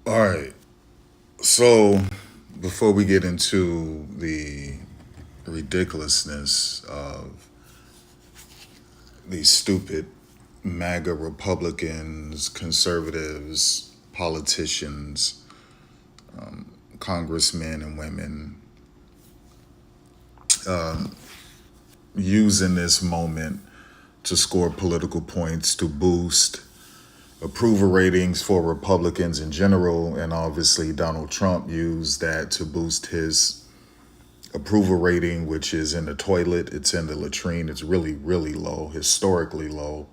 All right. So before we get into the ridiculousness of these stupid MAGA Republicans, conservatives, politicians, congressmen and women using this moment to score political points to boost approval ratings for Republicans in general. And obviously, Donald Trump used that to boost his approval rating, which is in the toilet. It's in the latrine. It's really, really low, historically low.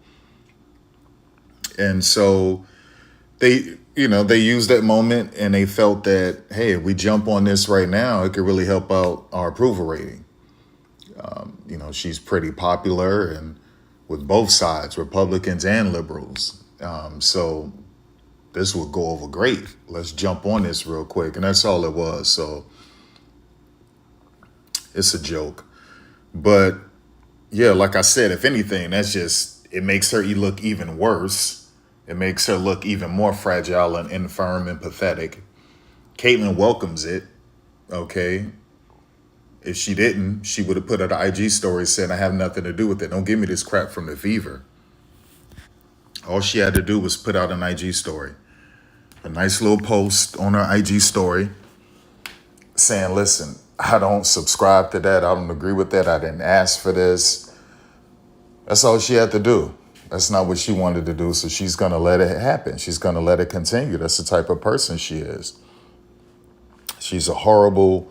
And so they used that moment and they felt that, hey, if we jump on this right now, it could really help out our approval rating. She's pretty popular and with both sides, Republicans and liberals. So this would go over great. Let's jump on this real quick. And that's all it was. So it's a joke. But yeah, like I said, if anything, it makes her look even worse. It makes her look even more fragile and infirm and pathetic. Caitlyn welcomes it. Okay. If she didn't, she would have put out an IG story saying, I have nothing to do with it. Don't give me this crap from the fever. All she had to do was put out an IG story. A nice little post on her IG story saying, listen, I don't subscribe to that. I don't agree with that. I didn't ask for this. That's all she had to do. That's not what she wanted to do. So she's going to let it happen. She's going to let it continue. That's the type of person she is. She's a horrible,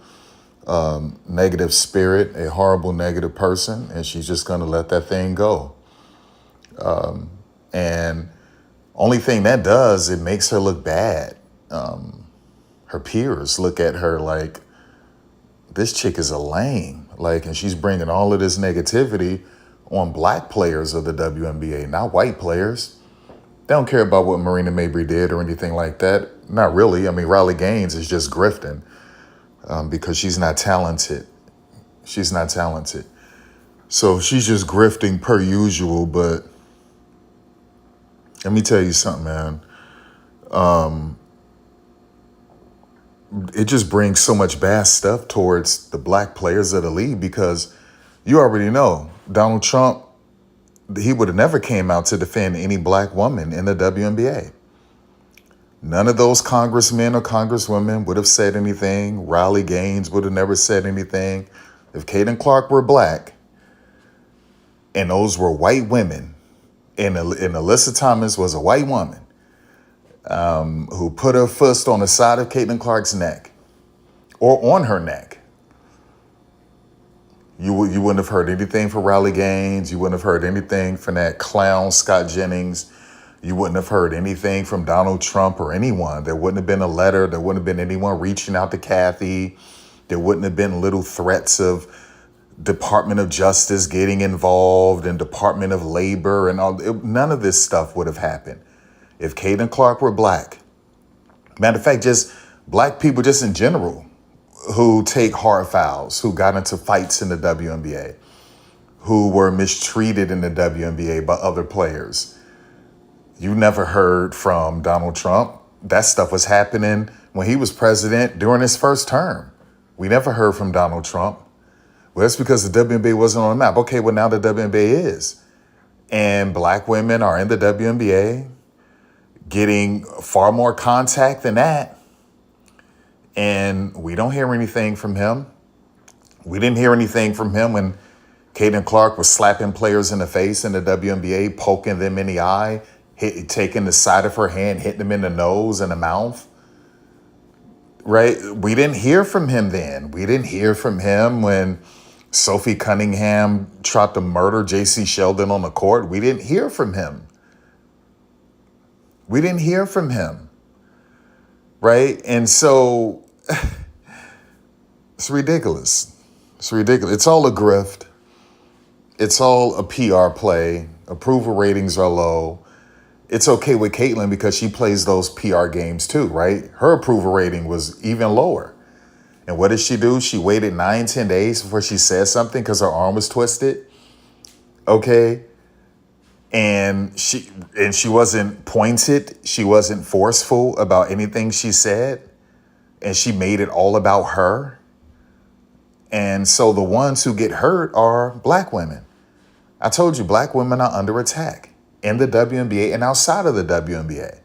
negative spirit, a horrible, negative person. And she's just going to let that thing go. And only thing that does, it makes her look bad. Her peers look at her like, this chick is a lame. And she's bringing all of this negativity on black players of the WNBA, not white players. They don't care about what Marina Mabrey did or anything like that. Not really. I mean, Riley Gaines is just grifting because she's not talented. She's not talented. So she's just grifting per usual. But let me tell you something, man. It just brings so much bad stuff towards the black players of the league because you already know Donald Trump, he would have never came out to defend any black woman in the WNBA. None of those congressmen or congresswomen would have said anything. Riley Gaines would have never said anything. If Caitlin Clark were black and those were white women, and Alyssa Thomas was a white woman who put her fist on the side of Caitlin Clark's neck or on her neck, you wouldn't have heard anything from Riley Gaines. You wouldn't have heard anything from that clown Scott Jennings. You wouldn't have heard anything from Donald Trump or anyone. There wouldn't have been a letter. There wouldn't have been anyone reaching out to Kathy. There wouldn't have been little threats of Department of Justice getting involved and Department of Labor and all. None of this stuff would have happened if Caitlin Clark were black. Matter of fact, just black people just in general who take hard fouls, who got into fights in the WNBA, who were mistreated in the WNBA by other players. You never heard from Donald Trump. That stuff was happening when he was president during his first term. We never heard from Donald Trump. Well, that's because the WNBA wasn't on the map. Okay, well, now the WNBA is. And black women are in the WNBA getting far more contact than that. And we don't hear anything from him. We didn't hear anything from him when Caitlin Clark was slapping players in the face in the WNBA, poking them in the eye, taking the side of her hand, hitting them in the nose and the mouth. Right? We didn't hear from him then. We didn't hear from him when Sophie Cunningham tried to murder J.C. Sheldon on the court. We didn't hear from him. We didn't hear from him. Right? And so it's ridiculous. It's ridiculous. It's all a grift. It's all a PR play. Approval ratings are low. It's okay with Caitlin because she plays those PR games too, right? Her approval rating was even lower. And what did she do? She waited 9-10 days before she said something because her arm was twisted. Okay. And she wasn't pointed. She wasn't forceful about anything she said. And she made it all about her. And so the ones who get hurt are black women. I told you, black women are under attack in the WNBA and outside of the WNBA,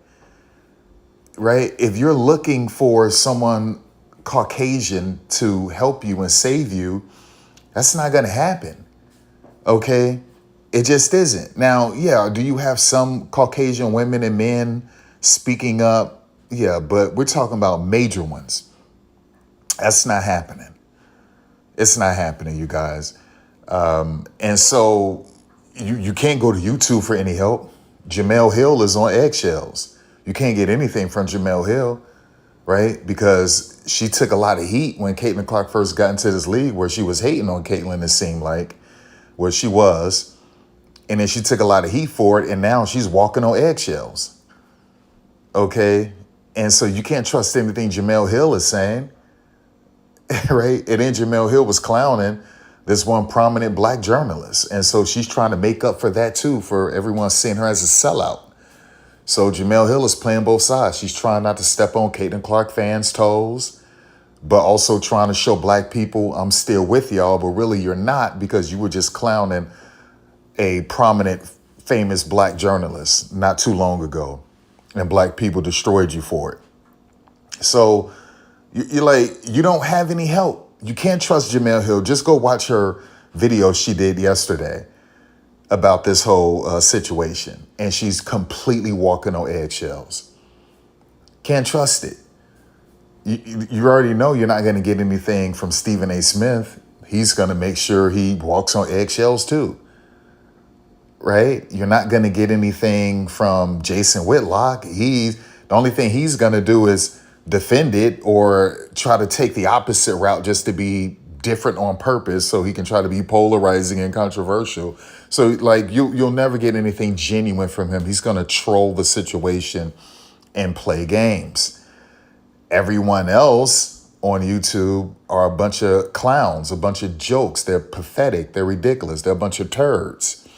right? If you're looking for someone Caucasian to help you and save you, that's not going to happen, okay? It just isn't. Now, yeah, do you have some Caucasian women and men speaking up? Yeah, but we're talking about major ones. That's not happening. It's not happening, you guys. And so you can't go to YouTube for any help. Jemele Hill is on eggshells. You can't get anything from Jemele Hill, right? Because she took a lot of heat when Caitlin Clark first got into this league, where she was hating on Caitlin, it seemed like, where she was. And then she took a lot of heat for it, and now she's walking on eggshells. Okay? And so you can't trust anything Jemele Hill is saying, right? And then Jemele Hill was clowning this one prominent black journalist. And so she's trying to make up for that too, for everyone seeing her as a sellout. So Jemele Hill is playing both sides. She's trying not to step on Caitlin Clark fans' toes, but also trying to show black people, I'm still with y'all, but really you're not, because you were just clowning a prominent, famous black journalist not too long ago, and black people destroyed you for it. So you're like, you don't have any help. You can't trust Jemele Hill. Just go watch her video she did yesterday about this whole situation. And she's completely walking on eggshells. Can't trust it. You already know you're not going to get anything from Stephen A. Smith. He's going to make sure he walks on eggshells too. Right? You're not going to get anything from Jason Whitlock. The only thing he's going to do is defend it or try to take the opposite route just to be different on purpose so he can try to be polarizing and controversial. So like you'll never get anything genuine from him. He's going to troll the situation and play games. Everyone else on YouTube are a bunch of clowns, a bunch of jokes. They're pathetic. They're ridiculous. They're a bunch of turds.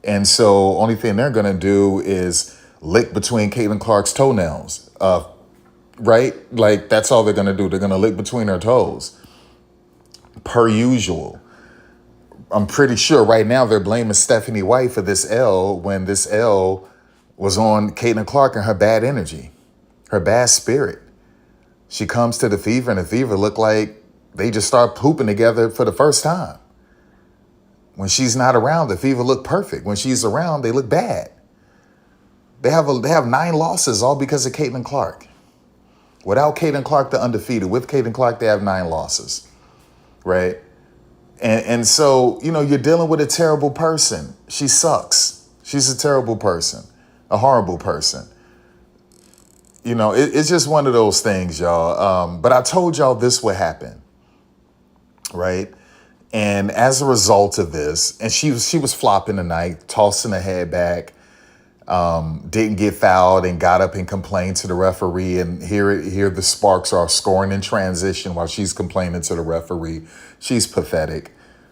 And so only thing they're going to do is lick between Caitlin Clark's toenails. Right? Like, that's all they're going to do. They're going to lick between her toes. Per usual. I'm pretty sure right now they're blaming Stephanie White for this L when this L was on Caitlin Clark and her bad energy, her bad spirit. She comes to the Fever and the Fever look like they just start pooping together for the first time. When she's not around, the Fever look perfect. When she's around, they look bad. They have 9 losses all because of Caitlin Clark. Without Caitlin Clark, they're undefeated. With Caitlin Clark, they have 9 losses, right? And so, you're dealing with a terrible person. She sucks. She's a terrible person, a horrible person. It's just one of those things, y'all. But I told y'all this would happen, right? And as a result of this, and she was flopping tonight, tossing her head back, didn't get fouled and got up and complained to the referee. And here the Sparks are scoring in transition while she's complaining to the referee. She's pathetic.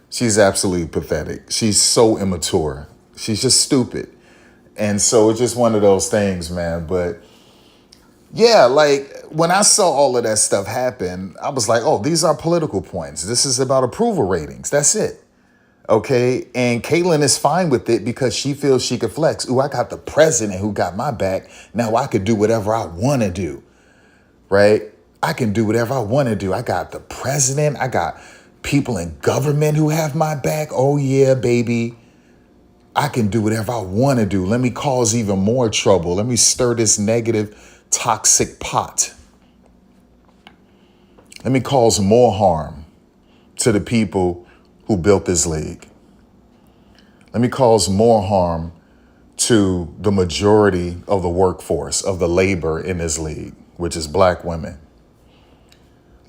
She's absolutely pathetic. She's so immature. She's just stupid. And so it's just one of those things, man. But yeah, like when I saw all of that stuff happen, I was like, oh, these are political points. This is about approval ratings. That's it. Okay. And Caitlyn is fine with it because she feels she could flex. Ooh, I got the president who got my back. Now I could do whatever I want to do. Right. I can do whatever I want to do. I got the president. I got people in government who have my back. Oh, yeah, baby. I can do whatever I want to do. Let me cause even more trouble. Let me stir this negative, toxic pot. Let me cause more harm to the people who built this league. Let me cause more harm to the majority of the workforce, of the labor in this league, which is black women.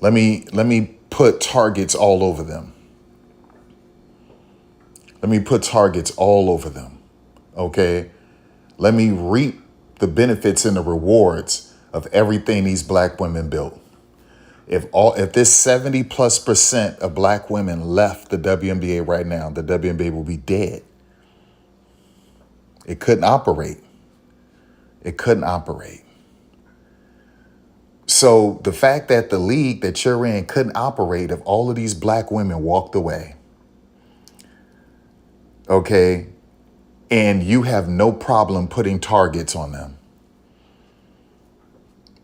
Let me put targets all over them. Let me put targets all over them. Okay? Let me reap the benefits and the rewards of everything these black women built. If this 70+% of black women left the WNBA right now, the WNBA will be dead. It couldn't operate. It couldn't operate. So the fact that the league that you're in couldn't operate if all of these black women walked away, okay, and you have no problem putting targets on them.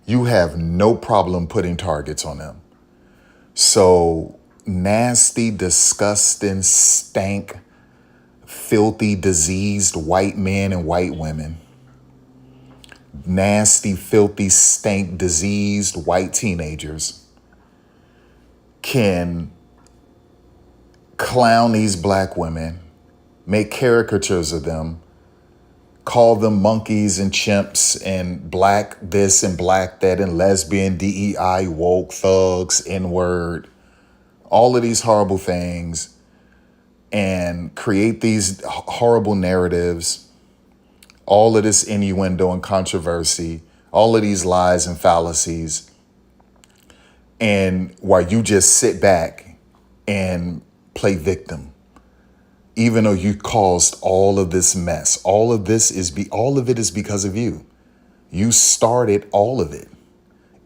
You have no problem putting targets on them. So nasty, disgusting, stank, filthy, diseased white men and white women. Nasty, filthy, stank, diseased white teenagers can clown these black women, make caricatures of them, call them monkeys and chimps and black this and black that and lesbian, DEI, woke, thugs, N-word, all of these horrible things, and create these horrible narratives, all of this innuendo and controversy, all of these lies and fallacies. And while you just sit back and play victim, even though you caused all of this mess, all of it is because of you. You started all of it.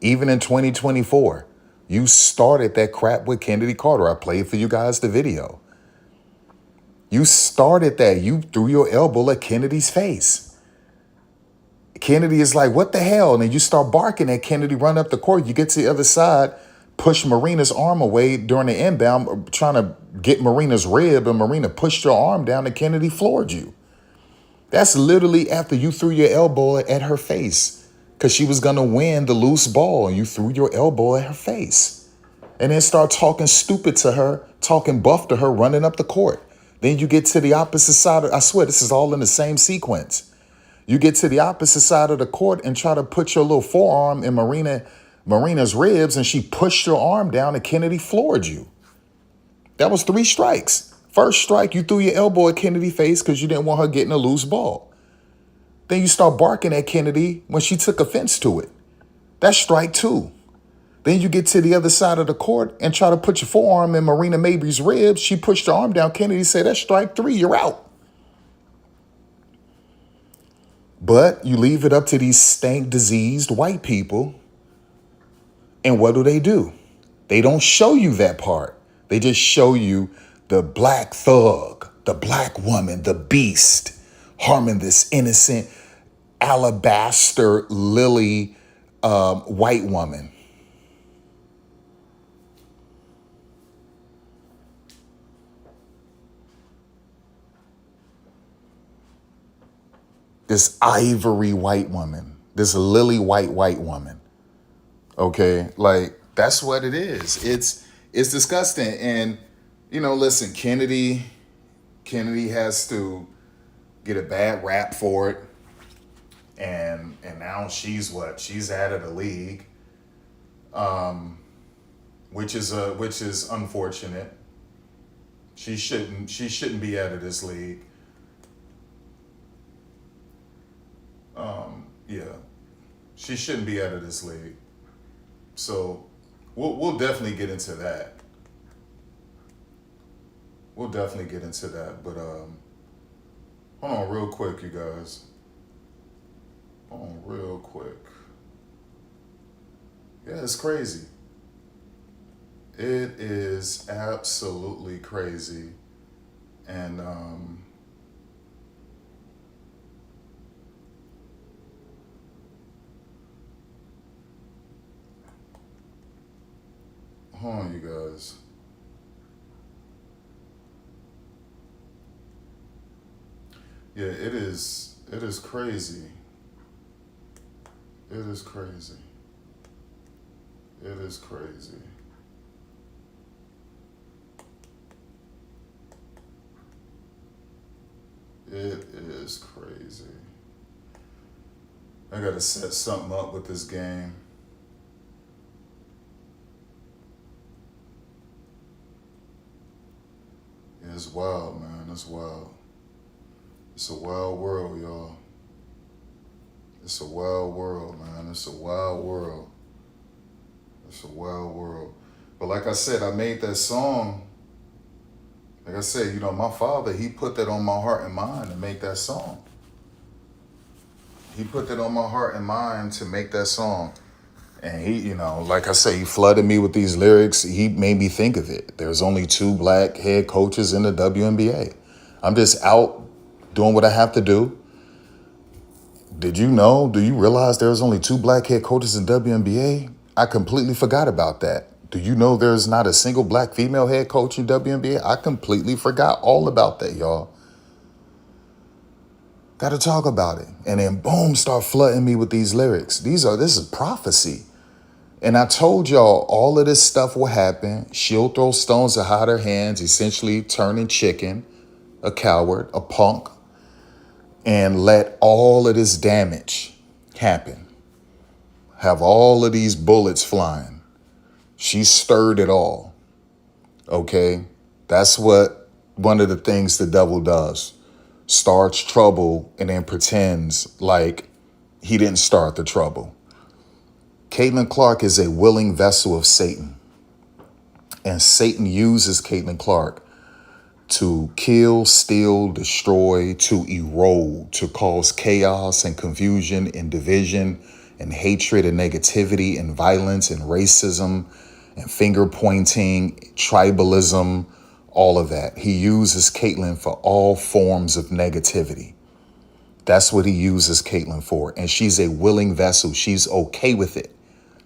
Even in 2024, you started that crap with Kennedy Carter. I played for you guys the video. You started that. You threw your elbow at Kennedy's face. Kennedy is like, what the hell? And then you start barking at Kennedy, run up the court. You get to the other side, push Marina's arm away during the inbound, trying to get Marina's rib, and Marina pushed your arm down and Kennedy floored you. That's literally after you threw your elbow at her face because she was going to win the loose ball and you threw your elbow at her face. And then start talking stupid to her, talking buff to her, running up the court. Then you get to the opposite side. I swear, this is all in the same sequence. You get to the opposite side of the court and try to put your little forearm in Marina's ribs, and she pushed your arm down and Kennedy floored you. That was 3 strikes. First strike, you threw your elbow at Kennedy's face because you didn't want her getting a loose ball. Then you start barking at Kennedy when she took offense to it. That's strike 2. Then you get to the other side of the court and try to put your forearm in Marina Mabrey's ribs. She pushed her arm down. Kennedy said, that's strike 3, you're out. But you leave it up to these stank, diseased white people. And what do? They don't show you that part. They just show you the black thug, the black woman, the beast, harming this innocent alabaster lily white woman. This ivory white woman, this lily white woman. Okay, like that's what it is. It's disgusting. And listen, Kennedy has to get a bad rap for it. And now she's out of the league, which is unfortunate. She shouldn't be out of this league. Yeah, she shouldn't be out of this league. So we'll definitely get into that. We'll definitely get into that. But hold on real quick, you guys. Hold on real quick. Yeah, it's crazy. It is absolutely crazy. And hold on, you guys. Yeah, it is crazy. It is crazy. It is crazy. It is crazy. I gotta set something up with this game. Yeah, it's wild, man. It's wild. It's a wild world, y'all. It's a wild world, man. It's a wild world. It's a wild world. But like I said, I made that song. Like I said, my father, he put that on my heart and mind to make that song. He put that on my heart and mind to make that song. And he, like I say, he flooded me with these lyrics. He made me think of it. There's only 2 black head coaches in the WNBA. I'm just out doing what I have to do. Do you realize there's only 2 black head coaches in WNBA? I completely forgot about that. Do you know there's not a single black female head coach in WNBA? I completely forgot all about that, y'all. Got to talk about it. And then boom, start flooding me with these lyrics. This is prophecy. And I told y'all all of this stuff will happen. She'll throw stones to hide her hands, essentially turning chicken, a coward, a punk, and let all of this damage happen. Have all of these bullets flying. She stirred it all. Okay? That's what one of the things the devil does. Starts trouble and then pretends like he didn't start the trouble. Caitlin Clark is a willing vessel of Satan. And Satan uses Caitlin Clark to kill, steal, destroy, to erode, to cause chaos and confusion and division and hatred and negativity and violence and racism and finger pointing, tribalism, all of that. He uses Caitlin for all forms of negativity. That's what he uses Caitlin for. And she's a willing vessel. She's okay with it.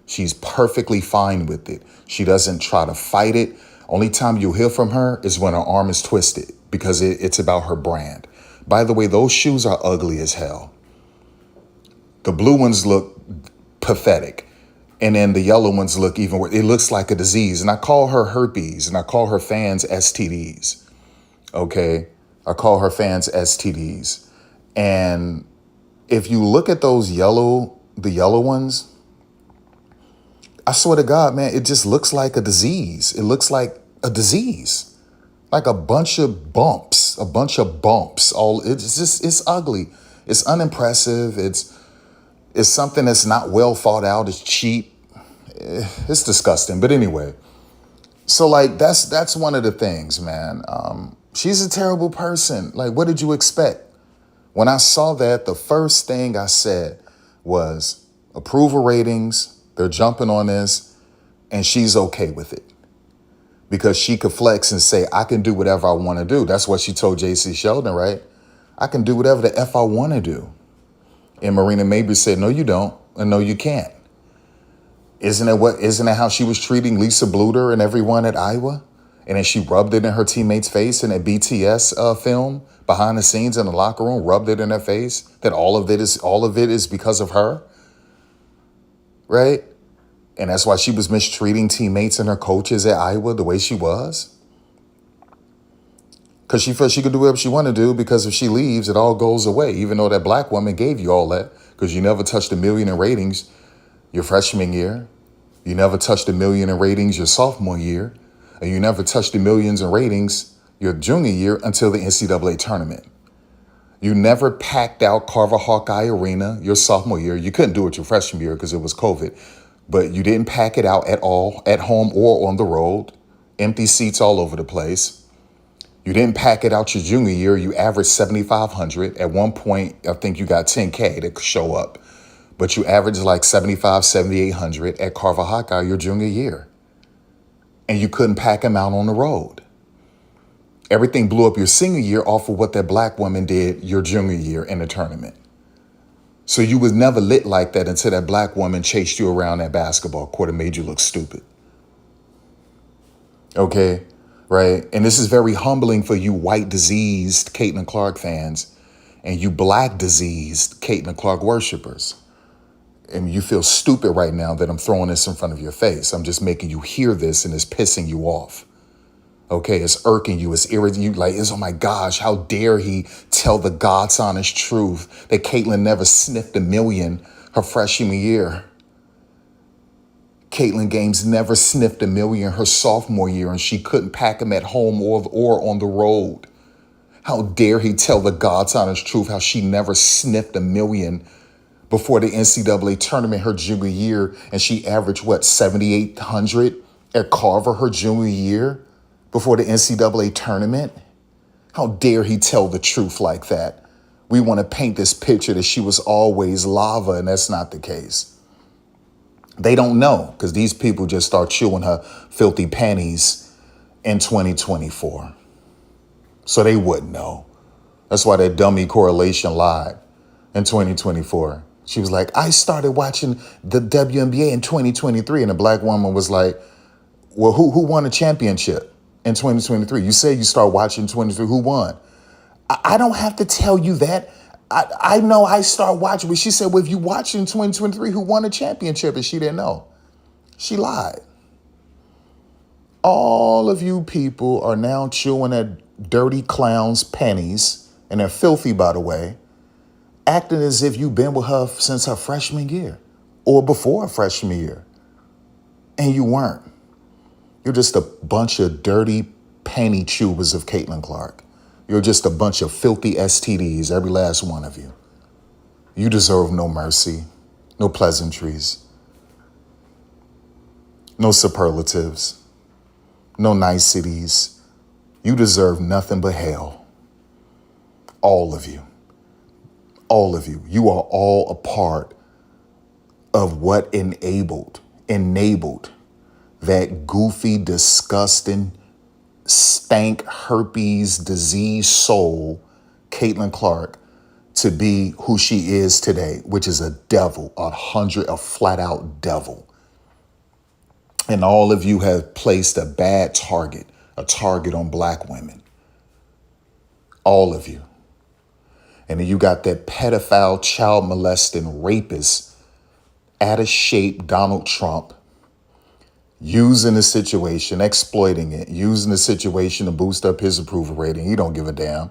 She's perfectly fine with it. She doesn't try to fight it. Only time you'll hear from her is when her arm is twisted because it's about her brand. By the way, those shoes are ugly as hell. The blue ones look pathetic. And then the yellow ones look even worse. It looks like a disease. And I call her herpes and I call her fans STDs. Okay? I call her fans STDs. And if you look at the yellow ones, I swear to God, man, it just looks like a disease. It looks like a disease. Like a bunch of bumps. It's ugly. It's unimpressive. It's something that's not well thought out. It's cheap. It's disgusting. But anyway, so like that's one of the things, man. She's a terrible person. Like, what did you expect? When I saw that, the first thing I said was approval ratings. They're jumping on this, and she's okay with it because she could flex and say, I can do whatever I want to do. That's what she told JC Sheldon, right? I can do whatever the F I want to do. And Marina Mabrey said, no, you don't. And no, you can't. Isn't it how she was treating Lisa Bluter and everyone at Iowa? And then she rubbed it in her teammates' face in that BTS film behind the scenes in the locker room, rubbed it in her face that all of it is because of her. Right? And that's why she was mistreating teammates and her coaches at Iowa the way she was. Because she felt she could do whatever she wanted to do, because if she leaves, it all goes away, even though that black woman gave you all that, because you never touched 1 million in ratings your freshman year. You never touched 1 million in ratings your sophomore year. And you never touched the millions in ratings your junior year until the NCAA tournament. You never packed out Carver Hawkeye Arena your sophomore year. You couldn't do it your freshman year because it was COVID. But you didn't pack it out at all, at home or on the road. Empty seats all over the place. You didn't pack it out your junior year. You averaged 7,500. At one point, I think you got 10K to show up. But you averaged like 7,800 at Carver Hawkeye your junior year. And you couldn't pack them out on the road. Everything blew up your senior year off of what that black woman did your junior year in the tournament. So you was never lit like that until that black woman chased you around that basketball court and made you look stupid. Okay, right? And this is very humbling for you white diseased Caitlin Clark fans and you black diseased Caitlin Clark worshipers. And you feel stupid right now that I'm throwing this in front of your face. I'm just making you hear this and it's pissing you off. Okay, it's irking you, it's irritating you, like, oh my gosh, how dare he tell the God's honest truth that Caitlin never sniffed 1 million her freshman year. Caitlin Gaines never sniffed 1 million her sophomore year and she couldn't pack them at home or on the road. How dare he tell the God's honest truth how she never sniffed 1 million before the NCAA tournament her junior year, and she averaged, 7,800 at Carver her junior year before the NCAA tournament? How dare he tell the truth like that? We want to paint this picture that she was always lava, and that's not the case. They don't know, because these people just start chewing her filthy panties in 2024. So they wouldn't know. That's why that dummy correlation lied in 2024. She was like, I started watching the WNBA in 2023. And the black woman was like, well, who won a championship in 2023? You said you started watching 23. Who won? I don't have to tell you that. I know I started watching. But she said, well, if you watched in 2023, who won a championship? And she didn't know. She lied. All of you people are now chewing at dirty clowns' pennies. And they're filthy, by the way. Acting as if you've been with her since her freshman year or before her freshman year. And you weren't. You're just a bunch of dirty panty chewers of Caitlin Clark. You're just a bunch of filthy STDs, every last one of you. You deserve no mercy, no pleasantries, no superlatives, no niceties. You deserve nothing but hell. All of you. All of you. You are all a part of what enabled that goofy, disgusting, stank, herpes, disease soul, Caitlin Clark, to be who she is today, which is a devil, a flat out devil. And all of you have placed a bad target, a target on black women. All of you. And then you got that pedophile, child molesting, rapist, out of shape Donald Trump using the situation, exploiting it, using the situation to boost up his approval rating. He don't give a damn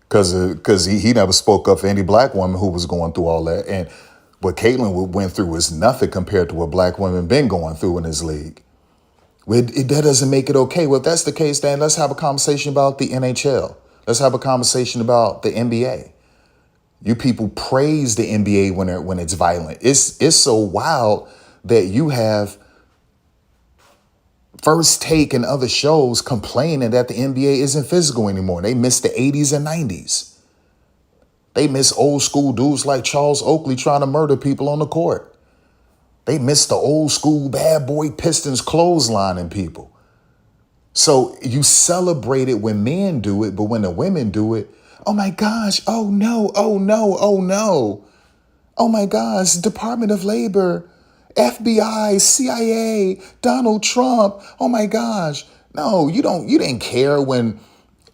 because he never spoke up for any black woman who was going through all that. And what Caitlin went through was nothing compared to what black women been going through in this league. That doesn't make it okay. Well, if that's the case, then let's have a conversation about the NHL. Let's have a conversation about the NBA. You people praise the NBA when it's violent. It's so wild that you have First Take and other shows complaining that the NBA isn't physical anymore. They miss the 80s and 90s. They miss old school dudes like Charles Oakley trying to murder people on the court. They miss the old school bad boy Pistons clotheslining people. So you celebrate it when men do it, but when the women do it, oh my gosh, oh no, oh no, oh no. Oh my gosh, Department of Labor, FBI, CIA, Donald Trump. Oh my gosh. No, you didn't care when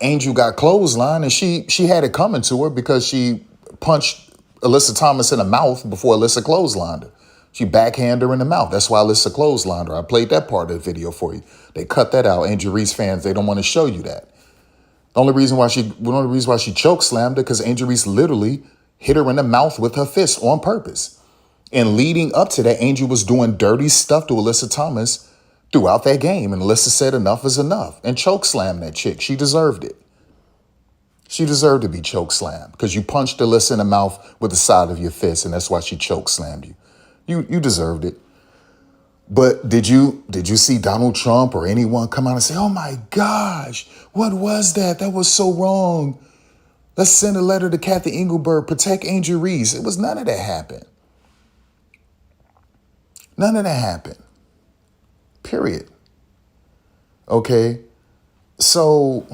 Angel got clotheslined, and she had it coming to her because she punched Alyssa Thomas in the mouth before Alyssa clotheslined her. She backhanded her in the mouth. That's why Alyssa clotheslined her. I played that part of the video for you. They cut that out. Angel Reese fans, they don't want to show you that. The only reason why she choke slammed her because Angel Reese literally hit her in the mouth with her fist on purpose. And leading up to that, Angel was doing dirty stuff to Alyssa Thomas throughout that game. And Alyssa said enough is enough and choke slammed that chick. She deserved it. She deserved to be choke slammed because you punched Alyssa in the mouth with the side of your fist, and that's why she choke slammed you. You deserved it. But did you see Donald Trump or anyone come out and say, oh my gosh, what was that? That was so wrong. Let's send a letter to Kathy Engelberg, protect Angel Reese. It was none of that happened. None of that happened. Period. Okay. So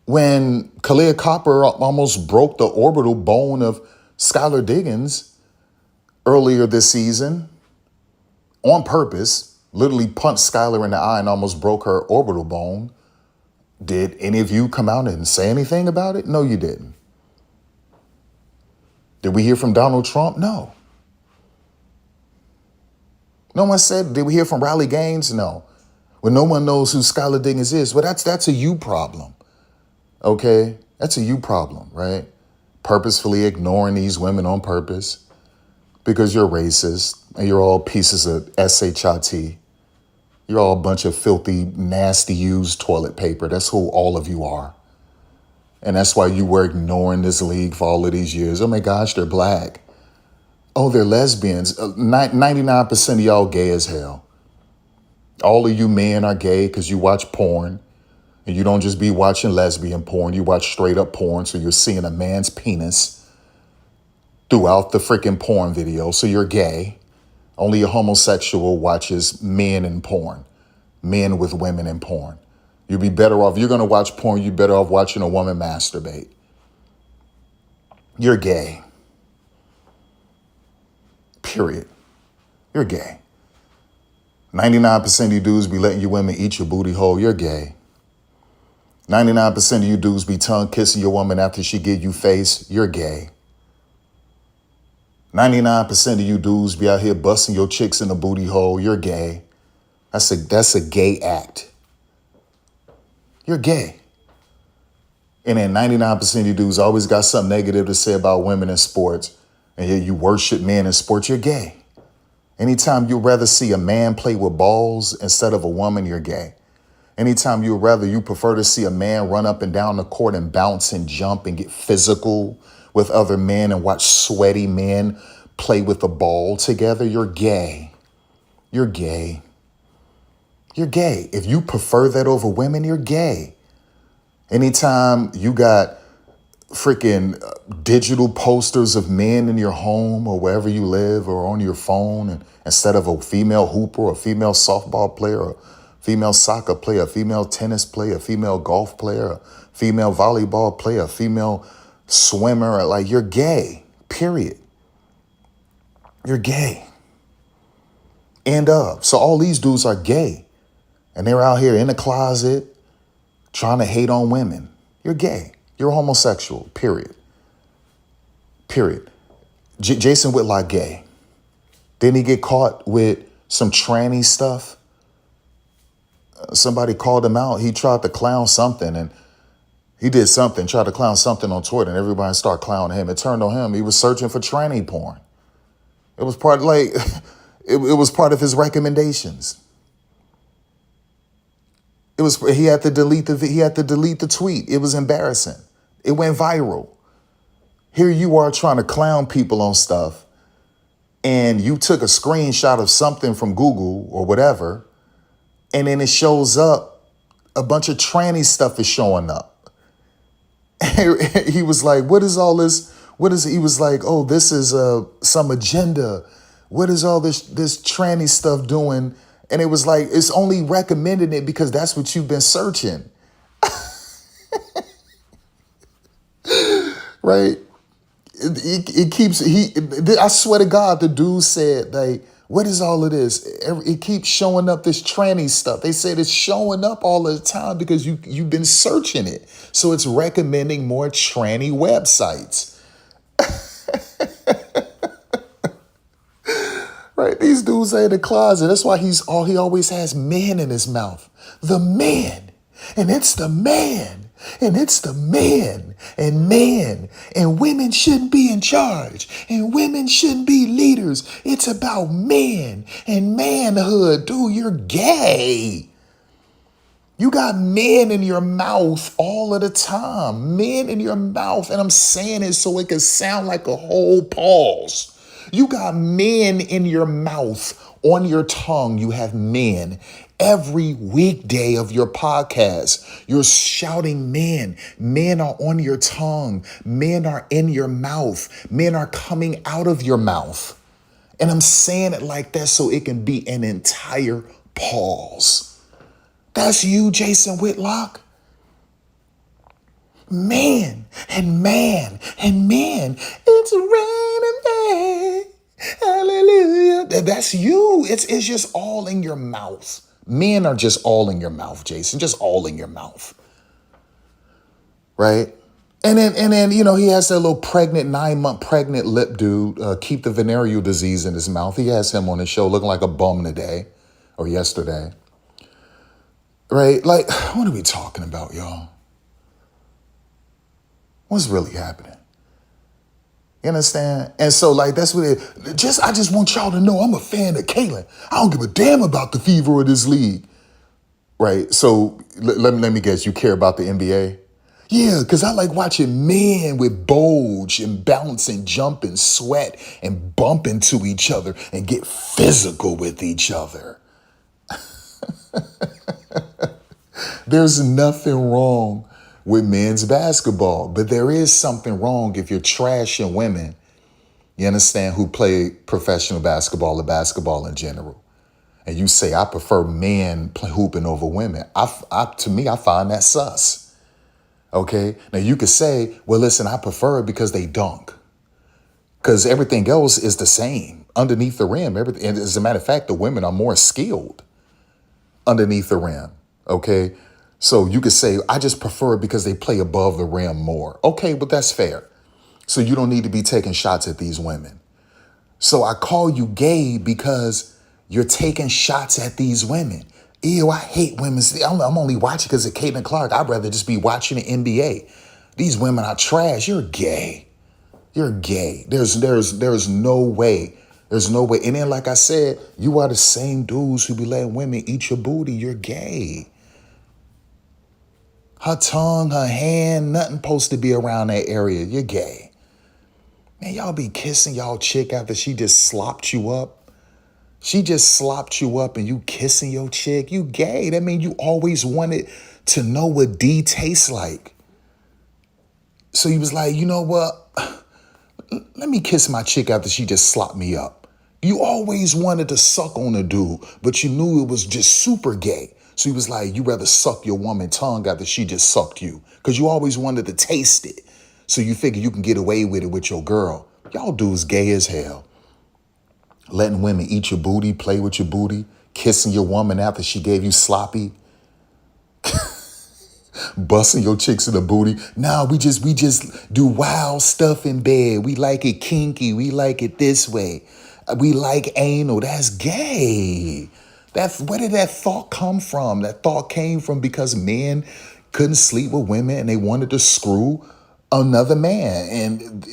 when Kalia Copper almost broke the orbital bone of Skylar Diggins earlier this season, on purpose, literally punched Skylar in the eye and almost broke her orbital bone, did any of you come out and say anything about it? No, you didn't. Did we hear from Donald Trump? No. No one said, did we hear from Riley Gaines? No. Well, no one knows who Skylar Diggins is. Well, that's a you problem. Okay? That's a you problem, right? Purposefully ignoring these women on purpose because you're racist and you're all pieces of SHIT. You're all a bunch of filthy, nasty, used toilet paper. That's who all of you are. And that's why you were ignoring this league for all of these years. Oh my gosh, they're black. Oh, they're lesbians. 99% of y'all gay as hell. All of you men are gay because you watch porn. And you don't just be watching lesbian porn. You watch straight up porn. So you're seeing a man's penis throughout the freaking porn video. So you're gay. Only a homosexual watches men in porn. Men with women in porn. You'd be better off. You're going to watch porn. You're better off watching a woman masturbate. You're gay. Period. You're gay. 99% of you dudes be letting your women eat your booty hole. You're gay. 99% of you dudes be tongue kissing your woman after she give you face. You're gay. 99% of you dudes be out here busting your chicks in the booty hole. You're gay. That's a gay act. You're gay. And then 99% of you dudes always got something negative to say about women in sports. And yet you worship men in sports. You're gay. Anytime you'd rather see a man play with balls instead of a woman, you're gay. Anytime you prefer to see a man run up and down the court and bounce and jump and get physical with other men and watch sweaty men play with the ball together, you're gay. You're gay. You're gay. If you prefer that over women, you're gay. Anytime you got freaking digital posters of men in your home or wherever you live or on your phone, and instead of a female hooper, a female softball player, a female soccer player, a female tennis player, a female golf player, a female volleyball player, a female swimmer, like you're gay, period. You're gay. End of. So all these dudes are gay and they're out here in the closet trying to hate on women. You're gay. You're homosexual, period. Period. Jason Whitlock gay. Didn't he get caught with some tranny stuff? Somebody called him out. He tried to clown something and he did something, tried to clown something on Twitter and everybody started clowning him. It turned on him. He was searching for tranny porn. It was part it was part of his recommendations. He had to delete the tweet. It was embarrassing. It went viral. Here you are trying to clown people on stuff and you took a screenshot of something from Google or whatever And then it shows up, a bunch of tranny stuff is showing up. He was like, what is all this? What is it? He was like, oh, this is some agenda. What is all this tranny stuff doing? And it was like, it's only recommending it because that's what you've been searching. Right? It keeps, I swear to God, the dude said, like, what is all of this? It keeps showing up, this tranny stuff. They said it's showing up all the time because you've been searching it. So it's recommending more tranny websites. Right? These dudes are in the closet. That's why he always has men in his mouth. The man. And it's the man. And it's the man. And man. And women shouldn't be in charge. And women shouldn't be leaders. It's about men and manhood. Dude, you're gay. You got men in your mouth all of the time. Men in your mouth. And I'm saying it so it can sound like a whole pause. You got men in your mouth, on your tongue. You have men. Every weekday of your podcast, you're shouting men. Men are on your tongue. Men are in your mouth. Men are coming out of your mouth. And I'm saying it like that so it can be an entire pause. That's you, Jason Whitlock. Man and man and man. It's raining man. Hallelujah. That's you. It's just all in your mouth. Men are just all in your mouth, Jason. Just all in your mouth. Right? And then he has that little 9-month pregnant lip dude, keep the venereal disease in his mouth. He has him on his show looking like a bum today or yesterday. Right? Like, what are we talking about, y'all? What's really happening? You understand? And so, like, that's what I just want y'all to know I'm a fan of Caitlyn. I don't give a damn about the fever of this league. Right? So, let me guess, you care about the NBA? Yeah, because I like watching men with bulge and bounce and jump and sweat and bump into each other and get physical with each other. There's nothing wrong with men's basketball, but there is something wrong if you're trashing women, you understand, who play professional basketball or basketball in general. And you say, I prefer men hooping over women. To me, I find that sus. Okay? Now you could say, well, listen, I prefer it because they dunk. Because everything else is the same. Underneath the rim, everything. And as a matter of fact, the women are more skilled underneath the rim. Okay? So you could say, I just prefer it because they play above the rim more. Okay, but that's fair. So you don't need to be taking shots at these women. So I call you gay because you're taking shots at these women. Ew, I hate women. I'm only watching because of Caitlin Clark. I'd rather just be watching the NBA. These women are trash. You're gay. You're gay. There's no way. There's no way. And then, like I said, you are the same dudes who be letting women eat your booty. You're gay. Her tongue, her hand, nothing supposed to be around that area. You're gay. Man, y'all be kissing y'all chick after she just slopped you up. She just slopped you up and you kissing your chick. You gay. That means you always wanted to know what D tastes like. So he was like, you know what? Let me kiss my chick after she just slopped me up. You always wanted to suck on a dude, but you knew it was just super gay. So he was like, you rather suck your woman tongue after she just sucked you. Because you always wanted to taste it. So you figure you can get away with it with your girl. Y'all dudes gay as hell. Letting women eat your booty, play with your booty, kissing your woman after she gave you sloppy. Busting your chicks in the booty. Nah, we just do wild stuff in bed. We like it kinky. We like it this way. We like anal. That's gay. Where did that thought come from? That thought came from because men couldn't sleep with women and they wanted to screw another man. And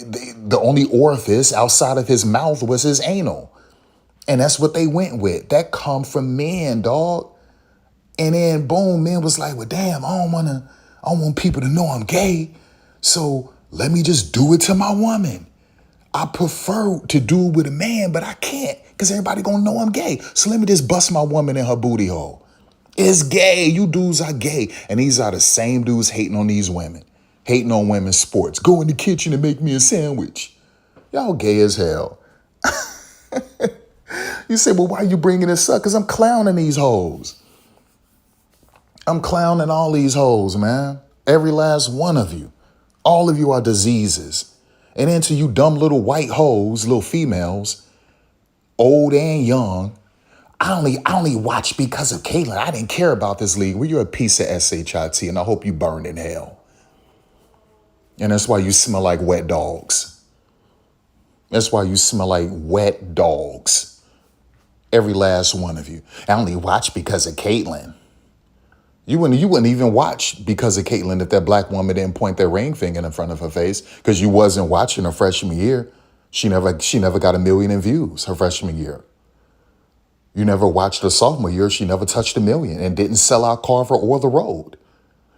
the only orifice outside of his mouth was his anal. And that's what they went with. That come from men, dog. And then boom, men was like, well, damn, I don't want people to know I'm gay. So let me just do it to my woman. I prefer to do it with a man, but I can't because everybody gonna know I'm gay. So let me just bust my woman in her booty hole. It's gay. You dudes are gay. And these are the same dudes hating on these women, hating on women's sports. Go in the kitchen and make me a sandwich. Y'all gay as hell. You say, well, why are you bringing this up? Because I'm clowning these hoes. I'm clowning all these hoes, man. Every last one of you. All of you are diseases. And then to you dumb little white hoes, little females, old and young, I only watch because of Caitlyn. I didn't care about this league. Well, you're a piece of SHIT, and I hope you burn in hell. And that's why you smell like wet dogs. That's why you smell like wet dogs. Every last one of you. I only watch because of Caitlyn. You wouldn't even watch because of Caitlyn if that black woman didn't point that ring finger in front of her face, because you wasn't watching her freshman year. She never got 1 million in views her freshman year. You never watched her sophomore year. She never touched 1 million and didn't sell out Carver or the road.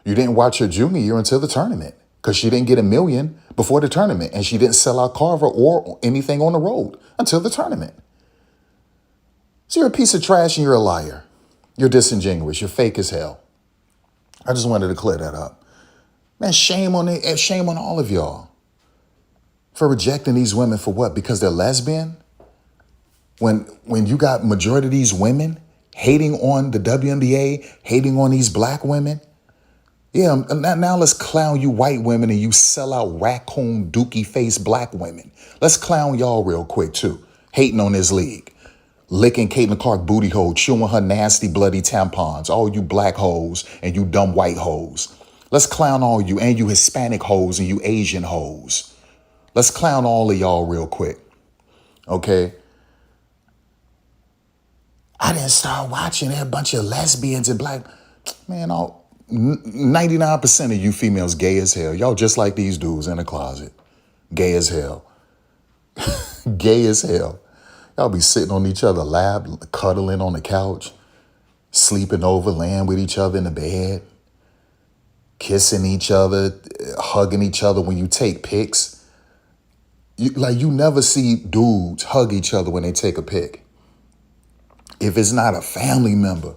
You didn't watch her junior year until the tournament, because she didn't get 1 million before the tournament, and she didn't sell out Carver or anything on the road until the tournament. So you're a piece of trash and you're a liar. You're disingenuous. You're fake as hell. I just wanted to clear that up. Man, shame on all of y'all for rejecting these women for what? Because they're lesbian? When you got majority of these women hating on the WNBA, hating on these black women? Yeah, now let's clown you white women and you sell out raccoon dookie face black women. Let's clown y'all real quick too, hating on this league. Licking Caitlin Clark booty hole, chewing her nasty bloody tampons. All you black hoes and you dumb white hoes. Let's clown all you, and you Hispanic hoes and you Asian hoes. Let's clown all of y'all real quick. Okay? I didn't start watching. There a bunch of lesbians and black. Man, 99% of you females gay as hell. Y'all just like these dudes in the closet. Gay as hell. Gay as hell. Y'all be sitting on each other's lap, cuddling on the couch, sleeping over, laying with each other in the bed, kissing each other, hugging each other when you take pics. You never see dudes hug each other when they take a pic. If it's not a family member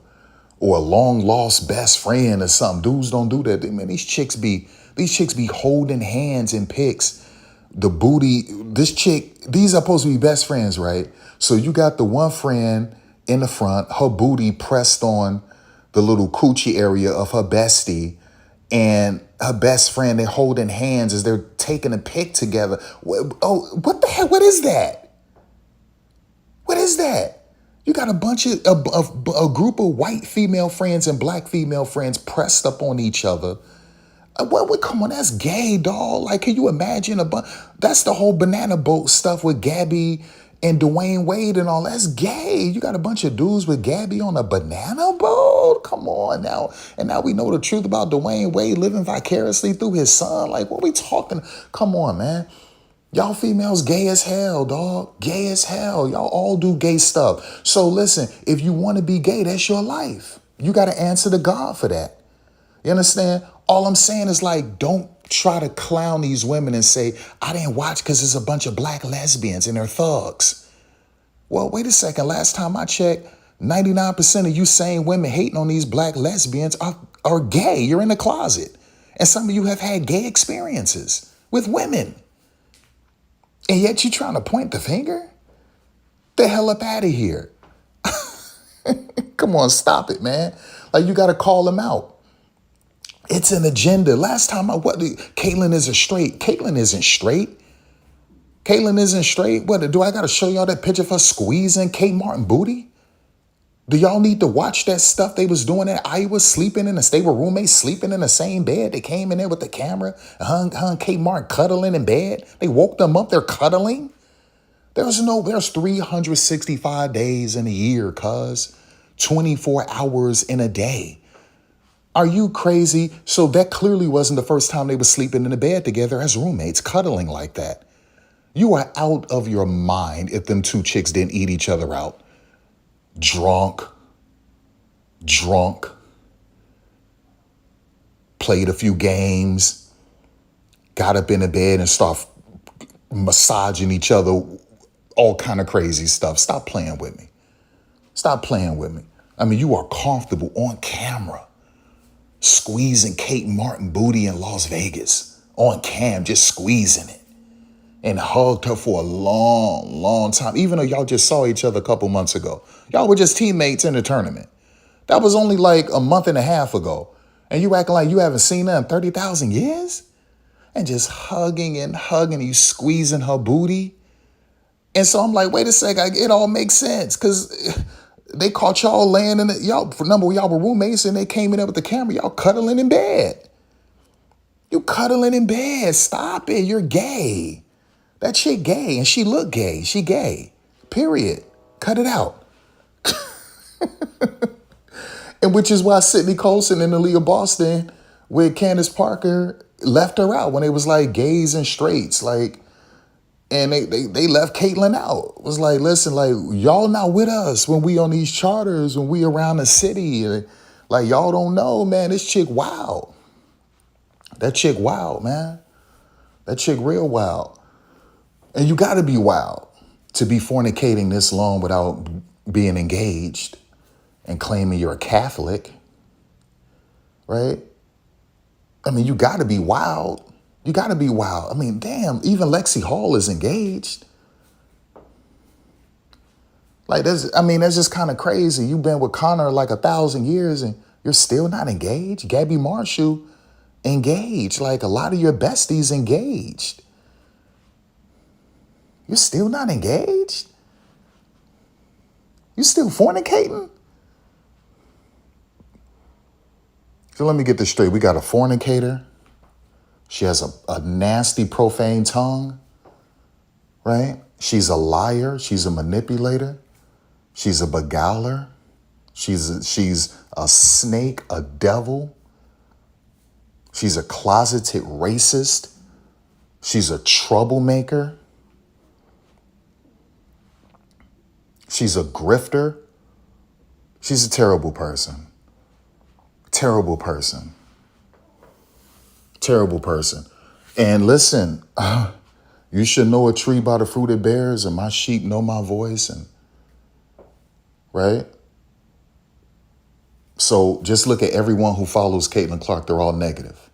or a long lost best friend or something, dudes don't do that. Man, these chicks be holding hands in pics. The booty, these are supposed to be best friends, right? So you got the one friend in the front, her booty pressed on the little coochie area of her bestie, and her best friend, they're holding hands as they're taking a pic together. Oh, what the hell? What is that? What is that? You got a bunch of a group of white female friends and black female friends pressed up on each other. Come on, that's gay, dog. Like, can you imagine that's the whole banana boat stuff with Gabby and Dwayne Wade and all. That's gay. You got a bunch of dudes with Gabby on a banana boat. Come on now. And now we know the truth about Dwayne Wade living vicariously through his son. Like, what we talking? Come on, man. Y'all females gay as hell, dog. Gay as hell. Y'all all do gay stuff. So listen, if you want to be gay, that's your life. You got to answer to God for that. You understand? All I'm saying is, like, don't try to clown these women and say, I didn't watch because there's a bunch of black lesbians and they're thugs. Well, wait a second. Last time I checked, 99% of you same women hating on these black lesbians are gay. You're in the closet. And some of you have had gay experiences with women. And yet you're trying to point the finger? The hell up out of here. Come on, stop it, man. Like, you got to call them out. It's an agenda. Last time Caitlyn isn't straight. Caitlyn isn't straight. Caitlyn isn't straight. What, do I got to show y'all that picture of her squeezing Kate Martin booty? Do y'all need to watch that stuff they was doing at Iowa, they were roommates sleeping in the same bed? They came in there with the camera, hung Kate Martin cuddling in bed. They woke them up, they're cuddling. There's 365 days in a year, cuz. 24 hours in a day. Are you crazy? So that clearly wasn't the first time they were sleeping in a bed together as roommates, cuddling like that. You are out of your mind if them two chicks didn't eat each other out. Drunk, played a few games, got up in the bed and start massaging each other, all kind of crazy stuff. Stop playing with me. Stop playing with me. I mean, you are comfortable on camera squeezing Kate Martin booty in Las Vegas on cam, just squeezing it, and hugged her for a long, long time, even though y'all just saw each other a couple months ago. Y'all were just teammates in the tournament. That was only like a month and a half ago. And you acting like you haven't seen her in 30,000 years? And just hugging and hugging, you squeezing her booty. And so I'm like, wait a second, it all makes sense. Because they caught y'all laying in it. Y'all, for number, y'all were roommates and they came in there with the camera. Y'all cuddling in bed. You cuddling in bed. Stop it. You're gay. That chick gay and she look gay. She gay. Period. Cut it out. And which is why Sydney Colson in the League of Boston with Candace Parker left her out when it was like gays and straights. Like, and they left Caitlyn out. It was like, listen, like, y'all not with us when we on these charters, when we around the city. Like, y'all don't know, man. This chick wild. That chick wild, man. That chick real wild. And you got to be wild to be fornicating this long without being engaged and claiming you're a Catholic, right? I mean, you got to be wild. You got to be wild. I mean, damn, even Lexi Hall is engaged. Like, that's just kind of crazy. You've been with Connor like 1,000 years and you're still not engaged. Gabby Marshall engaged. Like, a lot of your besties engaged. You're still not engaged? You still fornicating? So let me get this straight. We got a fornicator. She has a nasty, profane tongue, right? She's a liar. She's a manipulator. She's a beguiler. She's a snake, a devil. She's a closeted racist. She's a troublemaker. She's a grifter. She's a terrible person. Terrible person. Terrible person. And listen, you should know a tree by the fruit it bears, and my sheep know my voice, and right? So just look at everyone who follows Caitlin Clark. They're all negative.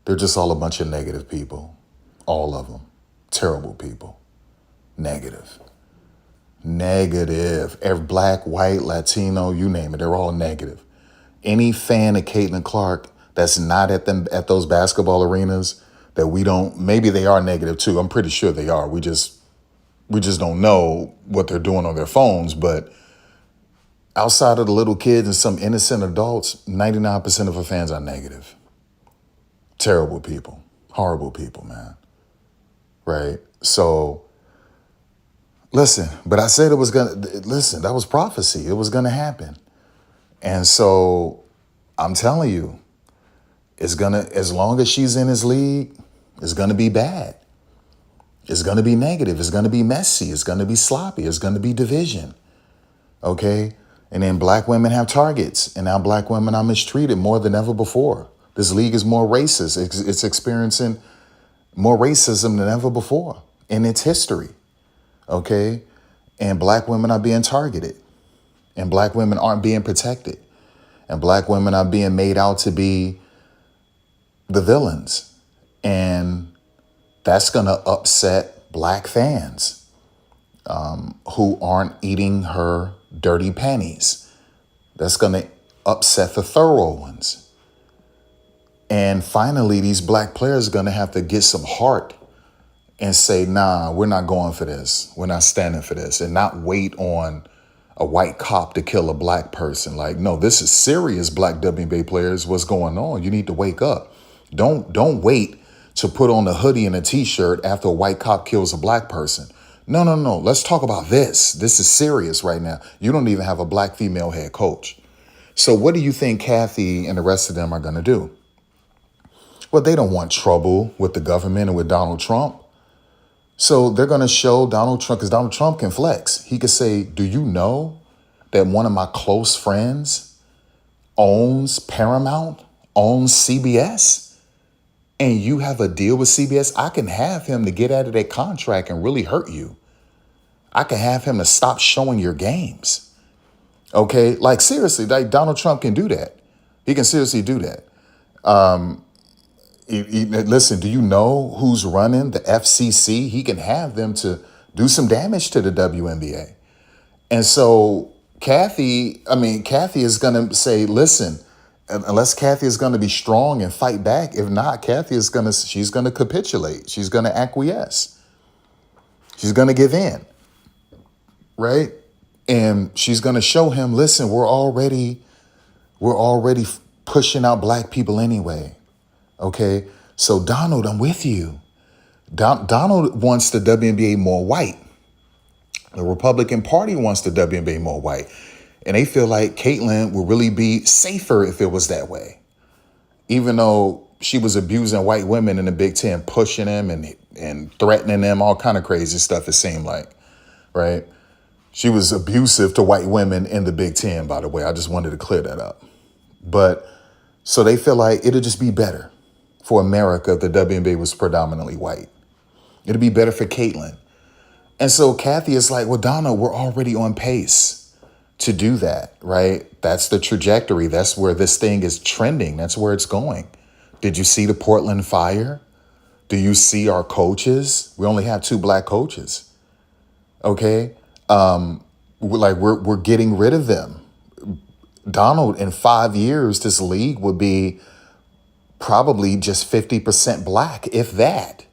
They're just all a bunch of negative people. All of them. Terrible people. Negative. Negative. Every black, white, Latino, you name it. They're all negative. Any fan of Caitlin Clark that's not at those basketball arenas that we don't, maybe they are negative too. I'm pretty sure they are. We just don't know what they're doing on their phones. But outside of the little kids and some innocent adults, 99% of her fans are negative. Terrible people. Horrible people, man. Right? So, listen, but I said it was listen, that was prophecy. It was going to happen. And so I'm telling you, as long as she's in his league, it's going to be bad. It's going to be negative. It's going to be messy. It's going to be sloppy. It's going to be division. Okay? And then black women have targets. And now black women are mistreated more than ever before. This league is more racist. It's experiencing more racism than ever before in its history. Okay? And black women are being targeted. And black women aren't being protected. And black women are being made out to be the villains. And that's going to upset black fans who aren't eating her dirty panties. That's going to upset the thorough ones. And finally, these black players are going to have to get some heart and say, nah, we're not going for this. We're not standing for this. And not wait on a white cop to kill a black person. Like, no, this is serious, black WNBA players. What's going on? You need to wake up. Don't wait to put on a hoodie and a t-shirt after a white cop kills a black person. No. Let's talk about this. This is serious right now. You don't even have a black female head coach. So what do you think Kathy and the rest of them are going to do? Well, they don't want trouble with the government and with Donald Trump. So they're going to show Donald Trump, because Donald Trump can flex. He could say, do you know that one of my close friends owns Paramount, owns CBS, and you have a deal with CBS? I can have him to get out of that contract and really hurt you. I can have him to stop showing your games. Okay, like seriously, like Donald Trump can do that. He can seriously do that. Listen, do you know who's running the FCC? He can have them to do some damage to the WNBA. And so Kathy is going to say, listen, unless Kathy is going to be strong and fight back. If not, she's going to capitulate. She's going to acquiesce. She's going to give in, right? And she's going to show him, listen, we're already pushing out black people anyway. Okay, so Donald, I'm with you. Donald wants the WNBA more white. The Republican Party wants the WNBA more white. And they feel like Caitlyn would really be safer if it was that way. Even though she was abusing white women in the Big Ten, pushing them and threatening them, all kind of crazy stuff it seemed like, right? She was abusive to white women in the Big Ten, by the way. I just wanted to clear that up. But so they feel like it'll just be better for America if the WNBA was predominantly white. It'd be better for Caitlyn. And so Kathy is like, well, Donald, we're already on pace to do that, right? That's the trajectory. That's where this thing is trending. That's where it's going. Did you see the Portland fire? Do you see our coaches? We only have 2 black coaches. Okay. We're getting rid of them. Donald, in 5 years, this league would be probably just 50% black, if that.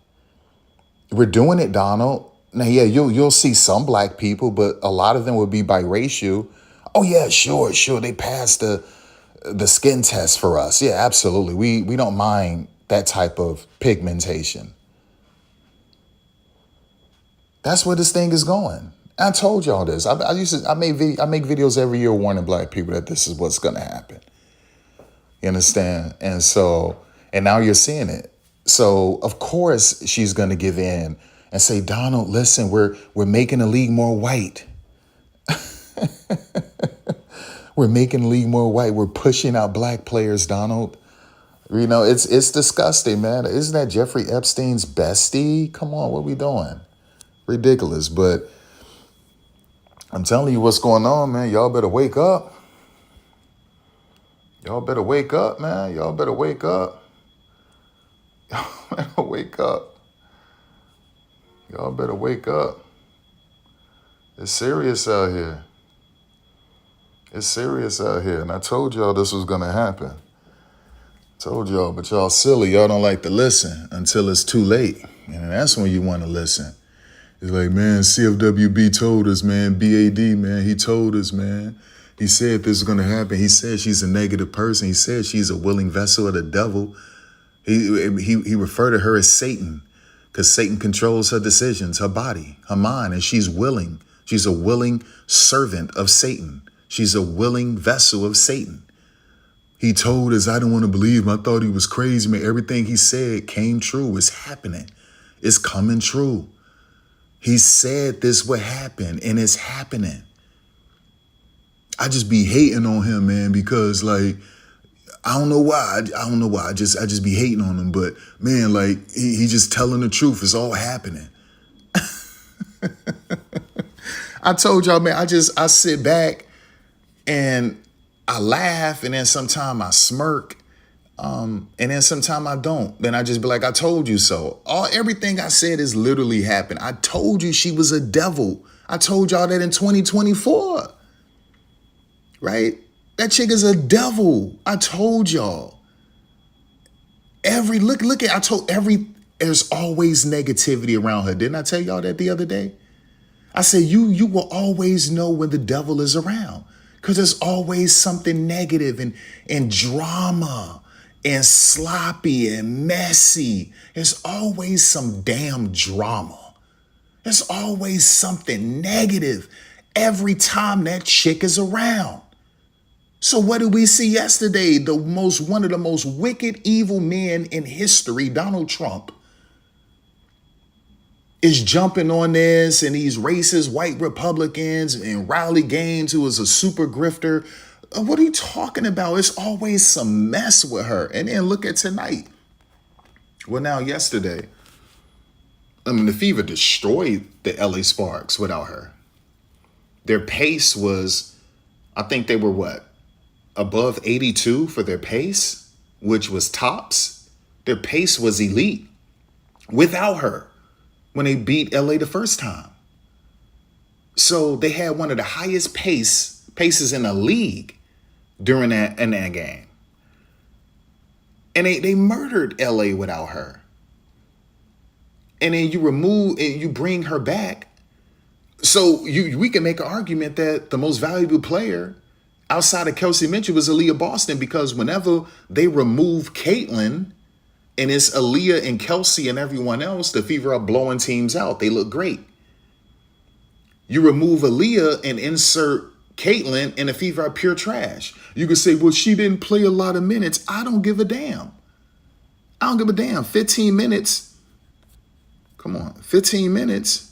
We're doing it, Donald. Now, yeah, you'll see some black people, but a lot of them would be biracial. Oh yeah, sure. They passed the skin test for us. Yeah, absolutely. We don't mind that type of pigmentation. That's where this thing is going. I told y'all this. I make videos every year warning black people that this is what's going to happen. You understand? And now you're seeing it. So of course she's going to give in and say, Donald, listen, we're making the league more white. We're making the league more white. We're pushing out black players, Donald. You know, it's disgusting, man. Isn't that Jeffrey Epstein's bestie? Come on, what we doing? Ridiculous. But I'm telling you what's going on, man. Y'all better wake up. Y'all better wake up, man. Y'all better wake up. Y'all better wake up. Y'all better wake up. It's serious out here. It's serious out here. And I told y'all this was going to happen. Told y'all, but y'all silly. Y'all don't like to listen until it's too late. And that's when you want to listen. It's like, man, CFWB told us, man. BAD, man, he told us, man. He said this is going to happen. He said she's a negative person. He said she's a willing vessel of the devil. He referred to her as Satan because Satan controls her decisions, her body, her mind, and she's willing. She's a willing servant of Satan. She's a willing vessel of Satan. He told us, I didn't want to believe him. I thought he was crazy, man. Everything he said came true. It's happening. It's coming true. He said this would happen, and it's happening. I just be hating on him, man, because like, I don't know why. I just be hating on him. But man, like he just telling the truth. It's all happening. I told y'all, man, I sit back and I laugh, and then sometimes I smirk, and then sometimes I don't. Then I just be like, I told you so. Everything I said is literally happened. I told you she was a devil. I told y'all that in 2024, right? That chick is a devil. I told y'all. There's always negativity around her. Didn't I tell y'all that the other day? I said, you will always know when the devil is around because there's always something negative and drama and sloppy and messy. There's always some damn drama. There's always something negative every time that chick is around. So what did we see yesterday? One of the most wicked, evil men in history, Donald Trump, is jumping on this, and these racist white Republicans and Riley Gaines, who is a super grifter. What are you talking about? It's always some mess with her. And then look at tonight. Well, now yesterday, the Fever destroyed the LA Sparks without her. Their pace was I think they were what? Above 82 for their pace, which was tops. Their pace was elite without her when they beat LA the first time. So they had one of the highest paces in the league during that game. And they murdered LA without her. And then you bring her back. So we can make an argument that the most valuable player outside of Kelsey Mitchell was Aaliyah Boston, because whenever they remove Caitlin and it's Aaliyah and Kelsey and everyone else, the Fever are blowing teams out. They look great. You remove Aaliyah and insert Caitlin and the Fever are pure trash. You could say, well, she didn't play a lot of minutes. I don't give a damn. 15 minutes. Come on, 15 minutes.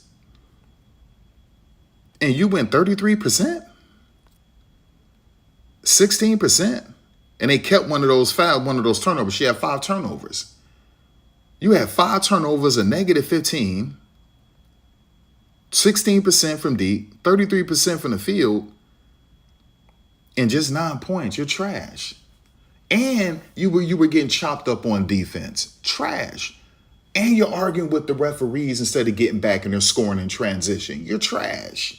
And you went 33%? 16%? And they kept one of those turnovers. She had 5 turnovers. You had 5 turnovers, a negative 15, 16% from deep, 33% from the field, and just 9 points. You're trash. And you were getting chopped up on defense. Trash. And you're arguing with the referees instead of getting back and they're scoring in transition. You're trash.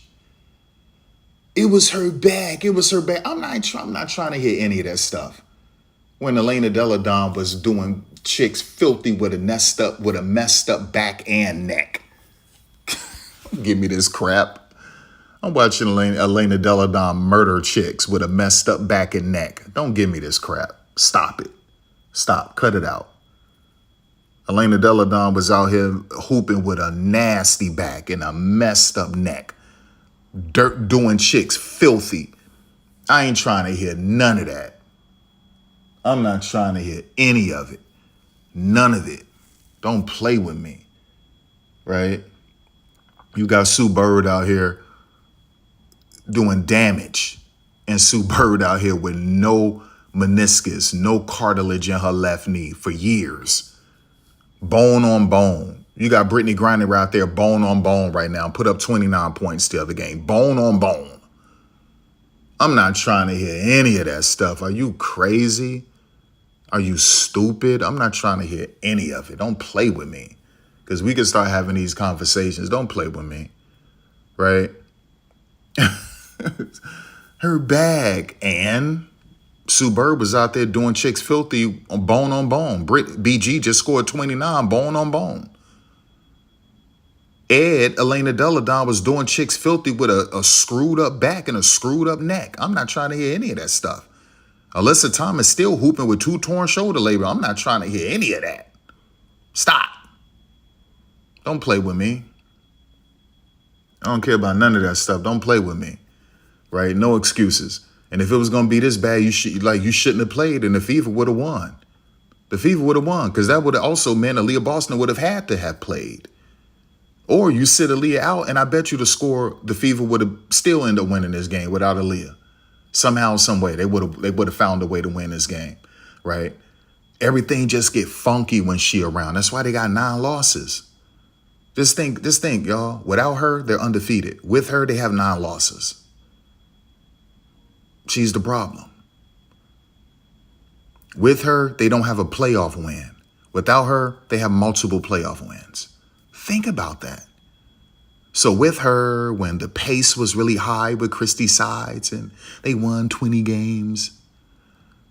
It was her back. I'm not trying to hear any of that stuff. When Elena Delle Donne was doing chicks filthy with a messed up back and neck. Give me this crap. I'm watching Elena Delle Donne murder chicks with a messed up back and neck. Don't give me this crap. Stop it. Stop. Cut it out. Elena Delle Donne was out here hooping with a nasty back and a messed up neck. Dirt doing chicks filthy. I ain't trying to hear none of that. I'm not trying to hear any of it. None of it. Don't play with me. Right? You got Sue Bird out here doing damage. And Sue Bird out here with no meniscus, no cartilage in her left knee for years. Bone on bone. You got Brittany Griner out there bone on bone right now. Put up 29 points the other game. Bone on bone. I'm not trying to hear any of that stuff. Are you crazy? Are you stupid? I'm not trying to hear any of it. Don't play with me. Because we can start having these conversations. Don't play with me. Right? Her bag. And Sue Bird was out there doing chicks filthy on bone. BG just scored 29, bone on bone. Elena Delle Donne was doing chicks filthy with a screwed up back and a screwed up neck. I'm not trying to hear any of that stuff. Alyssa Thomas still hooping with 2 torn shoulder labor. I'm not trying to hear any of that. Stop. Don't play with me. I don't care about none of that stuff. Don't play with me. Right? No excuses. And if it was going to be this bad, you shouldn't have played and the Fever would have won. The Fever would have won because that would have also meant Aaliyah Boston would have had to have played. Or you sit Aaliyah out, and I bet you the Fever would have still ended up winning this game without Aaliyah. Somehow, some way, they would have found a way to win this game, right? Everything just get funky when she around. That's why they got 9 losses. Just think, y'all. Without her, they're undefeated. With her, they have 9 losses. She's the problem. With her, they don't have a playoff win. Without her, they have multiple playoff wins. Think about that. So with her, when the pace was really high with Christy Sides and they won 20 games,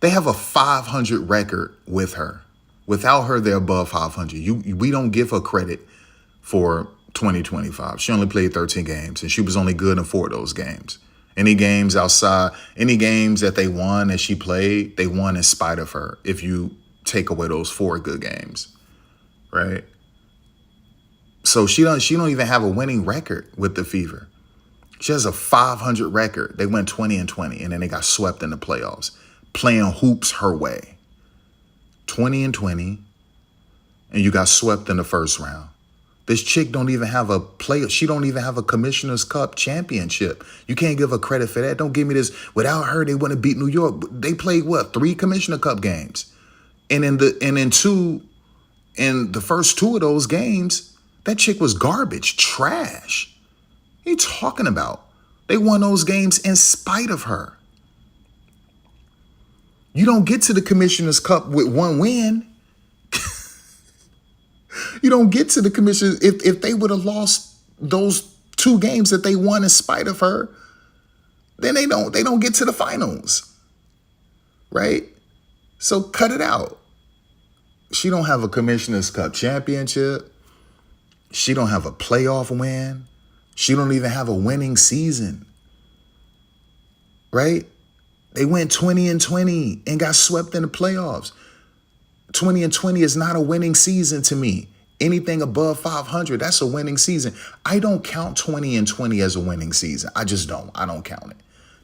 they have a 500 record with her. Without her, they're above 500. We don't give her credit for 2025. She only played 13 games, and she was only good in 4 of those games. Any games that they won that she played, they won in spite of her, if you take away those 4 good games, right? So she don't even have a winning record with the Fever. She has a 500 record. They went 20-20, and then they got swept in the playoffs, playing hoops her way. 20-20, and you got swept in the first round. This chick don't even have a play. She don't even have a Commissioner's Cup championship. You can't give her credit for that. Don't give me this. Without her, they wouldn't beat New York. They played 3 Commissioner Cup games, and in the first 2 of those games, that chick was garbage, trash. What are you talking about? They won those games in spite of her. You don't get to the Commissioner's Cup with one win. You don't get to the commission. If they would have lost those 2 games that they won in spite of her, then they don't get to the finals. Right? So cut it out. She don't have a Commissioner's Cup championship. She don't have a playoff win. She don't even have a winning season. Right? They went 20-20 and got swept in the playoffs. 20-20 is not a winning season to me. Anything above 500, that's a winning season. I don't count 20-20 as a winning season. I just don't. I don't count it.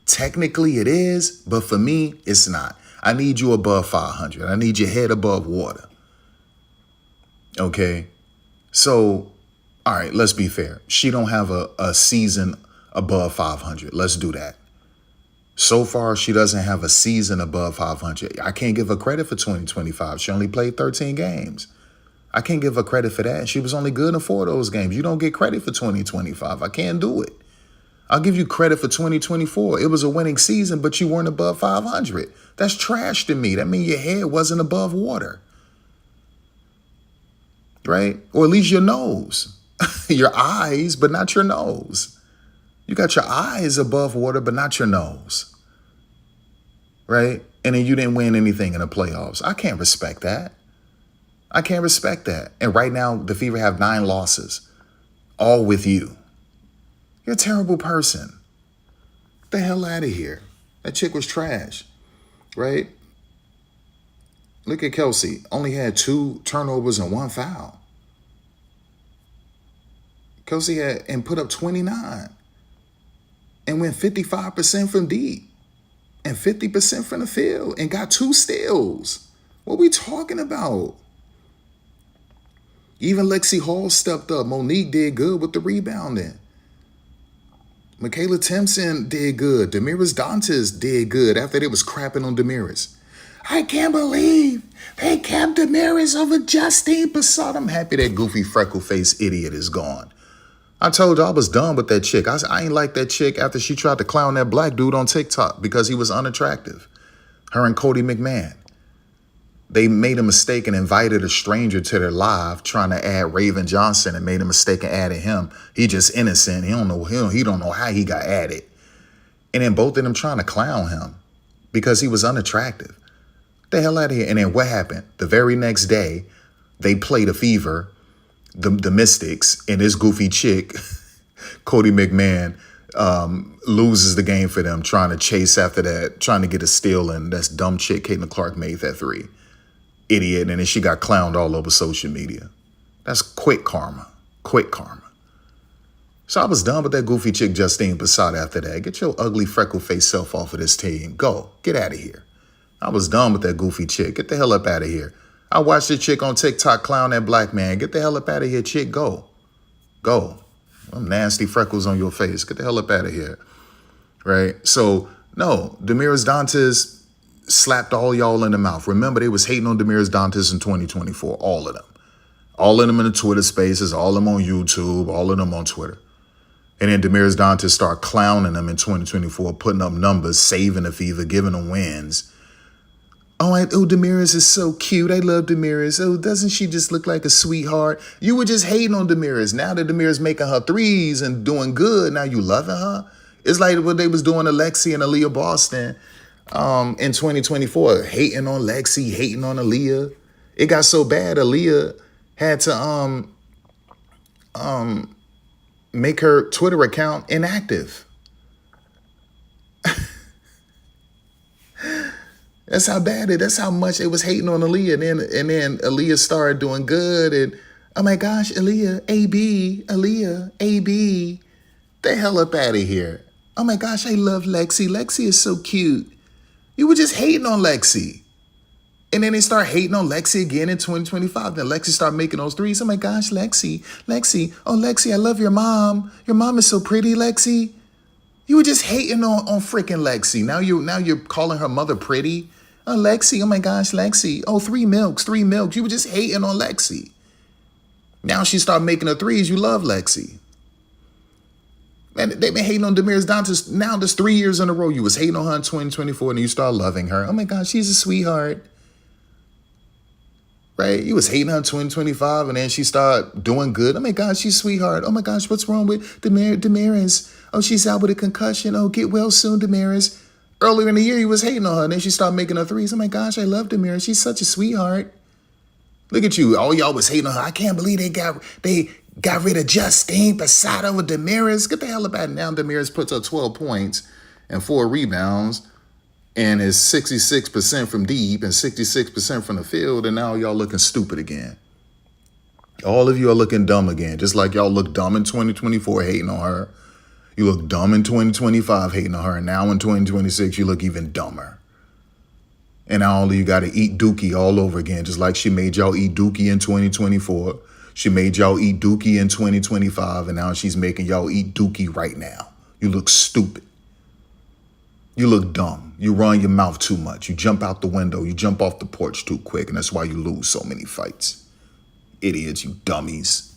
Technically it is, but for me, it's not. I need you above 500. I need your head above water. Okay? So, all right, let's be fair. She don't have a season above 500. Let's do that. So far, she doesn't have a season above 500. I can't give her credit for 2025. She only played 13 games. I can't give her credit for that. She was only good in 4 of those games. You don't get credit for 2025. I can't do it. I'll give you credit for 2024. It was a winning season, but you weren't above 500. That's trash to me. That means your head wasn't above water. Right? Or at least your nose. Your eyes, but not your nose. You got your eyes above water, but not your nose. Right? And then you didn't win anything in the playoffs. I can't respect that. I can't respect that. And right now, the Fever have 9 losses, all with you. You're a terrible person. Get the hell out of here. That chick was trash, right? Look at Kelsey. Only had 2 turnovers and 1 foul. Kelsey had and put up 29 and went 55% from deep and 50% from the field and got 2 steals. What we talking about? Even Lexi Hall stepped up. Monique did good with the rebounding. Michaela Timpson did good. Damiris Dantas did good after they was crapping on Damiris. I can't believe they kept Damiris over Justine Passat. I'm happy that goofy freckle-faced idiot is gone. I told you I was done with that chick. I ain't like that chick after she tried to clown that black dude on TikTok because he was unattractive. Her and Cody McMahon. They made a mistake and invited a stranger to their live trying to add Raven Johnson and made a mistake and added him. He just innocent. He don't know how he got added. And then both of them trying to clown him because he was unattractive. Get the hell out of here. And then what happened? The very next day, they played a Fever, the Mystics, and this goofy chick, Cody McMahon, loses the game for them, trying to chase after that, trying to get a steal, and that's dumb chick, Caitlin Clark, made that 3. Idiot, and then she got clowned all over social media. That's quick karma. Quick karma. So I was done with that goofy chick, Justine Passat, after that. Get your ugly freckle-faced self off of this team. Go. Get out of here. I was done with that goofy chick. Get the hell up out of here. I watched the chick on TikTok clown that black man. Get the hell up out of here, chick. Go. Go. Them nasty freckles on your face. Get the hell up out of here. Right? So, no, Damiris Dantas slapped all y'all in the mouth. Remember, they was hating on Damiris Dantas in 2024. All of them. All of them in the Twitter spaces, all of them on YouTube, all of them on Twitter. And then Damiris Dantas started clowning them in 2024, putting up numbers, saving the Fever, giving them wins. Oh, Damiris is so cute. I love Damiris. Oh, doesn't she just look like a sweetheart? You were just hating on Damiris. Now that Damiris making her 3s and doing good, now you loving her? It's like what they was doing to Lexi and Aaliyah Boston in 2024, hating on Lexi, hating on Aaliyah. It got so bad, Aaliyah had to make her Twitter account inactive. That's how bad it. That's how much it was hating on Aaliyah, and then Aaliyah started doing good, and oh my gosh, Aaliyah, Aaliyah, AB, the hell up out of here. Oh my gosh, I love Lexi. Lexi is so cute. You were just hating on Lexi. And then they start hating on Lexi again in 2025. Then Lexi started making those 3s. Oh my gosh, Lexi. Oh, Lexi, I love your mom. Your mom is so pretty, Lexi. You were just hating on freaking Lexi. Now you're calling her mother pretty. Oh, Lexi. Oh my gosh, Lexi. Oh, 3 milks. You were just hating on Lexi. Now she started making her 3s. You love Lexi. Man, they've been hating on Damaris down to now. There's 3 years in a row. You was hating on her in 2024, and you start loving her. Oh my gosh, she's a sweetheart. Right? You was hating her in 2025, and then she started doing good. Oh my gosh, she's a sweetheart. Oh my gosh, what's wrong with Damaris? Oh, she's out with a concussion. Oh, get well soon, Damaris. Earlier in the year, you was hating on her, and then she started making her threes. Oh my gosh, I love Damaris. She's such a sweetheart. Look at you. All y'all was hating on her. I can't believe they got rid of Justine Passat over Damaris. Get the hell up out of now. Damaris puts up 12 points and 4 rebounds and is 66% from deep and 66% from the field. And now y'all looking stupid again. All of you are looking dumb again. Just like y'all look dumb in 2024 hating on her. You look dumb in 2025 hating on her. And now in 2026, you look even dumber. And now all of you got to eat dookie all over again. Just like she made y'all eat dookie in 2024. She made y'all eat dookie in 2025, and now she's making y'all eat dookie right now. You look stupid. You look dumb. You run your mouth too much. You jump out the window. You jump off the porch too quick, and that's why you lose so many fights. Idiots, you dummies.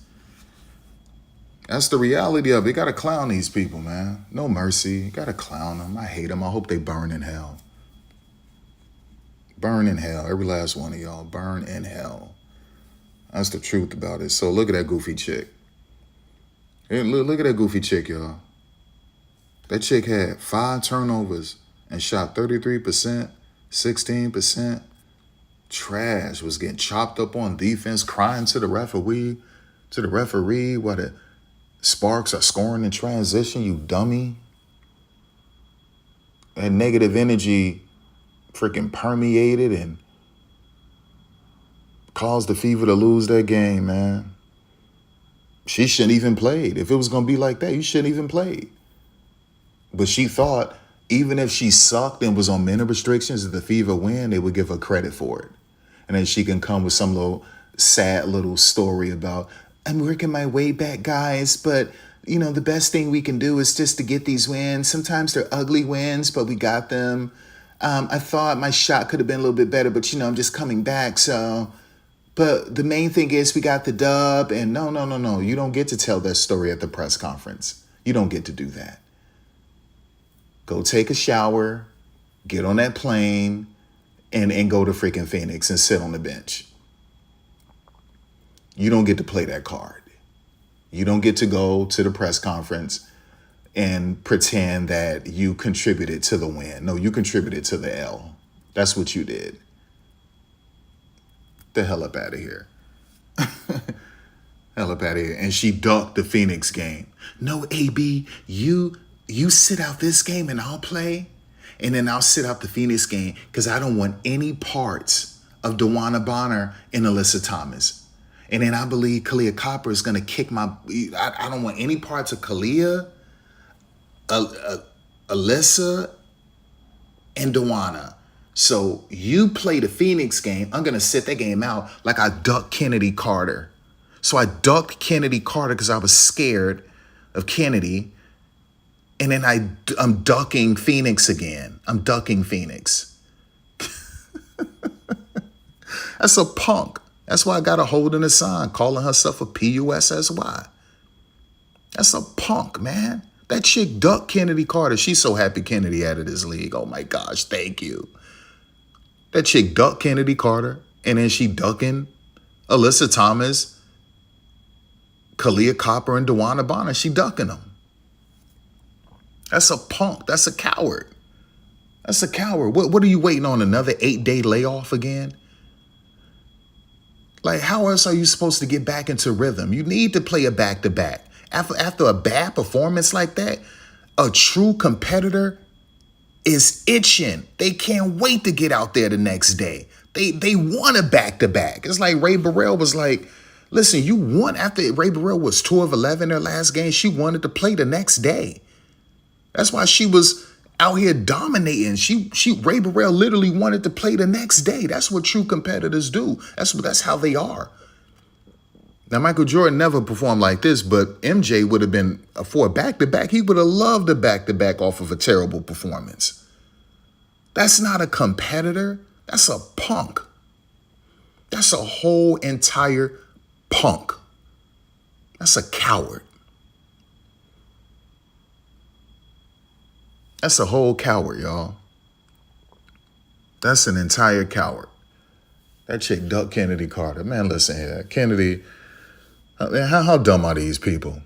That's the reality of it. You got to clown these people, man. No mercy. You got to clown them. I hate them. I hope they burn in hell. Burn in hell. Every last one of y'all. Burn in hell. That's the truth about it. So look at that goofy chick. Hey, look at that goofy chick, y'all. That chick had 5 turnovers and shot 33%, 16%. Trash. Was getting chopped up on defense, crying to the referee while the Sparks are scoring in transition, you dummy. And negative energy freaking permeated and caused the Fever to lose that game, man. She shouldn't even played. If it was going to be like that, you shouldn't even played. But she thought even if she sucked and was on minute restrictions, if the Fever win, they would give her credit for it. And then she can come with some little sad little story about, I'm working my way back, guys, but you know, the best thing we can do is just to get these wins. Sometimes they're ugly wins, but we got them. I thought my shot could have been a little bit better, but you know, I'm just coming back, so... But the main thing is we got the dub, and no. You don't get to tell that story at the press conference. You don't get to do that. Go take a shower, get on that plane, and go to freaking Phoenix and sit on the bench. You don't get to play that card. You don't get to go to the press conference and pretend that you contributed to the win. No, you contributed to the L. That's what you did. The hell up out of here. Hell up out of here. And she ducked the Phoenix game. No, AB, you sit out this game and I'll play. And then I'll sit out the Phoenix game because I don't want any parts of DeWanna Bonner and Alyssa Thomas. And then I believe Kalia Copper is going to kick my... I don't want any parts of Kalia, Alyssa, and DeWanna. So you play the Phoenix game. I'm going to sit that game out like I ducked Kennedy Carter. So I ducked Kennedy Carter because I was scared of Kennedy. And then I'm ducking Phoenix again. I'm ducking Phoenix. That's a punk. That's why I got her holding a sign, calling herself a PUSSY. That's a punk, man. That chick ducked Kennedy Carter. She's so happy Kennedy out of this league. Oh my gosh, thank you. That chick ducked Kennedy Carter, and then she ducking Alyssa Thomas, Kalia Copper, and DeWanna Bonner. She ducking them. That's a punk. That's a coward. That's a coward. What are you waiting on? Another 8-day layoff again? Like, how else are you supposed to get back into rhythm? You need to play a back-to-back. After a bad performance like that, a true competitor is itching. They can't wait to get out there the next day. They want a back-to-back. It's like Ray Burrell was like, listen, you won after Ray Burrell was 2 of 11 their last game. She wanted to play the next day. That's why she was out here dominating. Ray Burrell literally wanted to play the next day. That's what true competitors do. That's how they are. Now, Michael Jordan never performed like this, but MJ would have been for a back-to-back. He would have loved a back-to-back off of a terrible performance. That's not a competitor. That's a punk. That's a whole entire punk. That's a coward. That's a whole coward, y'all. That's an entire coward. That chick ducked Kennedy Carter. Man, listen here. Kennedy, how dumb are these people?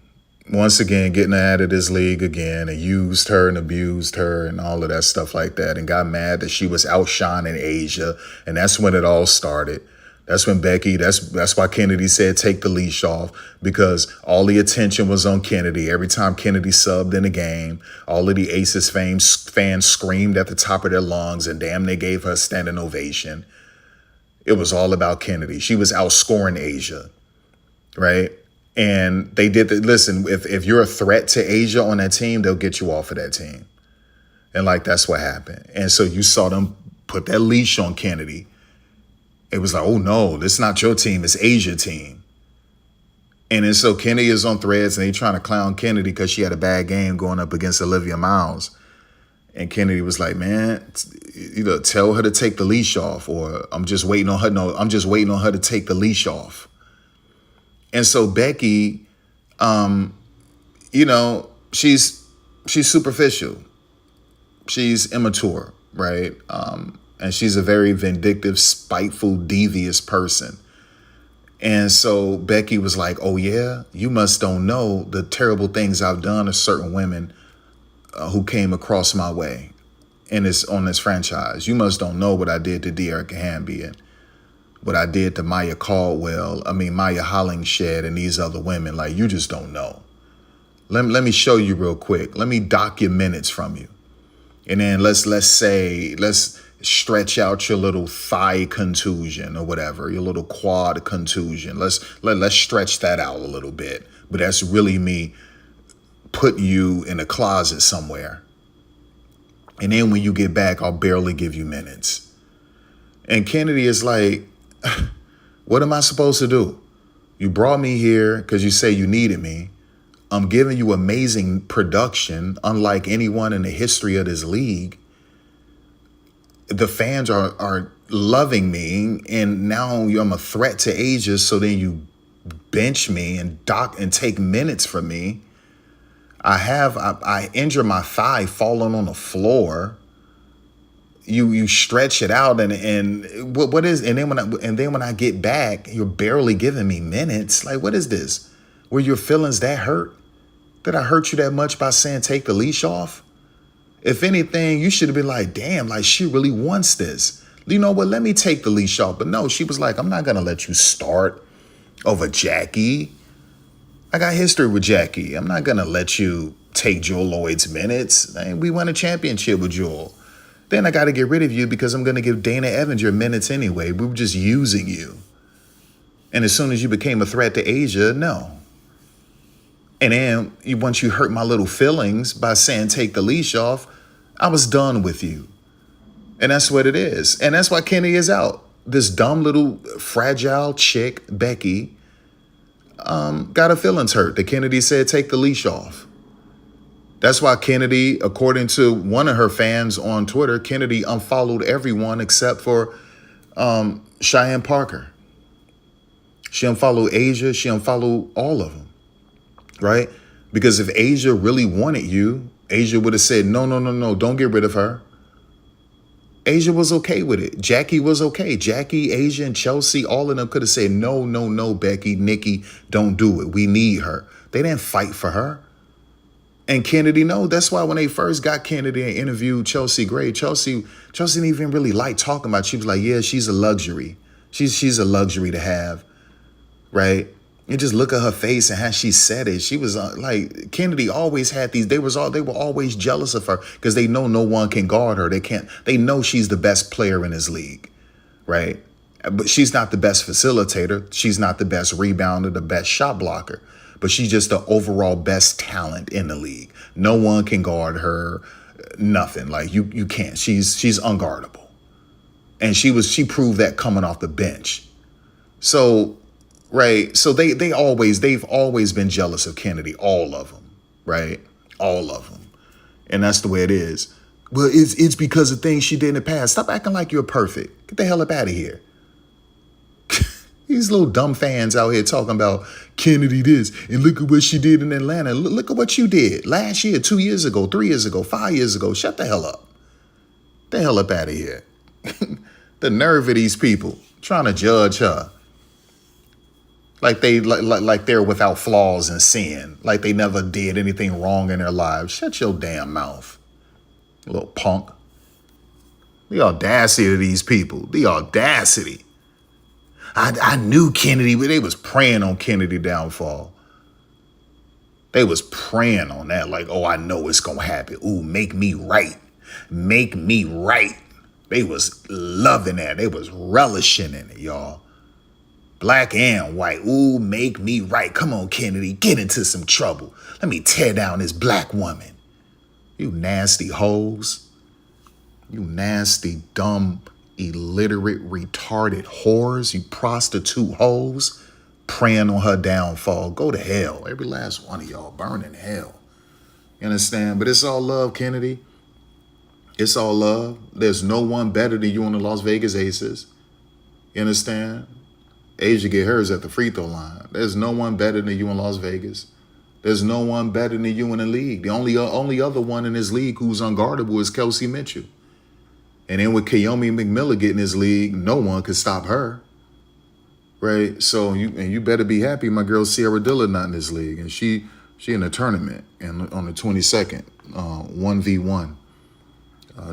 Once again, getting her out of this league again and used her and abused her and all of that stuff like that and got mad that she was outshining Asia. And that's when it all started. That's when Becky, that's why Kennedy said take the leash off, because all the attention was on Kennedy. Every time Kennedy subbed in a game, all of the Aces fans screamed at the top of their lungs and damn, they gave her a standing ovation. It was all about Kennedy. She was outscoring Asia, right? And they did listen, if you're a threat to Asia on that team, they'll get you off of that team. And like, that's what happened. And so you saw them put that leash on Kennedy. It was like, oh no, this is not your team, it's Asia team. And then so Kennedy is on Threads and they trying to clown Kennedy because she had a bad game going up against Olivia Miles. And Kennedy was like, man, either tell her to take the leash off, or I'm just waiting on her. No, I'm just waiting on her to take the leash off. And so Becky, she's superficial. She's immature, right? And she's a very vindictive, spiteful, devious person. And so Becky was like, oh yeah, you must don't know the terrible things I've done to certain women who came across my way on this franchise. You must don't know what I did to De'Arica Hamby and what I did to Maya Hollingshed and these other women. Like, you just don't know. Let me show you real quick. Let me dock your minutes from you. And then let's stretch out your little thigh contusion or whatever, your little quad contusion. Let's stretch that out a little bit. But that's really me putting you in a closet somewhere. And then when you get back, I'll barely give you minutes. And Kennedy is like, what am I supposed to do? You brought me here because you say you needed me. I'm giving you amazing production, unlike anyone in the history of this league. The fans are loving me, and now I'm a threat to Asia, so then you bench me and take minutes from me. I injure my thigh falling on the floor. You stretch it out and what is, and then when I get back, you're barely giving me minutes. Like, what is this? Were your feelings that hurt? Did I hurt you that much by saying take the leash off? If anything, you should have been like, damn, like she really wants this. You know what? Let me take the leash off. But no, she was like, I'm not gonna let you start over Jackie. I got history with Jackie. I'm not going to let you take Jewel Lloyd's minutes. We won a championship with Jewel. Then I got to get rid of you because I'm going to give Dana Evans your minutes anyway. We were just using you. And as soon as you became a threat to Asia, no. And then once you hurt my little feelings by saying take the leash off, I was done with you. And that's what it is. And that's why Kenny is out. This dumb little fragile chick, Becky, got her feelings hurt. The Kennedy said, take the leash off. That's why Kennedy, according to one of her fans on Twitter, Kennedy unfollowed everyone except for Cheyenne Parker. She unfollowed Asia. She unfollowed all of them, right? Because if Asia really wanted you, Asia would have said, no, don't get rid of her. Asia was okay with it. Jackie was okay. Jackie, Asia, and Chelsea, all of them could have said, no, Becky, Nikki, don't do it. We need her. They didn't fight for her. And Kennedy, no. That's why when they first got Kennedy and interviewed Chelsea Gray, Chelsea didn't even really like talking about it. She was like, yeah, she's a luxury. She's a luxury to have, right? You just look at her face and how she said it. She was like, Kennedy always had these. They were always jealous of her because they know no one can guard her. They know she's the best player in this league, right? But she's not the best facilitator. She's not the best rebounder, the best shot blocker. But she's just the overall best talent in the league. No one can guard her. Nothing. Like you can't. She's unguardable, and she proved that coming off the bench. So. Right. So they've always been jealous of Kennedy. All of them. Right. All of them. And that's the way it is. Well, it's because of things she did in the past. Stop acting like you're perfect. Get the hell up out of here. These little dumb fans out here talking about Kennedy this and look at what she did in Atlanta. Look at what you did last year, 2 years ago, 3 years ago, 5 years ago. Shut the hell up. The hell up out of here. The nerve of these people trying to judge her like they're without flaws and sin, like they never did anything wrong in their lives. Shut your damn mouth, you little punk. The audacity of these people. The audacity. I knew Kennedy, but they was praying on Kennedy downfall. They was praying on that like, oh, I know it's going to happen. Ooh, make me right. Make me right. They was loving that. They was relishing in it, y'all. Black and white. Ooh, make me right. Come on, Kennedy, get into some trouble. Let me tear down this black woman. You nasty hoes. You nasty, dumb, illiterate, retarded whores, you prostitute hoes, praying on her downfall. Go to hell. Every last one of y'all burn in hell. You understand? But it's all love, Kennedy. It's all love. There's no one better than you on the Las Vegas Aces. You understand? Asia get hers at the free throw line. There's no one better than you in Las Vegas. There's no one better than you in the league. The only other one in this league who's unguardable is Kelsey Mitchell. And then with Kayomi McMillan getting his league, no one could stop her, right? So you better be happy my girl Sierra Dillon not in this league. And she in a tournament and on the 22nd, 1v1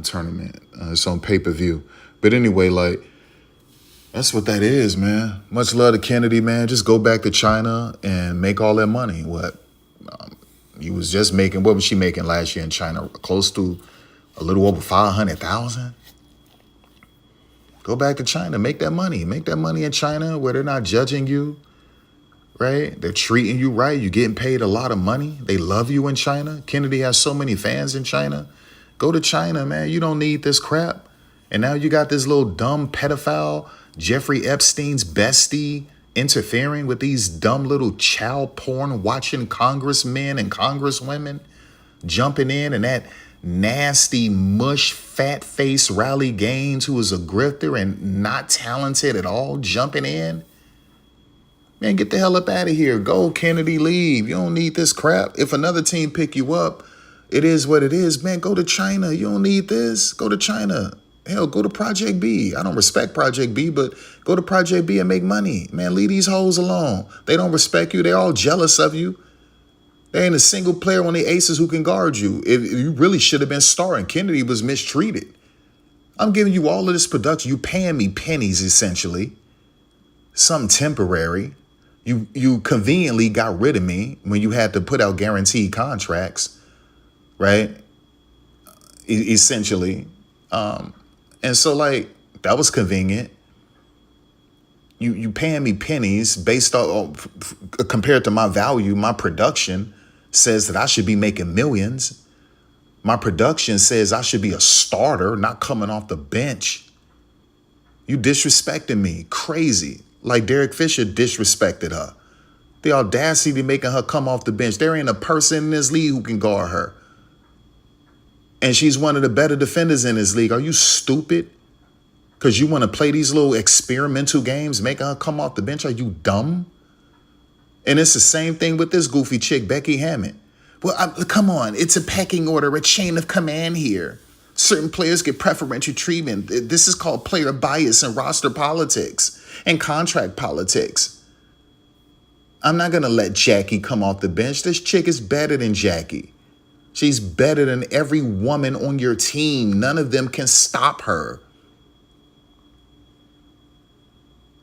tournament. It's on pay-per-view. But anyway, like, that's what that is, man. Much love to Kennedy, man. Just go back to China and make all that money. What? You was just making, what was she making last year in China? Close to a little over 500,000. Go back to China, make that money. Make that money in China where they're not judging you, right? They're treating you right. You're getting paid a lot of money. They love you in China. Kennedy has so many fans in China. Go to China, man. You don't need this crap. And now you got this little dumb pedophile, Jeffrey Epstein's bestie, interfering with these dumb little child porn watching congressmen and congresswomen, jumping in, and that nasty mush fat face Riley Gaines, who is a grifter and not talented at all, jumping in. Man, get the hell up out of here. Go, Kennedy, leave. You don't need this crap. If another team pick you up, it is what it is. Man, go to China. You don't need this. Go to China. Hell, go to Project B. I don't respect Project B, but go to Project B and make money. Man, leave these hoes alone. They don't respect you. They're all jealous of you. There ain't a single player on the Aces who can guard you. If you really should have been starting. Kennedy was mistreated. I'm giving you all of this production. You paying me pennies, essentially. Something temporary. You conveniently got rid of me when you had to put out guaranteed contracts, right? Essentially. And so, like, that was convenient. You paying me pennies based on, compared to my value, my production says that I should be making millions. My production says I should be a starter, not coming off the bench. You disrespecting me. Crazy. Like Derek Fisher disrespected her. The audacity of making her come off the bench. There ain't a person in this league who can guard her. And she's one of the better defenders in this league. Are you stupid? Because you want to play these little experimental games, making her come off the bench? Are you dumb? And it's the same thing with this goofy chick, Becky Hammond. Well, come on. It's a pecking order, a chain of command here. Certain players get preferential treatment. This is called player bias and roster politics and contract politics. I'm not going to let Jackie come off the bench. This chick is better than Jackie. She's better than every woman on your team. None of them can stop her.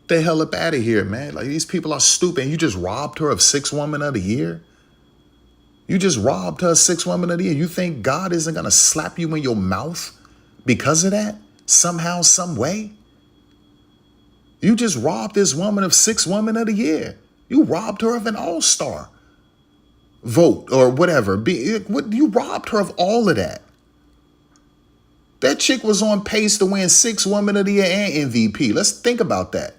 The hell up out of here, man. Like, these people are stupid. You just robbed her of 6 Woman of the Year. You just robbed her of 6 Woman of the Year. You think God isn't going to slap you in your mouth because of that? Somehow, some way? You just robbed this woman of 6 Woman of the Year. You robbed her of an all-star vote or whatever. You robbed her of all of that. That chick was on pace to win 6 Woman of the Year and MVP. Let's think about that.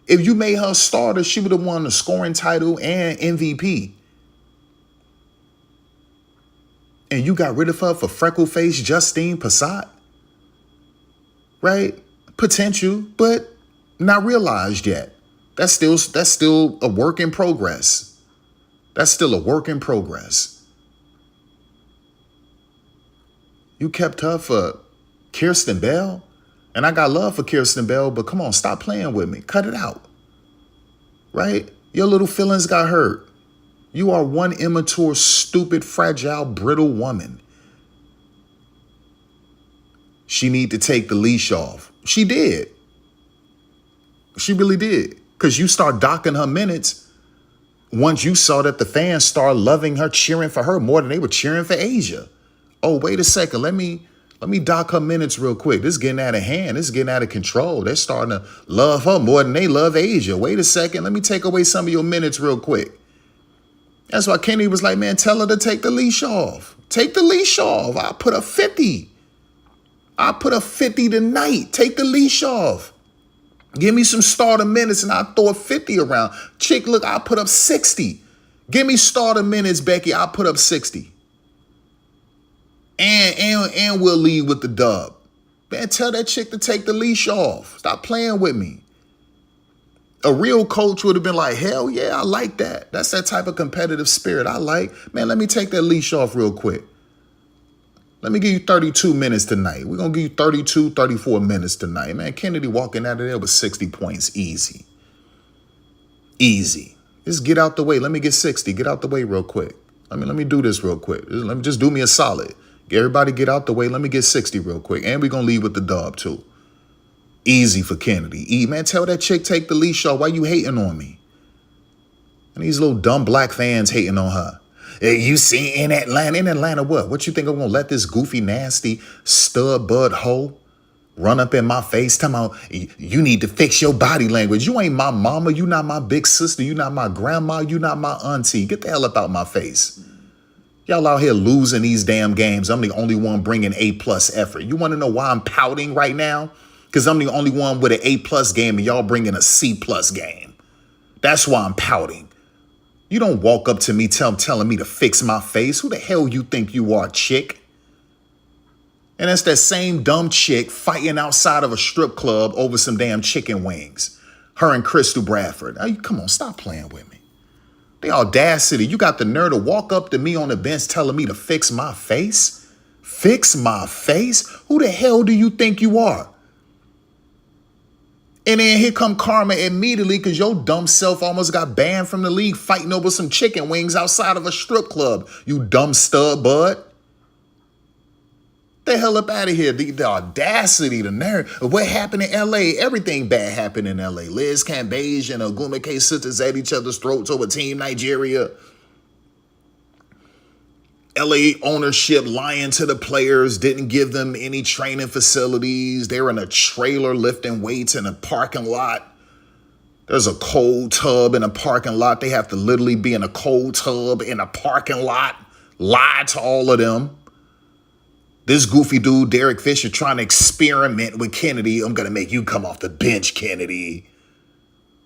If you made her a starter, she would have won the scoring title and MVP. And you got rid of her for freckle-faced Justine Passat. Right? Potential, but not realized yet. That's still a work in progress. That's still a work in progress. You kept her for Kirsten Bell? And I got love for Kirsten Bell, but come on, stop playing with me. Cut it out. Right? Your little feelings got hurt. You are one immature, stupid, fragile, brittle woman. She need to take the leash off. She did. She really did. Because you start docking her minutes once you saw that the fans start loving her, cheering for her more than they were cheering for Asia. Oh, wait a second. Let me dock her minutes real quick. This is getting out of hand. This is getting out of control. They're starting to love her more than they love Asia. Wait a second. Let me take away some of your minutes real quick. That's why Kenny was like, man, tell her to take the leash off. Take the leash off. I'll put her 50. I'll put her 50 tonight. Take the leash off. Give me some starter minutes and I'll throw a 50 around. Chick, look, I'll put up 60. Give me starter minutes, Becky. I'll put up 60. And we'll lead with the dub. Man, tell that chick to take the leash off. Stop playing with me. A real coach would have been like, hell yeah, I like that. That's that type of competitive spirit I like. Man, let me take that leash off real quick. Let me give you 32 minutes tonight. We're going to give you 32, 34 minutes tonight. Man, Kennedy walking out of there with 60 points. Easy. Easy. Just get out the way. Let me get 60. Get out the way real quick. Let me do this real quick. Let me just do me a solid. Everybody get out the way. Let me get 60 real quick. And we're going to leave with the dub too. Easy for Kennedy. Man, tell that chick take the leash off. Why you hating on me? And these little dumb black fans hating on her. You see in Atlanta. In Atlanta what? What you think I'm going to let this goofy, nasty, stud bud hoe run up in my face? Tell me, you need to fix your body language. You ain't my mama. You not my big sister. You not my grandma. You not my auntie. Get the hell up out my face. Y'all out here losing these damn games. I'm the only one bringing A+ effort. You want to know why I'm pouting right now? Because I'm the only one with an A+ game and y'all bringing a C+ game. That's why I'm pouting. You don't walk up to me telling me to fix my face. Who the hell you think you are, chick? And that's that same dumb chick fighting outside of a strip club over some damn chicken wings. Her and Crystal Bradford. Come on, stop playing with me. The audacity. You got the nerve to walk up to me on the bench telling me to fix my face? Fix my face? Who the hell do you think you are? And then here come karma immediately because your dumb self almost got banned from the league fighting over some chicken wings outside of a strip club. You dumb stud bud. The hell up out of here. The audacity, the nerve. What happened in L.A.? Everything bad happened in L.A. Liz Cambage and Ogumike sisters at each other's throats over Team Nigeria. LA ownership lying to the players, didn't give them any training facilities. They're in a trailer lifting weights in a parking lot. There's a cold tub in a parking lot. They have to literally be in a cold tub in a parking lot. Lie to all of them. This goofy dude, Derek Fisher, trying to experiment with Kennedy. I'm going to make you come off the bench, Kennedy.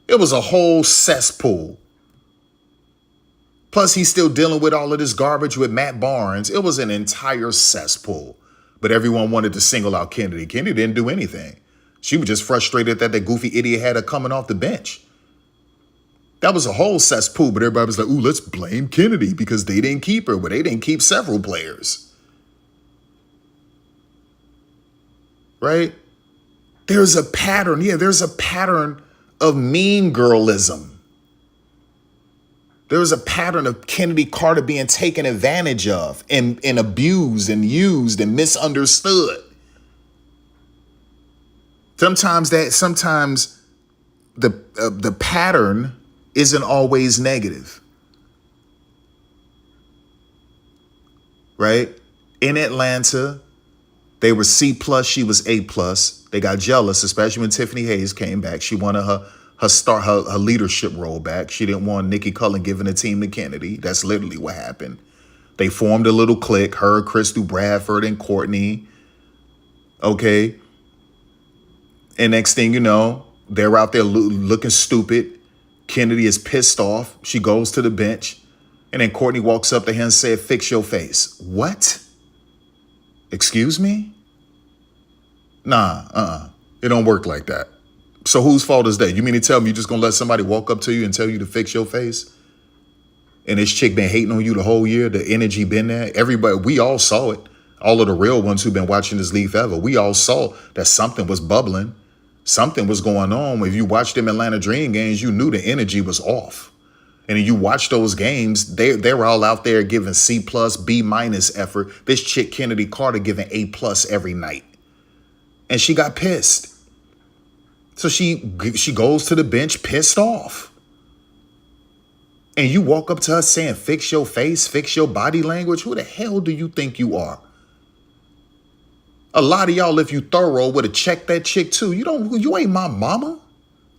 It was a whole cesspool. Plus, he's still dealing with all of this garbage with Matt Barnes. It was an entire cesspool. But everyone wanted to single out Kennedy. Kennedy didn't do anything. She was just frustrated that that goofy idiot had her coming off the bench. That was a whole cesspool, but everybody was like, ooh, let's blame Kennedy because they didn't keep her. But they didn't keep several players. Right? There's a pattern. Yeah, there's a pattern of mean girlism. There was a pattern of Kennedy Carter being taken advantage of and abused and used and misunderstood. Sometimes the pattern isn't always negative. Right? In Atlanta, they were C+, she was A+. They got jealous, especially when Tiffany Hayes came back. She wanted her leadership role back. She didn't want Nikki Cullen giving the team to Kennedy. That's literally what happened. They formed a little clique, her, Crystal Bradford, and Courtney. Okay. And next thing you know, they're out there looking stupid. Kennedy is pissed off. She goes to the bench. And then Courtney walks up to him and said, fix your face. What? Excuse me? Nah, It don't work like that. So whose fault is that? You mean to tell me you just gonna let somebody walk up to you and tell you to fix your face? And this chick been hating on you the whole year. The energy been there. Everybody, we all saw it. All of the real ones who've been watching this league forever, we all saw that something was bubbling. Something was going on. If you watched them Atlanta Dream games, you knew the energy was off. And if you watch those games, they were all out there giving C+, B- effort. This chick Kennedy Carter giving A+ every night. And she got pissed. So she goes to the bench pissed off. And you walk up to her saying, fix your face, fix your body language. Who the hell do you think you are? A lot of y'all, if you thorough, would have checked that chick too. You ain't my mama.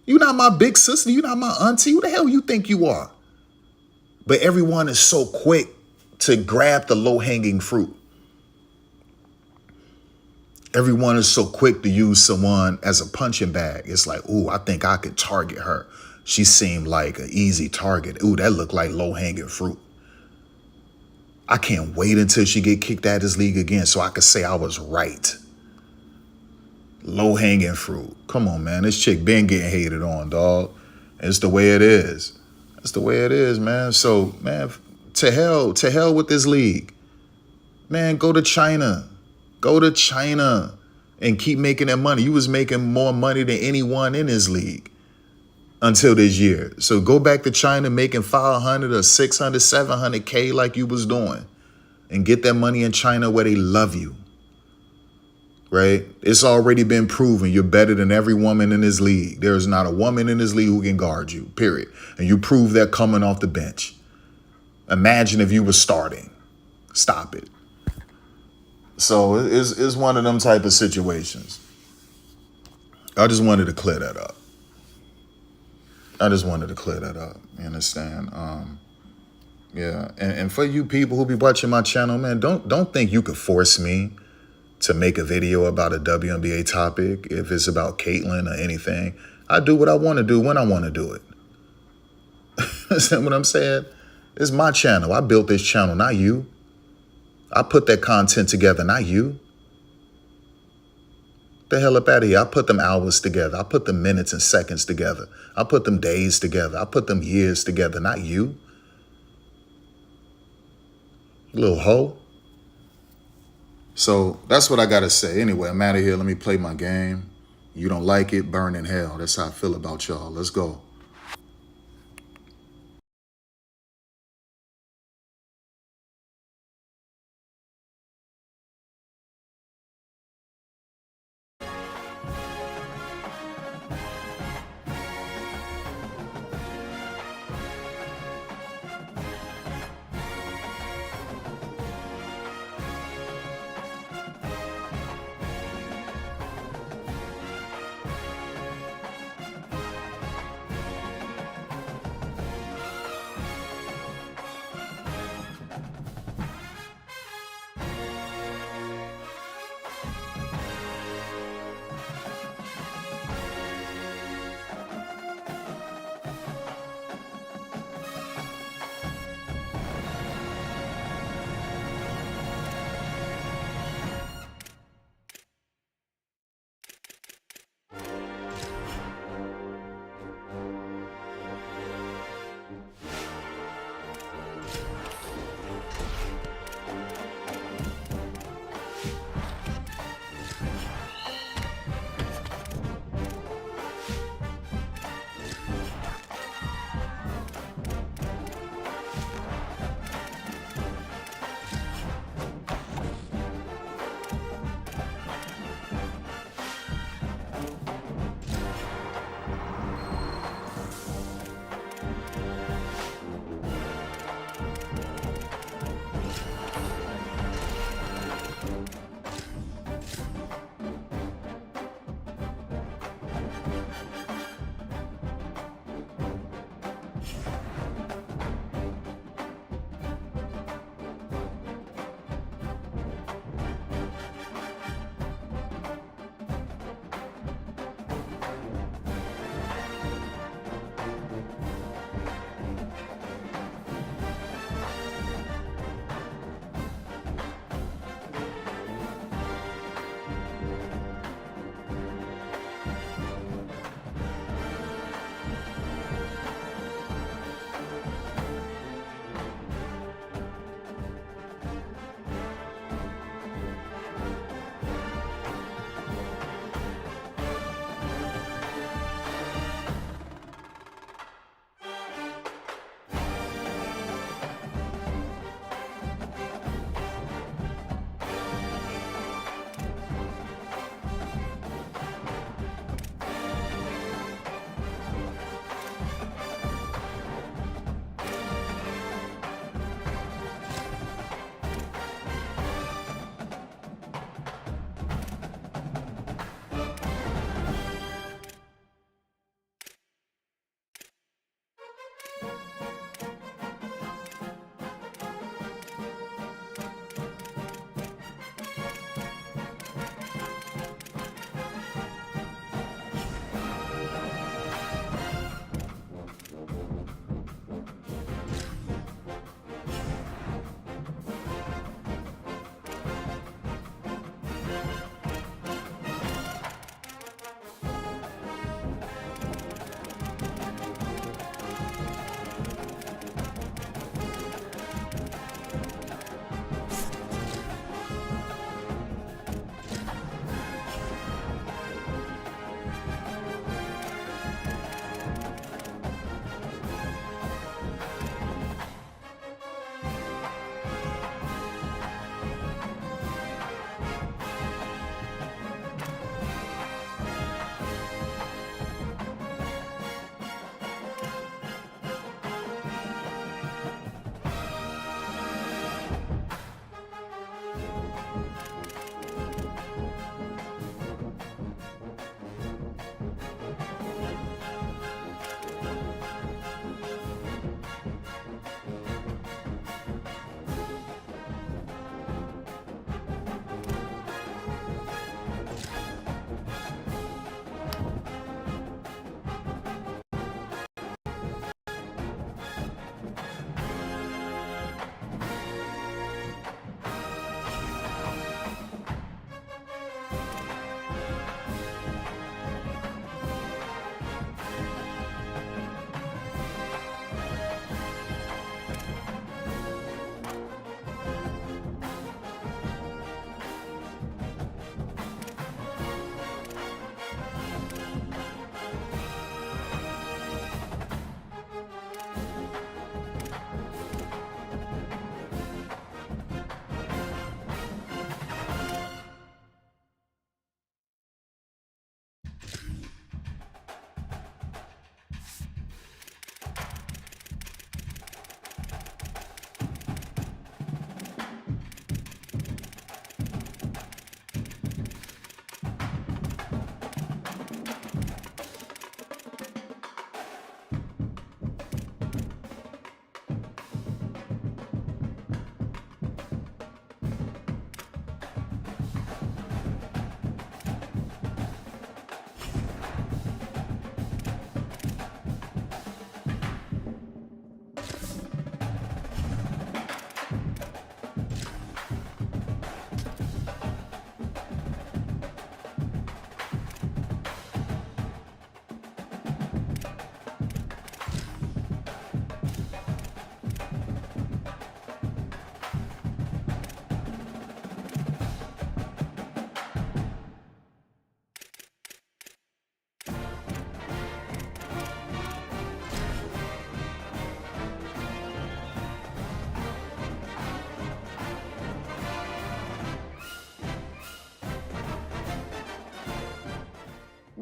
You not my big sister. You not my auntie. Who the hell you think you are? But everyone is so quick to grab the low-hanging fruit. Everyone is so quick to use someone as a punching bag. It's like, ooh, I think I could target her. She seemed like an easy target. Ooh, that looked like low-hanging fruit. I can't wait until she get kicked out of this league again so I could say I was right. Low-hanging fruit. Come on, man. This chick been getting hated on, dog. It's the way it is. That's the way it is, man. So, man, to hell with this league. Man, go to China. Go to China and keep making that money. You was making more money than anyone in this league until this year. So go back to China making 500 or 600, 700K like you was doing and get that money in China where they love you, right? It's already been proven you're better than every woman in this league. There is not a woman in this league who can guard you, period. And you prove that coming off the bench. Imagine if you were starting. Stop it. So it's one of them type of situations. I just wanted to clear that up. You understand? Yeah. And for you people who be watching my channel, man, don't think you could force me to make a video about a WNBA topic if it's about Caitlyn or anything. I do what I want to do when I want to do it. Understand what I'm saying? It's my channel. I built this channel, not you. I put that content together, not you. The hell up out of here. I put them hours together. I put them minutes and seconds together. I put them days together. I put them years together, not you. You little hoe. So that's what I got to say. Anyway, I'm out of here. Let me play my game. You don't like it, burn in hell. That's how I feel about y'all. Let's go.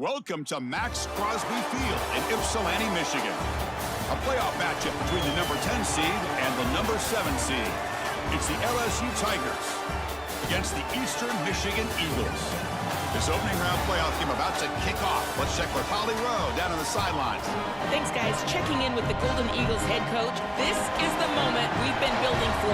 Welcome to Max Crosby Field in Ypsilanti, Michigan. A playoff matchup between the number 10 seed and the number 7 seed. It's the LSU Tigers against the Eastern Michigan Eagles. This opening round playoff game about to kick off. Let's check with Holly Rowe down on the sidelines. Thanks, guys. Checking in with the Golden Eagles head coach. This is the moment we've been building for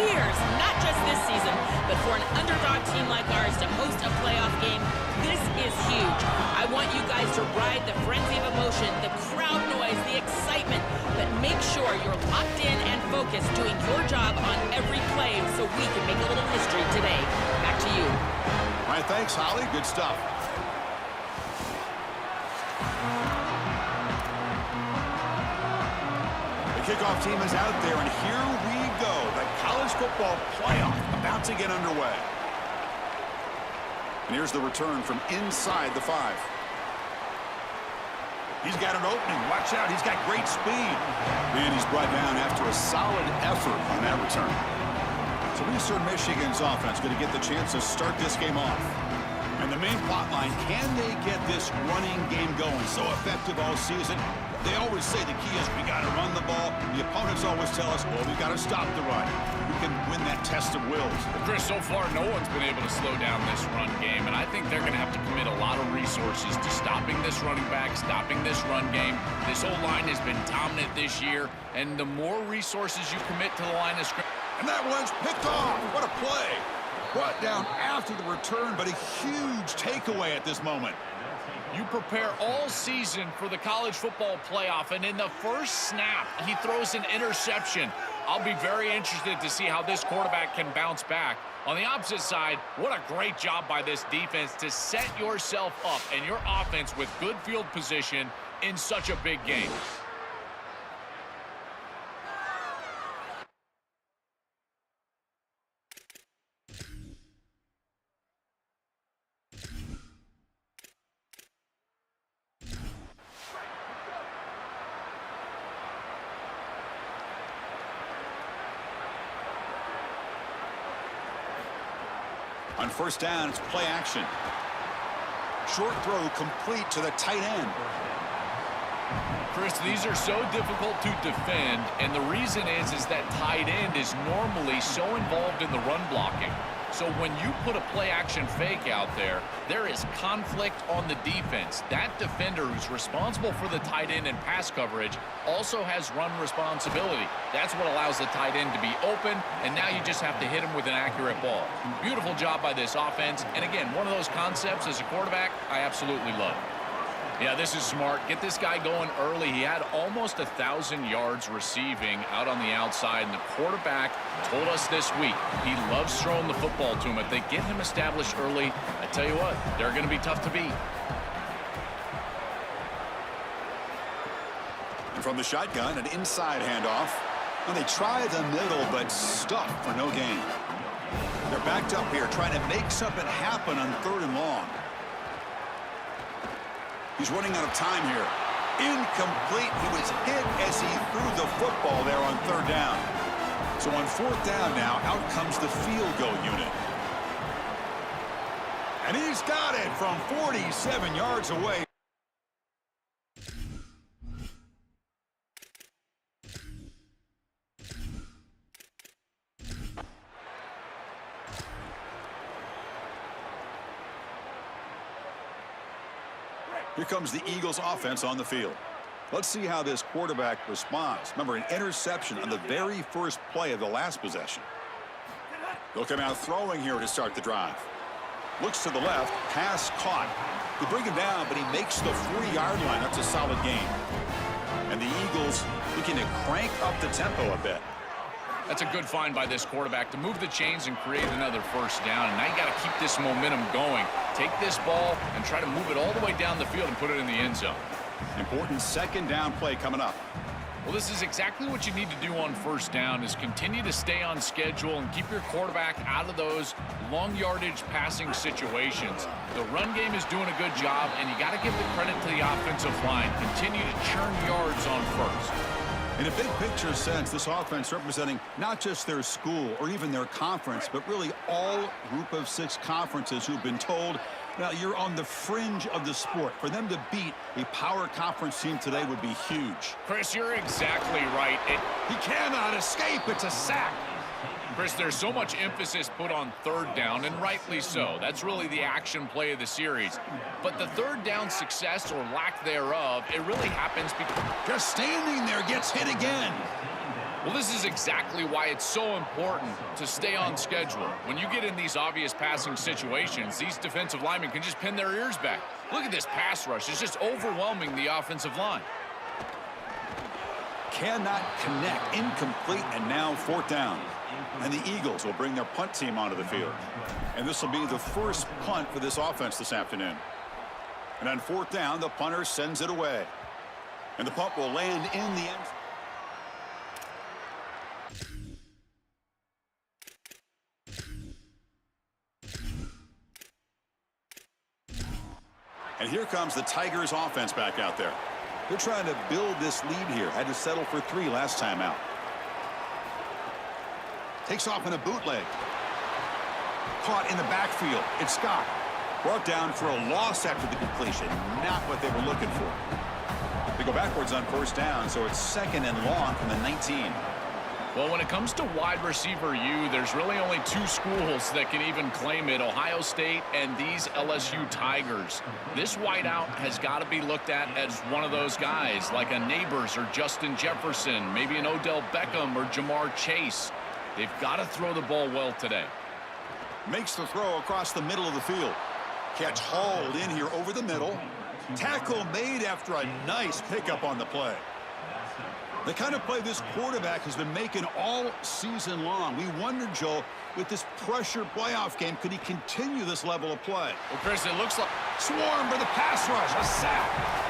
years, not just this season, but for an underdog team like ours to host a playoff game. This is huge. I want you guys to ride the frenzy of emotion, the crowd noise, the excitement, but make sure you're locked in and focused, doing your job on every play so we can make a little history today. Back to you. All right, thanks, Holly. Good stuff. The kickoff team is out there, and here we go. The college football playoff about to get underway. And here's the return from inside the 5. He's got an opening. Watch out. He's got great speed. And he's brought down after a solid effort on that return. So Eastern Michigan's offense going to get the chance to start this game off. And the main plot line, can they get this running game going? So effective all season. They always say the key is we got to run the ball. The opponents always tell us, well, we've got to stop the run. Who can win that test of wills? Well, Chris, so far no one's been able to slow down this run game, and I think they're going to have to commit a lot of resources to stopping this running back, stopping this run game. This whole line has been dominant this year, and the more resources you commit to the line of scrimmage. And that one's picked off. What a play. Brought down after the return, but a huge takeaway at this moment. You prepare all season for the college football playoff, and in the first snap, he throws an interception. I'll be very interested to see how this quarterback can bounce back. On the opposite side, what a great job by this defense to set yourself up and your offense with good field position in such a big game. On first down, it's play action. Short throw complete to the tight end. Chris, these are so difficult to defend, and the reason is that tight end is normally so involved in the run blocking. So when you put a play-action fake out there, there is conflict on the defense. That defender who's responsible for the tight end and pass coverage also has run responsibility. That's what allows the tight end to be open, and now you just have to hit him with an accurate ball. Beautiful job by this offense, and again, one of those concepts as a quarterback I absolutely love. Yeah, this is smart. Get this guy going early. He had almost 1,000 yards receiving out on the outside, and the quarterback told us this week he loves throwing the football to him. If they get him established early, I tell you what, they're going to be tough to beat. And from the shotgun, an inside handoff. And they try the middle, but stuffed for no gain. They're backed up here trying to make something happen on 3rd and long. He's running out of time here. Incomplete. He was hit as he threw the football there on 3rd down. So on 4th down now, out comes the field goal unit. And he's got it from 47 yards away. Here comes the Eagles offense on the field. Let's see how this quarterback responds. Remember, an interception on the very first play of the last possession. They'll come out throwing here to start the drive. Looks to the left, pass caught. They bring him down, but he makes the 40-yard line. That's a solid gain. And the Eagles looking to crank up the tempo a bit. That's a good find by this quarterback to move the chains and create another first down. And now you got to keep this momentum going. Take this ball and try to move it all the way down the field and put it in the end zone. Important 2nd down play coming up. Well, this is exactly what you need to do on first down is continue to stay on schedule and keep your quarterback out of those long yardage passing situations. The run game is doing a good job, and you got to give the credit to the offensive line. Continue to churn yards on first. In a big picture sense, this offense representing not just their school or even their conference, but really all group of 6 conferences who've been told Now, you're on the fringe of the sport. For them to beat a power conference team today would be huge. Chris, you're exactly right. He cannot escape. It's a sack. Chris, there's so much emphasis put on third down, and rightly so. That's really the action play of the series. But the third down success or lack thereof, it really happens because Just standing there, gets hit again. well, this is exactly why it's so important to stay on schedule. When you get in these obvious passing situations, these defensive linemen can just pin their ears back. Look at this pass rush. It's just overwhelming the offensive line. Cannot connect. Incomplete, and now fourth down. And the Eagles will bring their punt team onto the field. And this will be the first punt for this offense this afternoon. And on fourth down, the punter sends it away. And the punt will land in the end. And here comes the Tigers offense back out there. They're trying to build this lead here. Had to settle for 3 last time out. Takes off in a bootleg. Caught in the backfield. It's Scott. Brought down for a loss after the completion. Not what they were looking for. They go backwards on first down, so it's second and long from the 19. Well, when it comes to wide receiver U, there's really only 2 schools that can even claim it, Ohio State and these LSU Tigers. This wideout has got to be looked at as one of those guys, like a Neighbors or Justin Jefferson, maybe an Odell Beckham or Jamar Chase. They've got to throw the ball well today. Makes the throw across the middle of the field. Catch hauled in here over the middle. Tackle made after a nice pickup on the play. The kind of play this quarterback has been making all season long. We wondered, Joel, with this pressure playoff game, could he continue this level of play? Well, Chris, it looks like Swarm for the pass rush. A sack.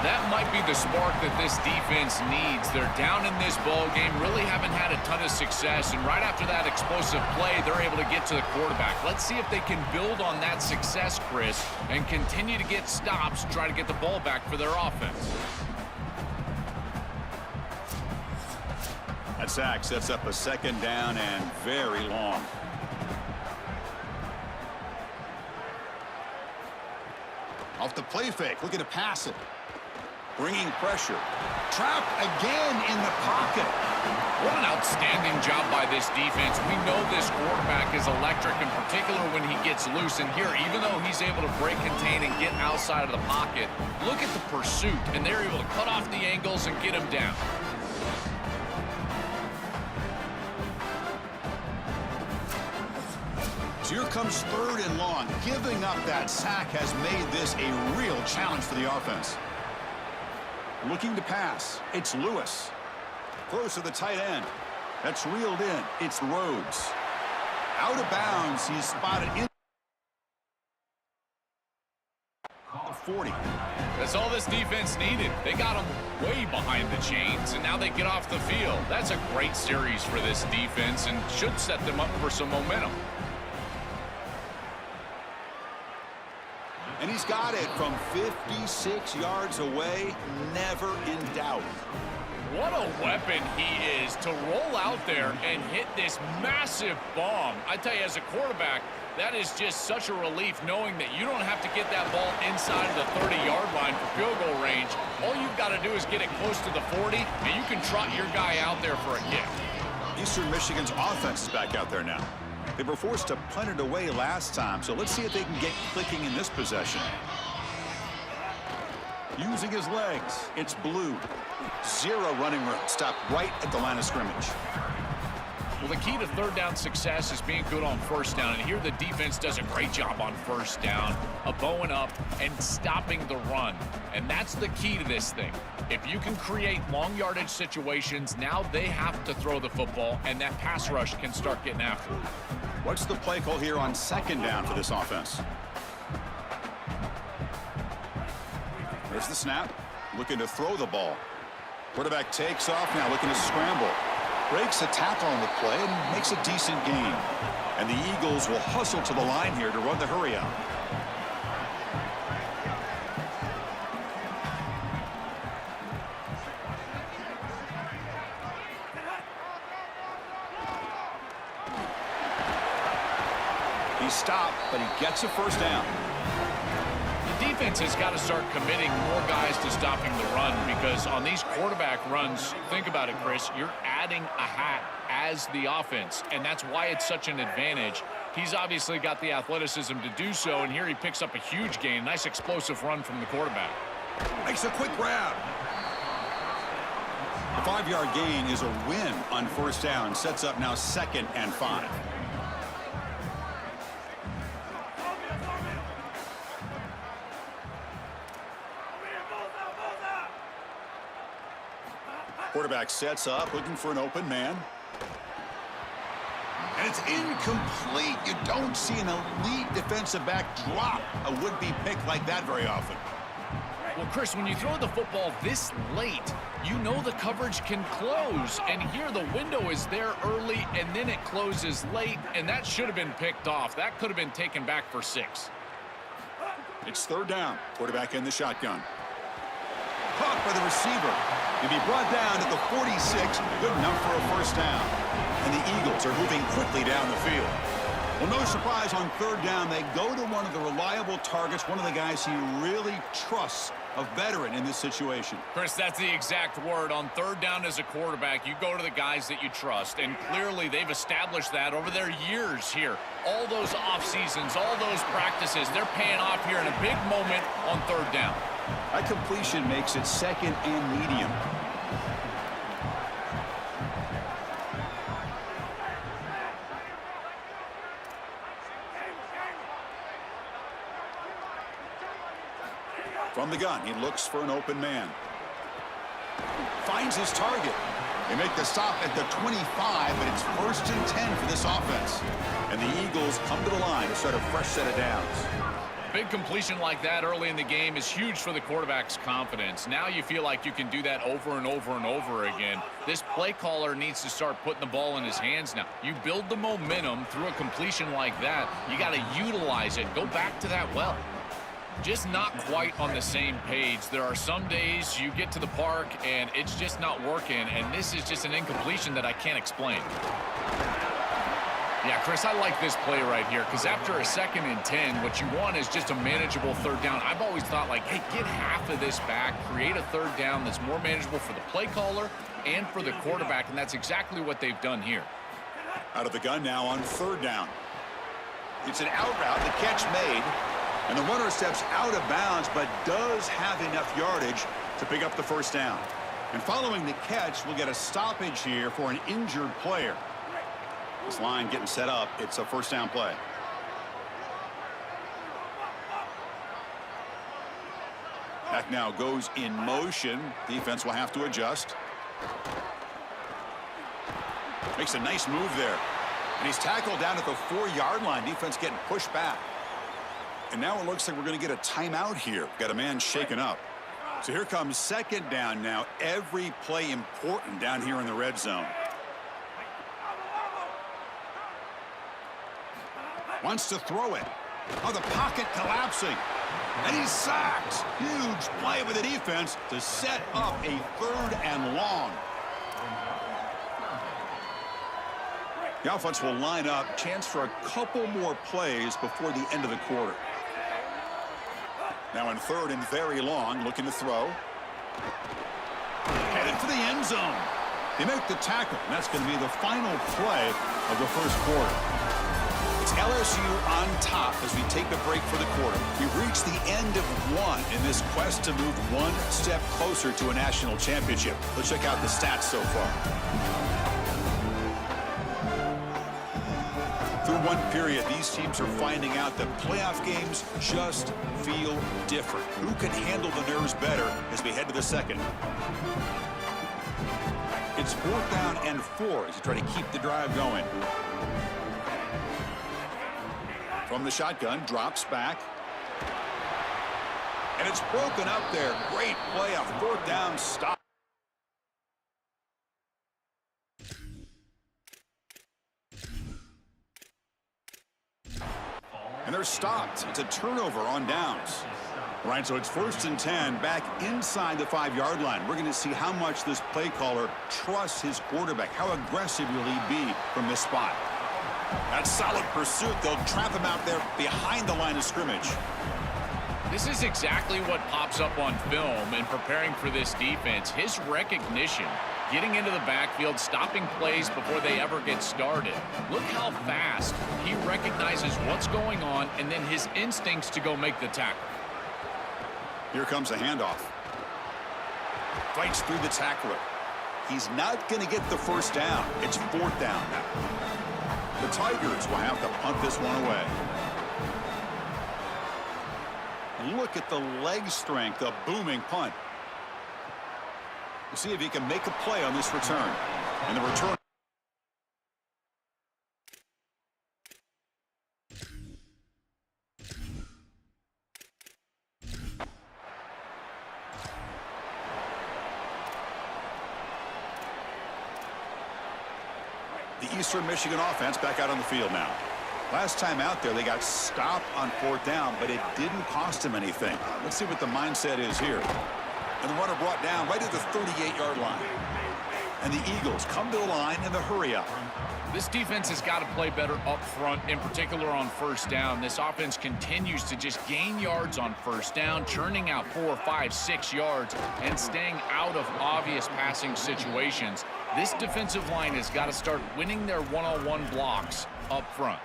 that might be the spark that this defense needs. They're down in this ball game, really haven't had a ton of success, and right after that explosive play, they're able to get to the quarterback. Let's see if they can build on that success, Chris, and continue to get stops, try to get the ball back for their offense. That sack sets up a second down and very long. Off the play fake, looking to pass it. Bringing pressure. Trapped again in the pocket. What an outstanding job by this defense. We know this quarterback is electric, in particular when he gets loose. And here, even though he's able to break, contain, and get outside of the pocket, look at the pursuit. And they're able to cut off the angles and get him down. So here comes third and long. Giving up that sack has made this a real challenge for the offense. Looking to pass. It's Lewis. Close to the tight end. That's reeled in. It's Rhodes. Out of bounds. He's spotted in the 40. That's all this defense needed. They got him way behind the chains, and now they get off the field. That's a great series for this defense and should set them up for some momentum. And he's got it from 56 yards away, never in doubt. What a weapon he is to roll out there and hit this massive bomb. I tell you, as a quarterback, that is just such a relief knowing that you don't have to get that ball inside of the 30-yard line for field goal range. All you've got to do is get it close to the 40, and you can trot your guy out there for a kick. Eastern Michigan's offense is back out there now. They were forced to punt it away last time, so let's see if they can get clicking in this possession. Using his legs, it's Blue. Zero running room, stopped right at the line of scrimmage. Well, the key to third down success is being good on first down, and here the defense does a great job on first down, bowing up and stopping the run, and that's the key to this thing. If you can create long yardage situations, now they have to throw the football, and that pass rush can start getting after it. What's the play call here on second down for this offense? There's the snap. Looking to throw the ball. Quarterback takes off now, looking to scramble. Breaks a tackle on the play and makes a decent gain. And the Eagles will hustle to the line here to run the hurry out. He stopped, but he gets a first down. defense has got to start committing more guys to stopping the run, because on these quarterback runs, think about it, Chris, you're adding a hat as the offense, and that's why it's such an advantage. He's obviously got the athleticism to do so, and here he picks up a huge gain. Nice explosive run from the quarterback. Makes a quick grab. The 5-yard gain is a win on first down. Sets up now 2nd and 5. Quarterback sets up, looking for an open man. And it's incomplete. You don't see an elite defensive back drop a would-be pick like that very often. Well, Chris, when you throw the football this late, you know the coverage can close. And here the window is there early, and then it closes late, and that should have been picked off. That could have been taken back for 6. It's 3rd down. Quarterback in the shotgun. Caught by the receiver. He'll be brought down at the 46. Good enough for a first down. And the Eagles are moving quickly down the field. Well, no surprise on 3rd down. They go to one of the reliable targets, one of the guys he really trusts, a veteran in this situation. Chris, that's the exact word. On 3rd down as a quarterback, you go to the guys that you trust. And clearly they've established that over their years here. All those off seasons, all those practices, they're paying off here in a big moment on 3rd down. That completion makes it 2nd and medium. From the gun, he looks for an open man. Finds his target. They make the stop at the 25, but it's 1st and 10 for this offense. And the Eagles come to the line to start a fresh set of downs. Big completion like that early in the game is huge for the quarterback's confidence. Now you feel like you can do that over and over and over again. This play caller needs to start putting the ball in his hands now. You build the momentum through a completion like that. You got to utilize it. Go back to that well. Just not quite on the same page. There are some days you get to the park and it's just not working, and this is just an incompletion that I can't explain. Yeah, Chris, I like this play right here, because after a 2nd and 10, what you want is just a manageable 3rd down. I've always thought, like, hey, get half of this back, create a 3rd down that's more manageable for the play caller and for the quarterback, and that's exactly what they've done here. Out of the gun now on 3rd down. It's an out route, the catch made, and the runner steps out of bounds, but does have enough yardage to pick up the first down. And following the catch, we'll get a stoppage here for an injured player. This line getting set up. It's a first down play. Back now goes in motion. Defense will have to adjust. Makes a nice move there. And he's tackled down at the 4-yard line. Defense getting pushed back. And now it looks like we're going to get a timeout here. Got a man shaken up. So here comes 2nd down now. Every play important down here in the red zone. Wants to throw it. Oh, the pocket collapsing. And he's sacked. Huge play with the defense to set up a 3rd and long. The offense will line up. Chance for a couple more plays before the end of the quarter. Now in 3rd and very long, looking to throw. Headed for the end zone. They make the tackle, and that's going to be the final play of the first quarter. It's LSU on top as we take a break for the quarter. We've reached the end of one in this quest to move one step closer to a national championship. Let's check out the stats so far. Through one period, these teams are finding out that playoff games just feel different. Who can handle the nerves better as we head to the second? It's 4th down and 4 as you try to keep the drive going. From the shotgun, drops back. And it's broken up there. Great play, a 4th down stop. And they're stopped. It's a turnover on downs. All right, so it's 1st and 10 back inside the 5-yard line. We're going to see how much this play caller trusts his quarterback. How aggressive will he be from this spot? That's solid pursuit. They'll trap him out there behind the line of scrimmage. This is exactly what pops up on film in preparing for this defense. His recognition, getting into the backfield, stopping plays before they ever get started. Look how fast he recognizes what's going on and then his instincts to go make the tackle. Here comes a handoff. Fights through the tackler. He's not going to get the first down. It's 4th down now. The Tigers will have to punt this one away. Look at the leg strength, a booming punt. We'll see if he can make a play on this return. And the return. The Eastern Michigan offense back out on the field now. Last time out there, they got stopped on 4th down, but it didn't cost them anything. Let's see what the mindset is here. And the runner brought down right at the 38-yard line. And the Eagles come to the line in the hurry-up. This defense has got to play better up front, in particular on 1st down. This offense continues to just gain yards on 1st down, churning out 4, 5, 6 yards, and staying out of obvious passing situations. This defensive line has got to start winning their one-on-one blocks up front.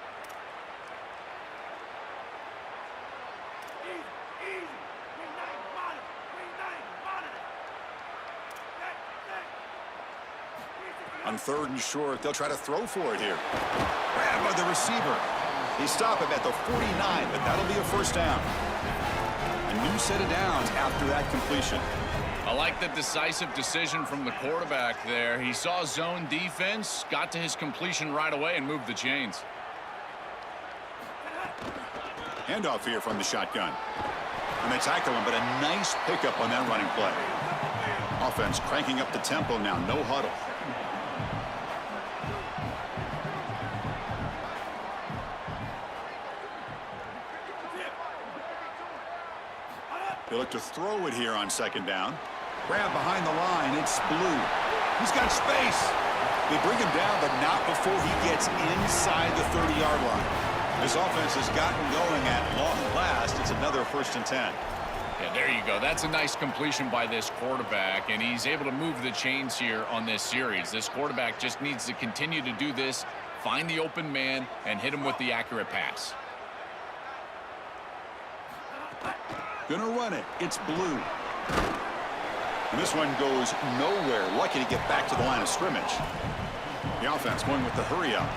On 3rd and short, they'll try to throw for it here. Grab by the receiver. They stop him at the 49, but that'll be a 1st down. A new set of downs after that completion. I like the decisive decision from the quarterback there. He saw zone defense, got to his completion right away, and moved the chains. Handoff here from the shotgun. And they tackle him, but a nice pickup on that running play. Offense cranking up the tempo now, no huddle. They look to throw it here on 2nd down. Grab behind the line. It's Blue. He's got space. They bring him down, but not before he gets inside the 30-yard line. This offense has gotten going at long last. It's another 1st and 10. Yeah, there you go. That's a nice completion by this quarterback, and he's able to move the chains here on this series. This quarterback just needs to continue to do this, find the open man, and hit him with the accurate pass. Gonna run it. It's Blue. And this one goes nowhere. Lucky to get back to the line of scrimmage. The offense going with the hurry-up.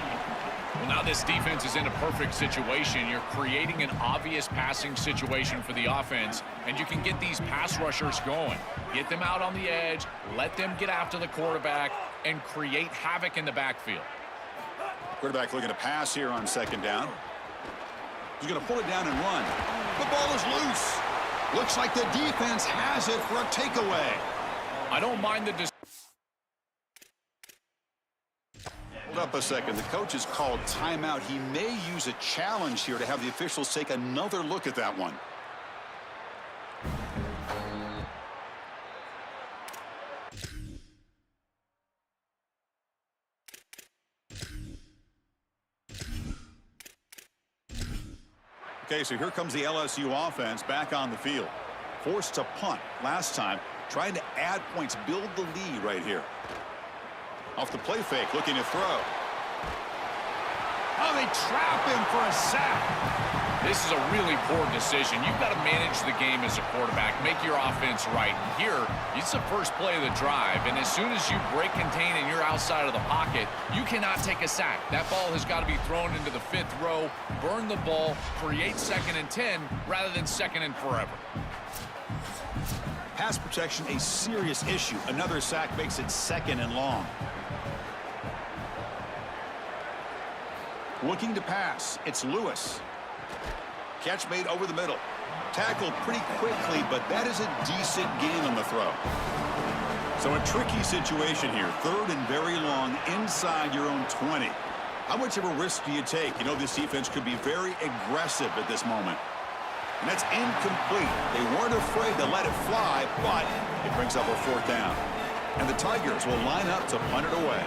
Well, now this defense is in a perfect situation. You're creating an obvious passing situation for the offense, and you can get these pass rushers going. Get them out on the edge, let them get after the quarterback, and create havoc in the backfield. Quarterback looking to pass here on 2nd down. He's going to pull it down and run. The ball is loose. Looks like the defense has it for a takeaway. I don't mind the Hold up a second. The coach has called timeout. He may use a challenge here to have the officials take another look at that one. Okay, so here comes the LSU offense back on the field. Forced to punt last time, trying to add points, build the lead right here. Off the play fake, looking to throw. Oh, they trap him for a sack. This is a really poor decision. You've got to manage the game as a quarterback, make your offense right. Here, it's the first play of the drive, and as soon as you break contain and you're outside of the pocket, you cannot take a sack. That ball has got to be thrown into the 5th row, burn the ball, create 2nd and 10 rather than 2nd and forever. Pass protection, a serious issue. Another sack makes it 2nd and long. Looking to pass, it's Lewis. Catch made over the middle. Tackled pretty quickly, but that is a decent gain on the throw. So a tricky situation here. 3rd and very long inside your own 20. How much of a risk do you take? You know, this defense could be very aggressive at this moment. And that's incomplete. They weren't afraid to let it fly, but it brings up a 4th down. And the Tigers will line up to punt it away.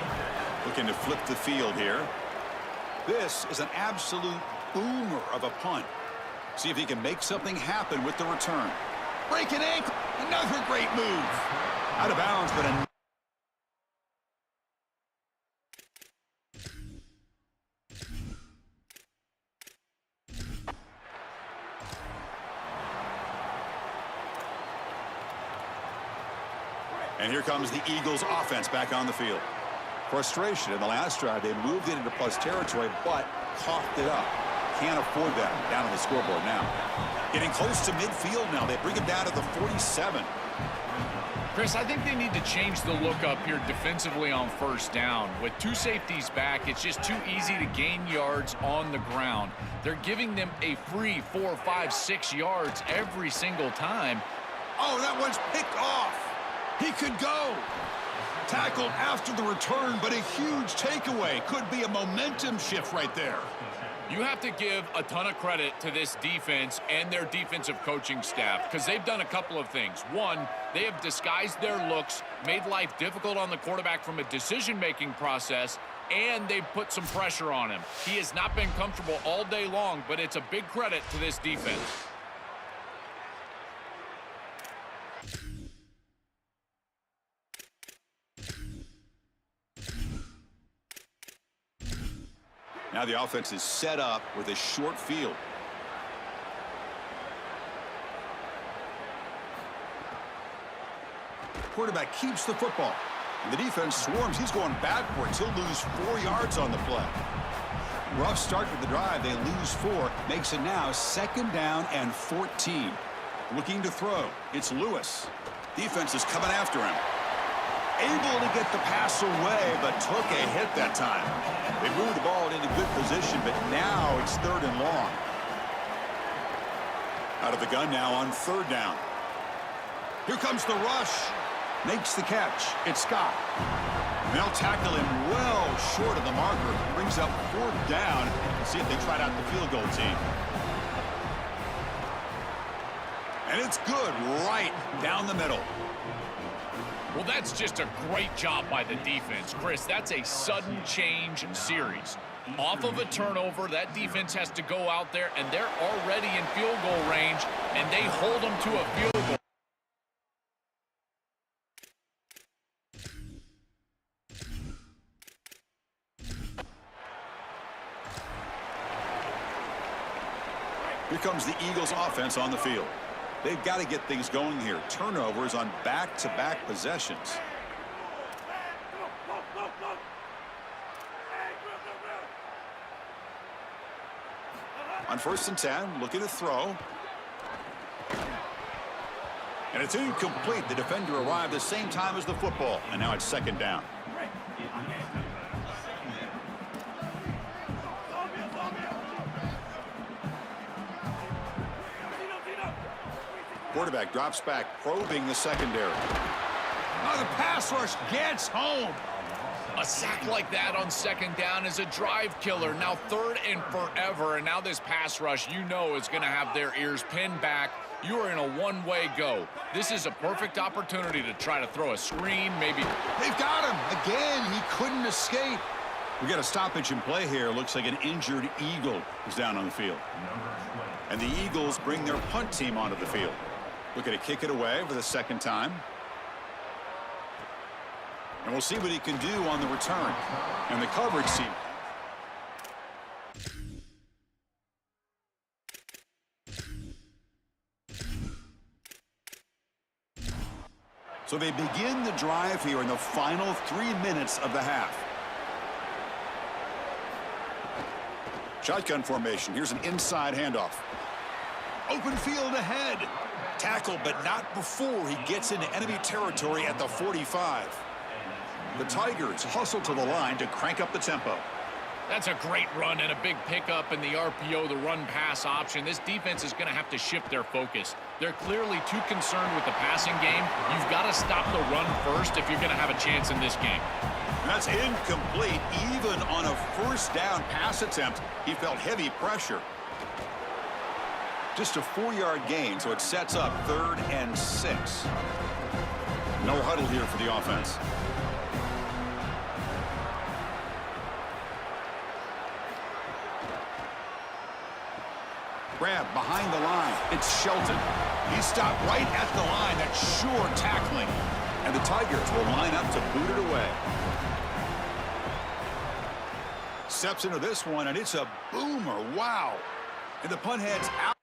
Looking to flip the field here. This is an absolute boomer of a punt. See if he can make something happen with the return. Break an ankle. Another great move. Out of bounds, but a... And here comes the Eagles offense back on the field. Frustration in the last drive. They moved it into plus territory, but coughed it up. Can't afford that down on the scoreboard now. Getting close to midfield now. They bring him down to the 47. Chris, I think they need to change the look up here defensively on first down. With two safeties back, it's just too easy to gain yards on the ground. They're giving them a free 4, 5, 6 yards every single time. Oh, that one's picked off. He could go. Tackled after the return, but a huge takeaway. Could be a momentum shift right there. You have to give a ton of credit to this defense and their defensive coaching staff because they've done a couple of things. One, they have disguised their looks, made life difficult on the quarterback from a decision-making process, and they've put some pressure on him. He has not been comfortable all day long, but it's a big credit to this defense. Now the offense is set up with a short field. Quarterback keeps the football. And the defense swarms. He's going backwards. He'll lose 4 yards on the play. Rough start to the drive. They lose 4. Makes it now 2nd down and 14. Looking to throw. It's Lewis. Defense is coming after him. Able to get the pass away, but took a hit that time. They moved the ball into good position, but now it's 3rd and long. Out of the gun now on 3rd down. Here comes the rush. Makes the catch. It's Scott. They'll tackle him well short of the marker. Brings up 4th down. See if they tried out the field goal team. And it's good right down the middle. Well, that's just a great job by the defense. Chris, that's a sudden change series. Off of a turnover, that defense has to go out there, and they're already in field goal range, and they hold them to a field goal. Here comes the Eagles offense on the field. They've got to get things going here. Turnovers on back-to-back possessions. On 1st and 10, looking to throw. And it's incomplete. The defender arrived the same time as the football. And now it's 2nd down. Quarterback drops back, probing the secondary. Oh, the pass rush gets home. A sack like that on 2nd down is a drive killer. Now 3rd and forever, and now this pass rush, you know, is going to have their ears pinned back. You are in a one-way go. This is a perfect opportunity to try to throw a screen, maybe. They've got him. Again, he couldn't escape. We got a stoppage in play here. Looks like an injured Eagle is down on the field. And the Eagles bring their punt team onto the field. Looking to kick it away for the 2nd time. And we'll see what he can do on the return. And the coverage team. So they begin the drive here in the final 3 minutes of the half. Shotgun formation. Here's an inside handoff. Open field ahead. Tackle, but not before he gets into enemy territory at the 45. The Tigers hustle to the line to crank up the tempo. That's a great run and a big pickup in the RPO, the run-pass option. This defense is going to have to shift their focus. They're clearly too concerned with the passing game. You've got to stop the run first if you're going to have a chance in this game. And that's incomplete. Even on a 1st down pass attempt, he felt heavy pressure. Just a 4-yard gain, so it sets up 3rd and 6. No huddle here for the offense. Grab behind the line. It's Shelton. He stopped right at the line. That's sure tackling. And the Tigers will line up to boot it away. Steps into this one, and it's a boomer. Wow. And the punt heads out.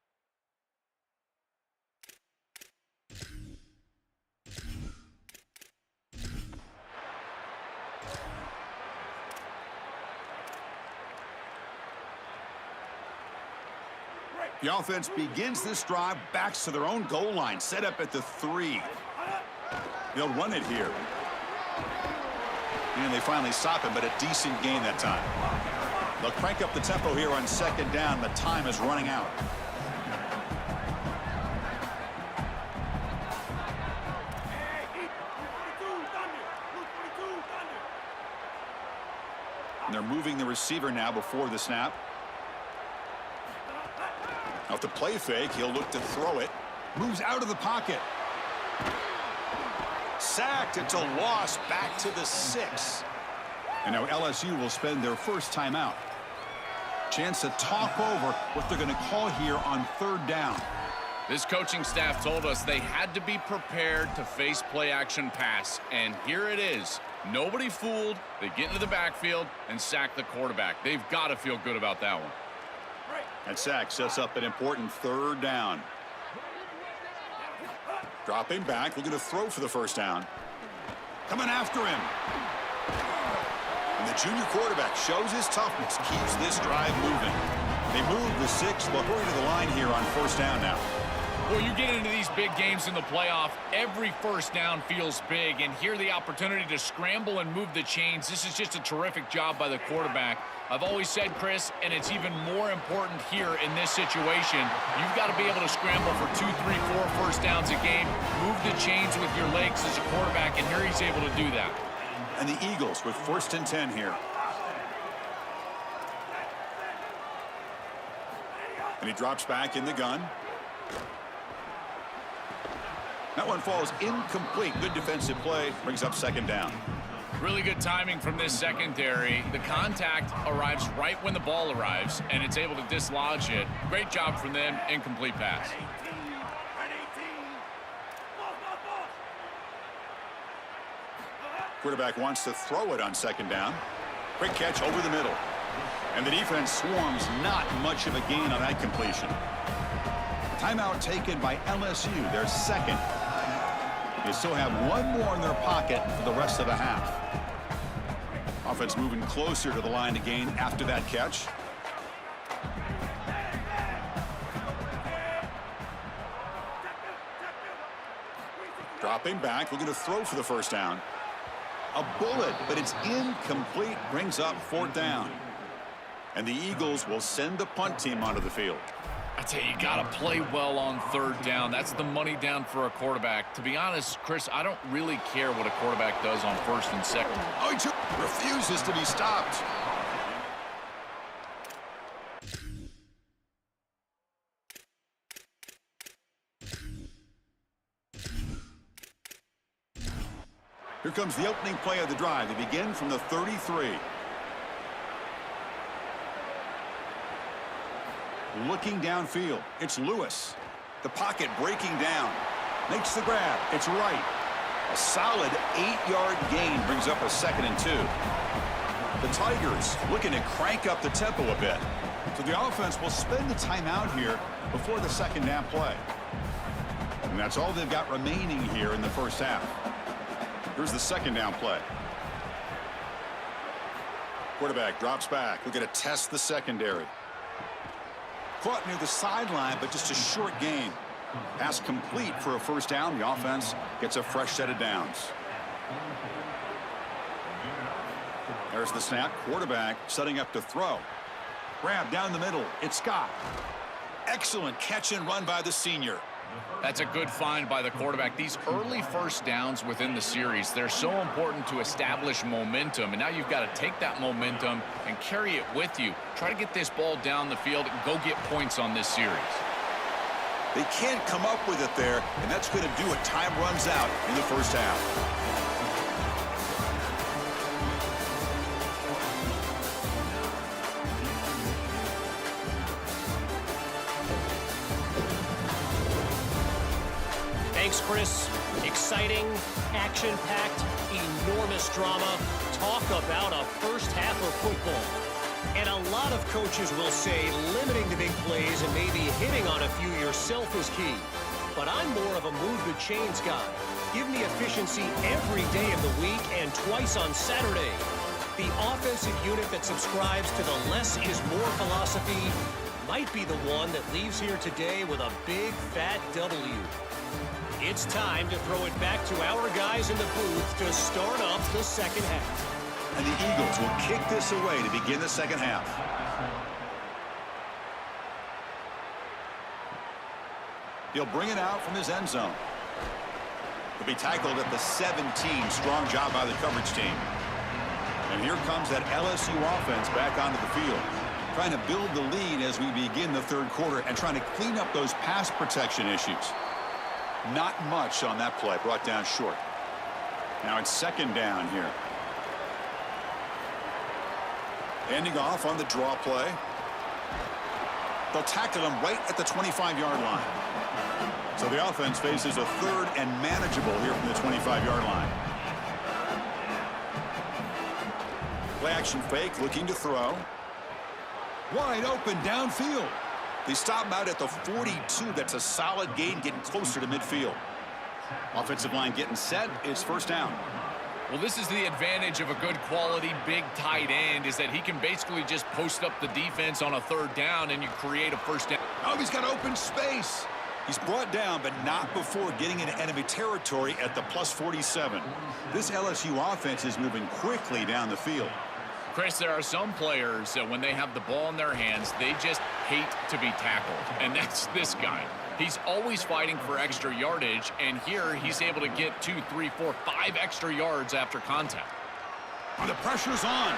The offense begins this drive, backs to their own goal line, set up at the 3. They'll run it here. And they finally stop it, but a decent gain that time. They'll crank up the tempo here on second down. The time is running out. And they're moving the receiver now before the snap. Off the play fake, he'll look to throw it. Moves out of the pocket. Sacked. It's a loss back to the 6. And now LSU will spend their first timeout. Chance to talk over what they're going to call here on third down. This coaching staff told us they had to be prepared to face play-action pass, and here it is. Nobody fooled. They get into the backfield and sack the quarterback. They've got to feel good about that one. And sack sets up an important third down. Dropping back, looking to throw for the first down. Coming after him. And the junior quarterback shows his toughness, keeps this drive moving. They move the 6, they'll hurry to the line here on first down now. Well, you get into these big games in the playoff, every first down feels big, and here the opportunity to scramble and move the chains. This is just a terrific job by the quarterback. I've always said, Chris, and it's even more important here in this situation, you've got to be able to scramble for 2, 3, 4 first downs a game, move the chains with your legs as a quarterback, and here he's able to do that. And the Eagles with first and 10 here. And he drops back in the gun. That one falls incomplete. Good defensive play. Brings up second down. Really good timing from this secondary. The contact arrives right when the ball arrives, and it's able to dislodge it. Great job from them. Incomplete pass. Quarterback wants to throw it on second down. Quick catch over the middle. And the defense swarms. Not much of a gain on that completion. Timeout taken by LSU. Their second. They still have one more in their pocket for the rest of the half. Offense moving closer to the line to gain after that catch. Dropping back, looking to throw for the first down. A bullet, but it's incomplete. Brings up fourth down. And the Eagles will send the punt team onto the field. I tell you, you got to play well on third down. That's the money down for a quarterback. To be honest, Chris, I don't really care what a quarterback does on first and second. Oh, he refuses to be stopped. Here comes the opening play of the drive. They begin from the 33. Looking downfield, it's Lewis. The pocket breaking down. Makes the grab. It's right. A solid 8-yard gain brings up a second and 2. The Tigers looking to crank up the tempo a bit. So the offense will spend the timeout here before the second down play. And that's all they've got remaining here in the first half. Here's the second down play. Quarterback drops back. Looking to test the secondary. Caught near the sideline, but just a short gain. Pass complete for a first down. The offense gets a fresh set of downs. There's the snap. Quarterback setting up to throw. Grab down the middle. It's Scott. Excellent catch and run by the senior. That's a good find by the quarterback. These early first downs within the series, they're so important to establish momentum. And now you've got to take that momentum and carry it with you. Try to get this ball down the field and go get points on this series. They can't come up with it there, and that's going to do it. Time runs out in the first half. Thanks, Chris. Exciting, action-packed, enormous drama. Talk about a first half of football. And a lot of coaches will say limiting the big plays and maybe hitting on a few yourself is key. But I'm more of a move the chains guy. Give me efficiency every day of the week and twice on Saturday. The offensive unit that subscribes to the less is more philosophy might be the one that leaves here today with a big fat W. It's time to throw it back to our guys in the booth to start up the second half. And the Eagles will kick this away to begin the second half. He'll bring it out from his end zone. He'll be tackled at the 17. Strong job by the coverage team. And here comes that LSU offense back onto the field, trying to build the lead as we begin the third quarter and trying to clean up those pass protection issues. Not much on that play, brought down short. Now it's second down here. Ending off on the draw play. They'll tackle him right at the 25-yard line. So the offense faces a third and manageable here from the 25-yard line. Play action fake, looking to throw. Wide open downfield. They stop him out at the 42. That's a solid gain, getting closer to midfield. Offensive line getting set. It's first down. Well, this is the advantage of a good quality big tight end, is that he can basically just post up the defense on a third down and you create a first down. Oh, he's got open space. He's brought down, but not before getting into enemy territory at the plus 47. This LSU offense is moving quickly down the field. Chris, there are some players that when they have the ball in their hands, they just hate to be tackled. And that's this guy. He's always fighting for extra yardage, and here he's able to get 2, 3, 4, 5 extra yards after contact. Oh, the pressure's on.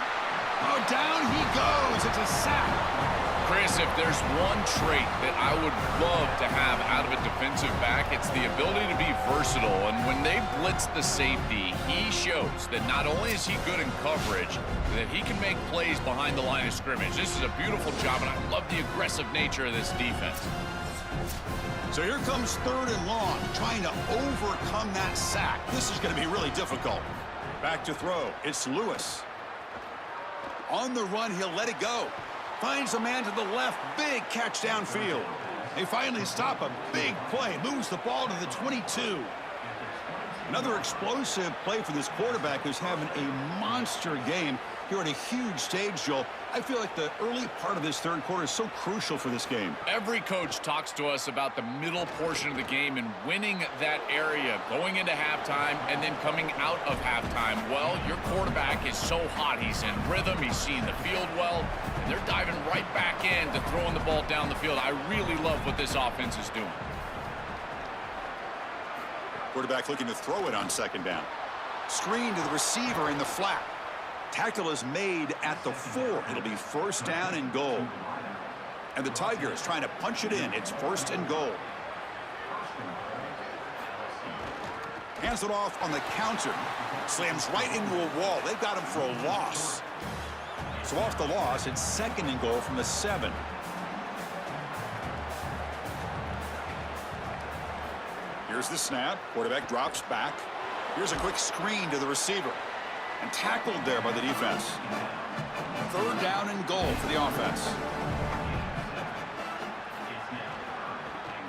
Oh, down he goes. It's a sack. Chris, if there's one trait that I would love to have out of a defensive back, it's the ability to be versatile. And when they blitz the safety, he shows that not only is he good in coverage, that he can make plays behind the line of scrimmage. This is a beautiful job, and I love the aggressive nature of this defense. So here comes third and long, trying to overcome that sack. This is going to be really difficult. Back to throw. It's Lewis. On the run, he'll let it go. Finds a man to the left. Big catch downfield. They finally stop a big play. Moves the ball to the 22. Another explosive play for this quarterback who's having a monster game here at a huge stage, Joel. I feel like the early part of this third quarter is so crucial for this game. Every coach talks to us about the middle portion of the game and winning that area, going into halftime and then coming out of halftime. Well, your quarterback is so hot. He's in rhythm. He's seeing the field well. And they're diving right back in to throwing the ball down the field. I really love what this offense is doing. Quarterback looking to throw it on second down. Screen to the receiver in the flat. Tackle is made at the 4. It'll be first down and goal. And the Tigers trying to punch it in. It's first and goal. Hands it off on the counter. Slams right into a wall. They've got him for a loss. So off the loss, it's second and goal from the 7. Here's the snap. Quarterback drops back. Here's a quick screen to the receiver. And tackled there by the defense. Third down and goal for the offense.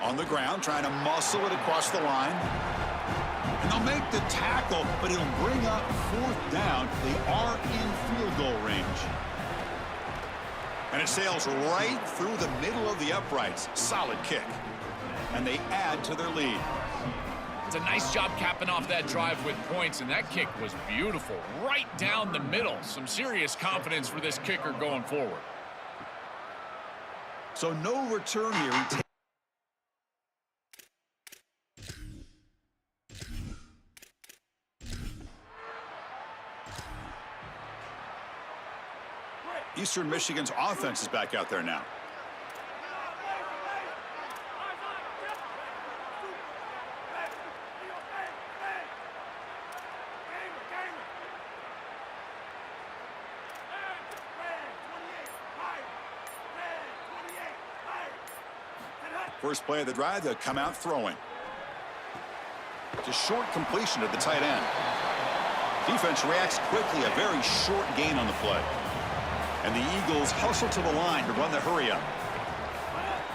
On the ground, trying to muscle it across the line. And they'll make the tackle, but it'll bring up fourth down. They are in field goal range. And it sails right through the middle of the uprights. Solid kick. And they add to their lead. It's a nice job capping off that drive with points, and that kick was beautiful. Right down the middle. Some serious confidence for this kicker going forward. So no return here. Eastern Michigan's offense is back out there now. First play of the drive, they'll come out throwing. It's a short completion to the tight end. Defense reacts quickly, a very short gain on the play. And the Eagles hustle to the line to run the hurry up.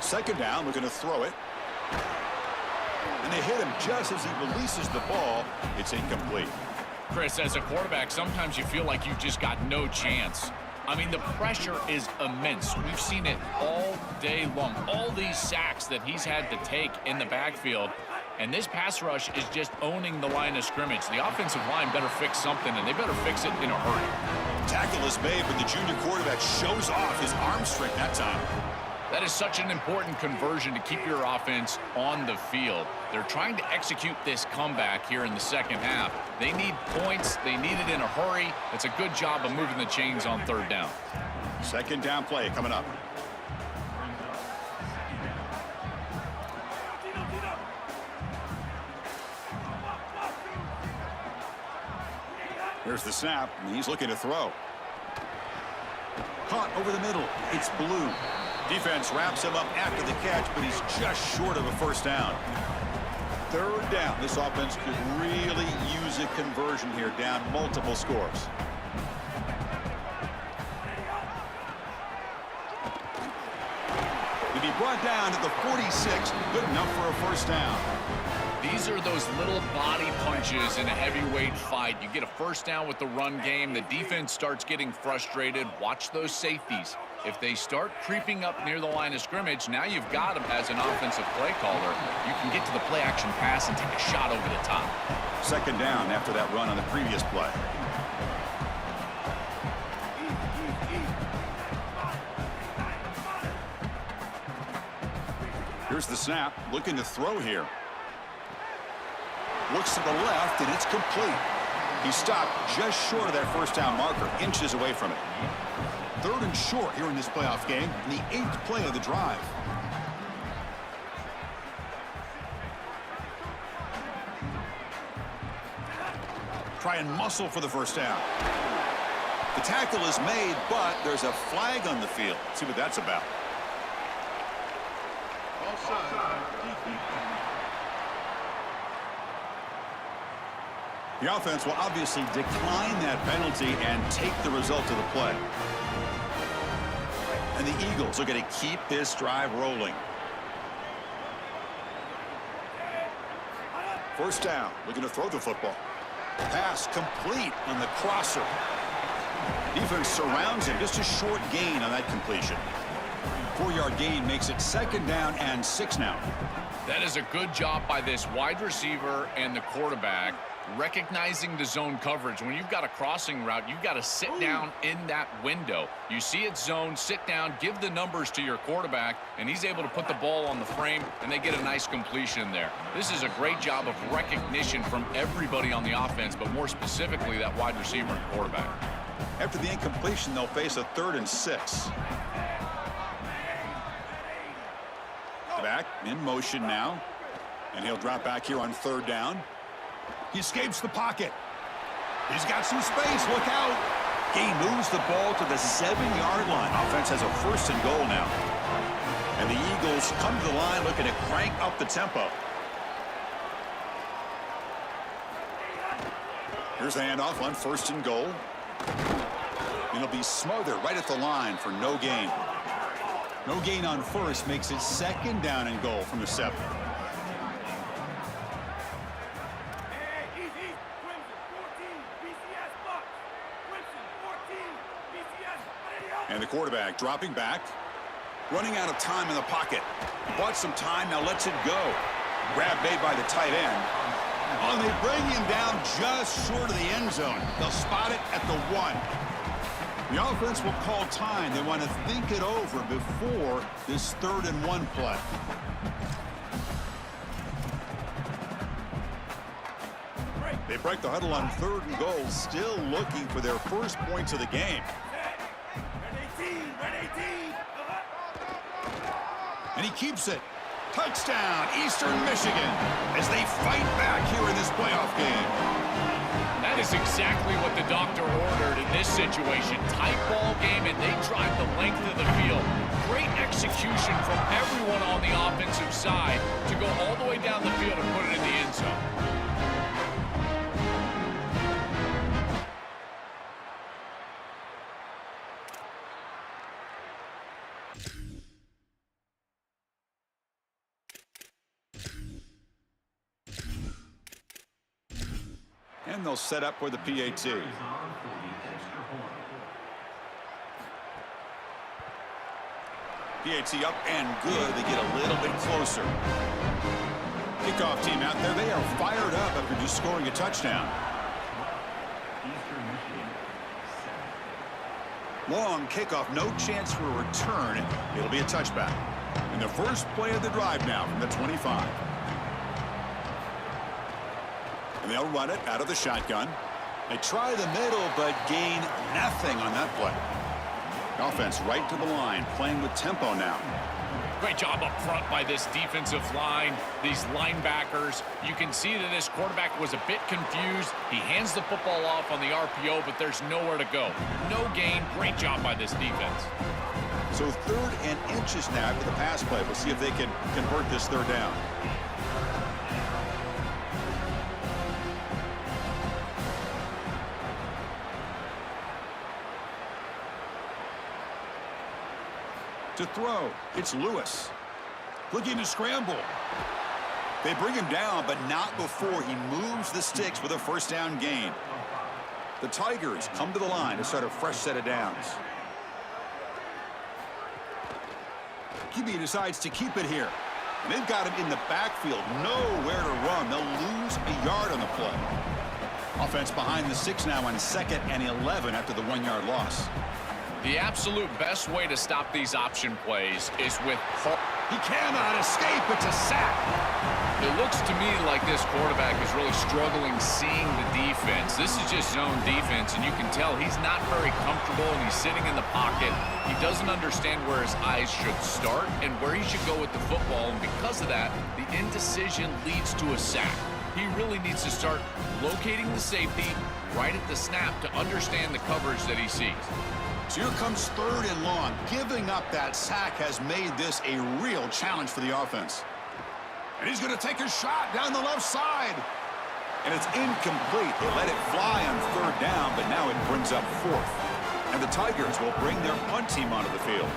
Second down, looking to throw it. And they hit him just as he releases the ball. It's incomplete. Chris, as a quarterback, sometimes you feel like you've just got no chance. I mean, the pressure is immense. We've seen it all day long. All these sacks that he's had to take in the backfield. And this pass rush is just owning the line of scrimmage. The offensive line better fix something, and they better fix it in a hurry. Tackle is made, but the junior quarterback shows off his arm strength that time. That is such an important conversion to keep your offense on the field. They're trying to execute this comeback here in the second half. They need points. They need it in a hurry. It's a good job of moving the chains on third down. Second down play coming up. Here's the snap, and he's looking to throw. Caught over the middle. It's Blue. Defense wraps him up after the catch, but he's just short of a first down. Third down. This offense could really use a conversion here, down multiple scores. To be brought down at the 46, good enough for a first down. These are those little body punches in a heavyweight fight. You get a first down with the run game. The defense starts getting frustrated. Watch those safeties. If they start creeping up near the line of scrimmage, now you've got them as an offensive play caller. You can get to the play-action pass and take a shot over the top. Second down after that run on the previous play. Here's the snap. Looking to throw here. Looks to the left, and it's complete. He stopped just short of that first down marker, inches away from it. Third and short here in this playoff game, the 8th play of the drive. Try and muscle for the first down. The tackle is made, but there's a flag on the field. Let's see what that's about. The offense will obviously decline that penalty and take the result of the play. And the Eagles are going to keep this drive rolling. First down, looking to throw the football. Pass complete on the crosser. Defense surrounds him, just a short gain on that completion. 4-yard gain makes it second down and 6 now. That is a good job by this wide receiver and the quarterback recognizing the zone coverage. When you've got a crossing route, you've got to sit down in that window. You see it zone, sit down, give the numbers to your quarterback, and he's able to put the ball on the frame, and they get a nice completion there. This is a great job of recognition from everybody on the offense, but more specifically that wide receiver and quarterback. After the incompletion, they'll face a 3rd and 6. Back in motion now, and he'll drop back here on 3rd down. He escapes the pocket. He's got some space. Look out. He moves the ball to the 7-yard line. Offense has a 1st and goal now. And the Eagles come to the line looking to crank up the tempo. Here's the handoff on 1st and goal. And it'll be smothered right at the line for no gain. No gain on 1st makes it 2nd down and goal from the 7. And the quarterback dropping back. Running out of time in the pocket. Bought some time, now lets it go. Grab made by the tight end. Oh, they bring him down just short of the end zone. They'll spot it at the 1. The offense will call time. They want to think it over before this 3rd and 1 play. They break the huddle on 3rd and goal, still looking for their first points of the game. And he keeps it. Touchdown, Eastern Michigan, as they fight back here in this playoff game. That is exactly what the doctor ordered in this situation. Tight ball game, and they drive the length of the field. Great execution from everyone on the offensive side to go all the way down the field and put it in the end zone. And they'll set up for the PAT. PAT up and good. They get a little bit closer. Kickoff team out there. They are fired up after just scoring a touchdown. Long kickoff. No chance for a return. It'll be a touchback. And the first play of the drive now from the 25. And they'll run it out of the shotgun. They try the middle, but gain nothing on that play. Offense right to the line, playing with tempo now. Great job up front by this defensive line, these linebackers. You can see that this quarterback was a bit confused. He hands the football off on the RPO, but there's nowhere to go. No gain. Great job by this defense. So 3rd and inches now after the pass play. We'll see if they can convert this 3rd down. To throw, it's Lewis. Looking to scramble. They bring him down, but not before he moves the sticks with a 1st down gain. The Tigers come to the line to start a fresh set of downs. QB decides to keep it here. And they've got him in the backfield, nowhere to run. They'll lose a yard on the play. Offense behind the 6 now on 2nd and 11 after the 1-yard loss. The absolute best way to stop these option plays is with... He cannot escape. It's a sack. It looks to me like this quarterback is really struggling seeing the defense. This is just zone defense, and you can tell he's not very comfortable, and he's sitting in the pocket. He doesn't understand where his eyes should start and where he should go with the football, and because of that, the indecision leads to a sack. He really needs to start locating the safety right at the snap to understand the coverage that he sees. So here comes 3rd and long. Giving up that sack has made this a real challenge for the offense. And he's going to take a shot down the left side. And it's incomplete. They let it fly on 3rd down, but now it brings up 4th. And the Tigers will bring their punt team onto the field.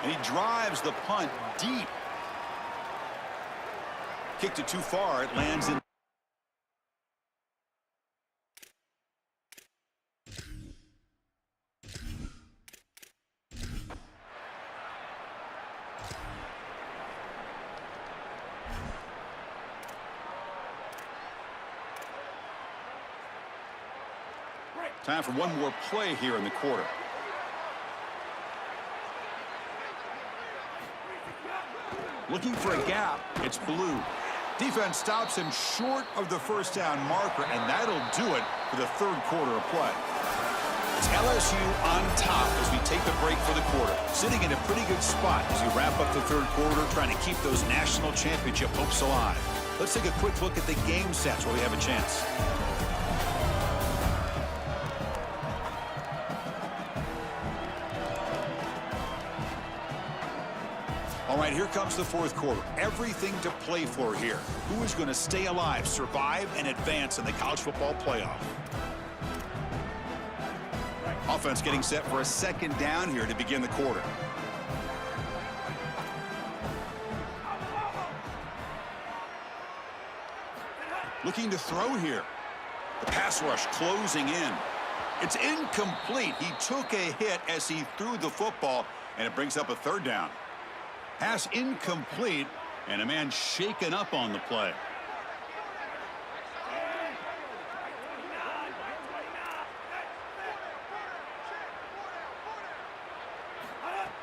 And he drives the punt deep. Kicked it too far. It lands in. Time for one more play here in the quarter. Looking for a gap. It's Blue. Defense stops him short of the 1st down marker, and that'll do it for the 3rd quarter of play. It's LSU on top as we take the break for the quarter. Sitting in a pretty good spot as we wrap up the 3rd quarter, trying to keep those national championship hopes alive. Let's take a quick look at the game sets where we have a chance. All right, here comes the 4th quarter. Everything to play for here. Who is going to stay alive, survive, and advance in the college football playoff? Offense getting set for a 2nd down here to begin the quarter. Looking to throw here. The pass rush closing in. It's incomplete. He took a hit as he threw the football, and it brings up a 3rd down. Pass incomplete, and a man shaken up on the play.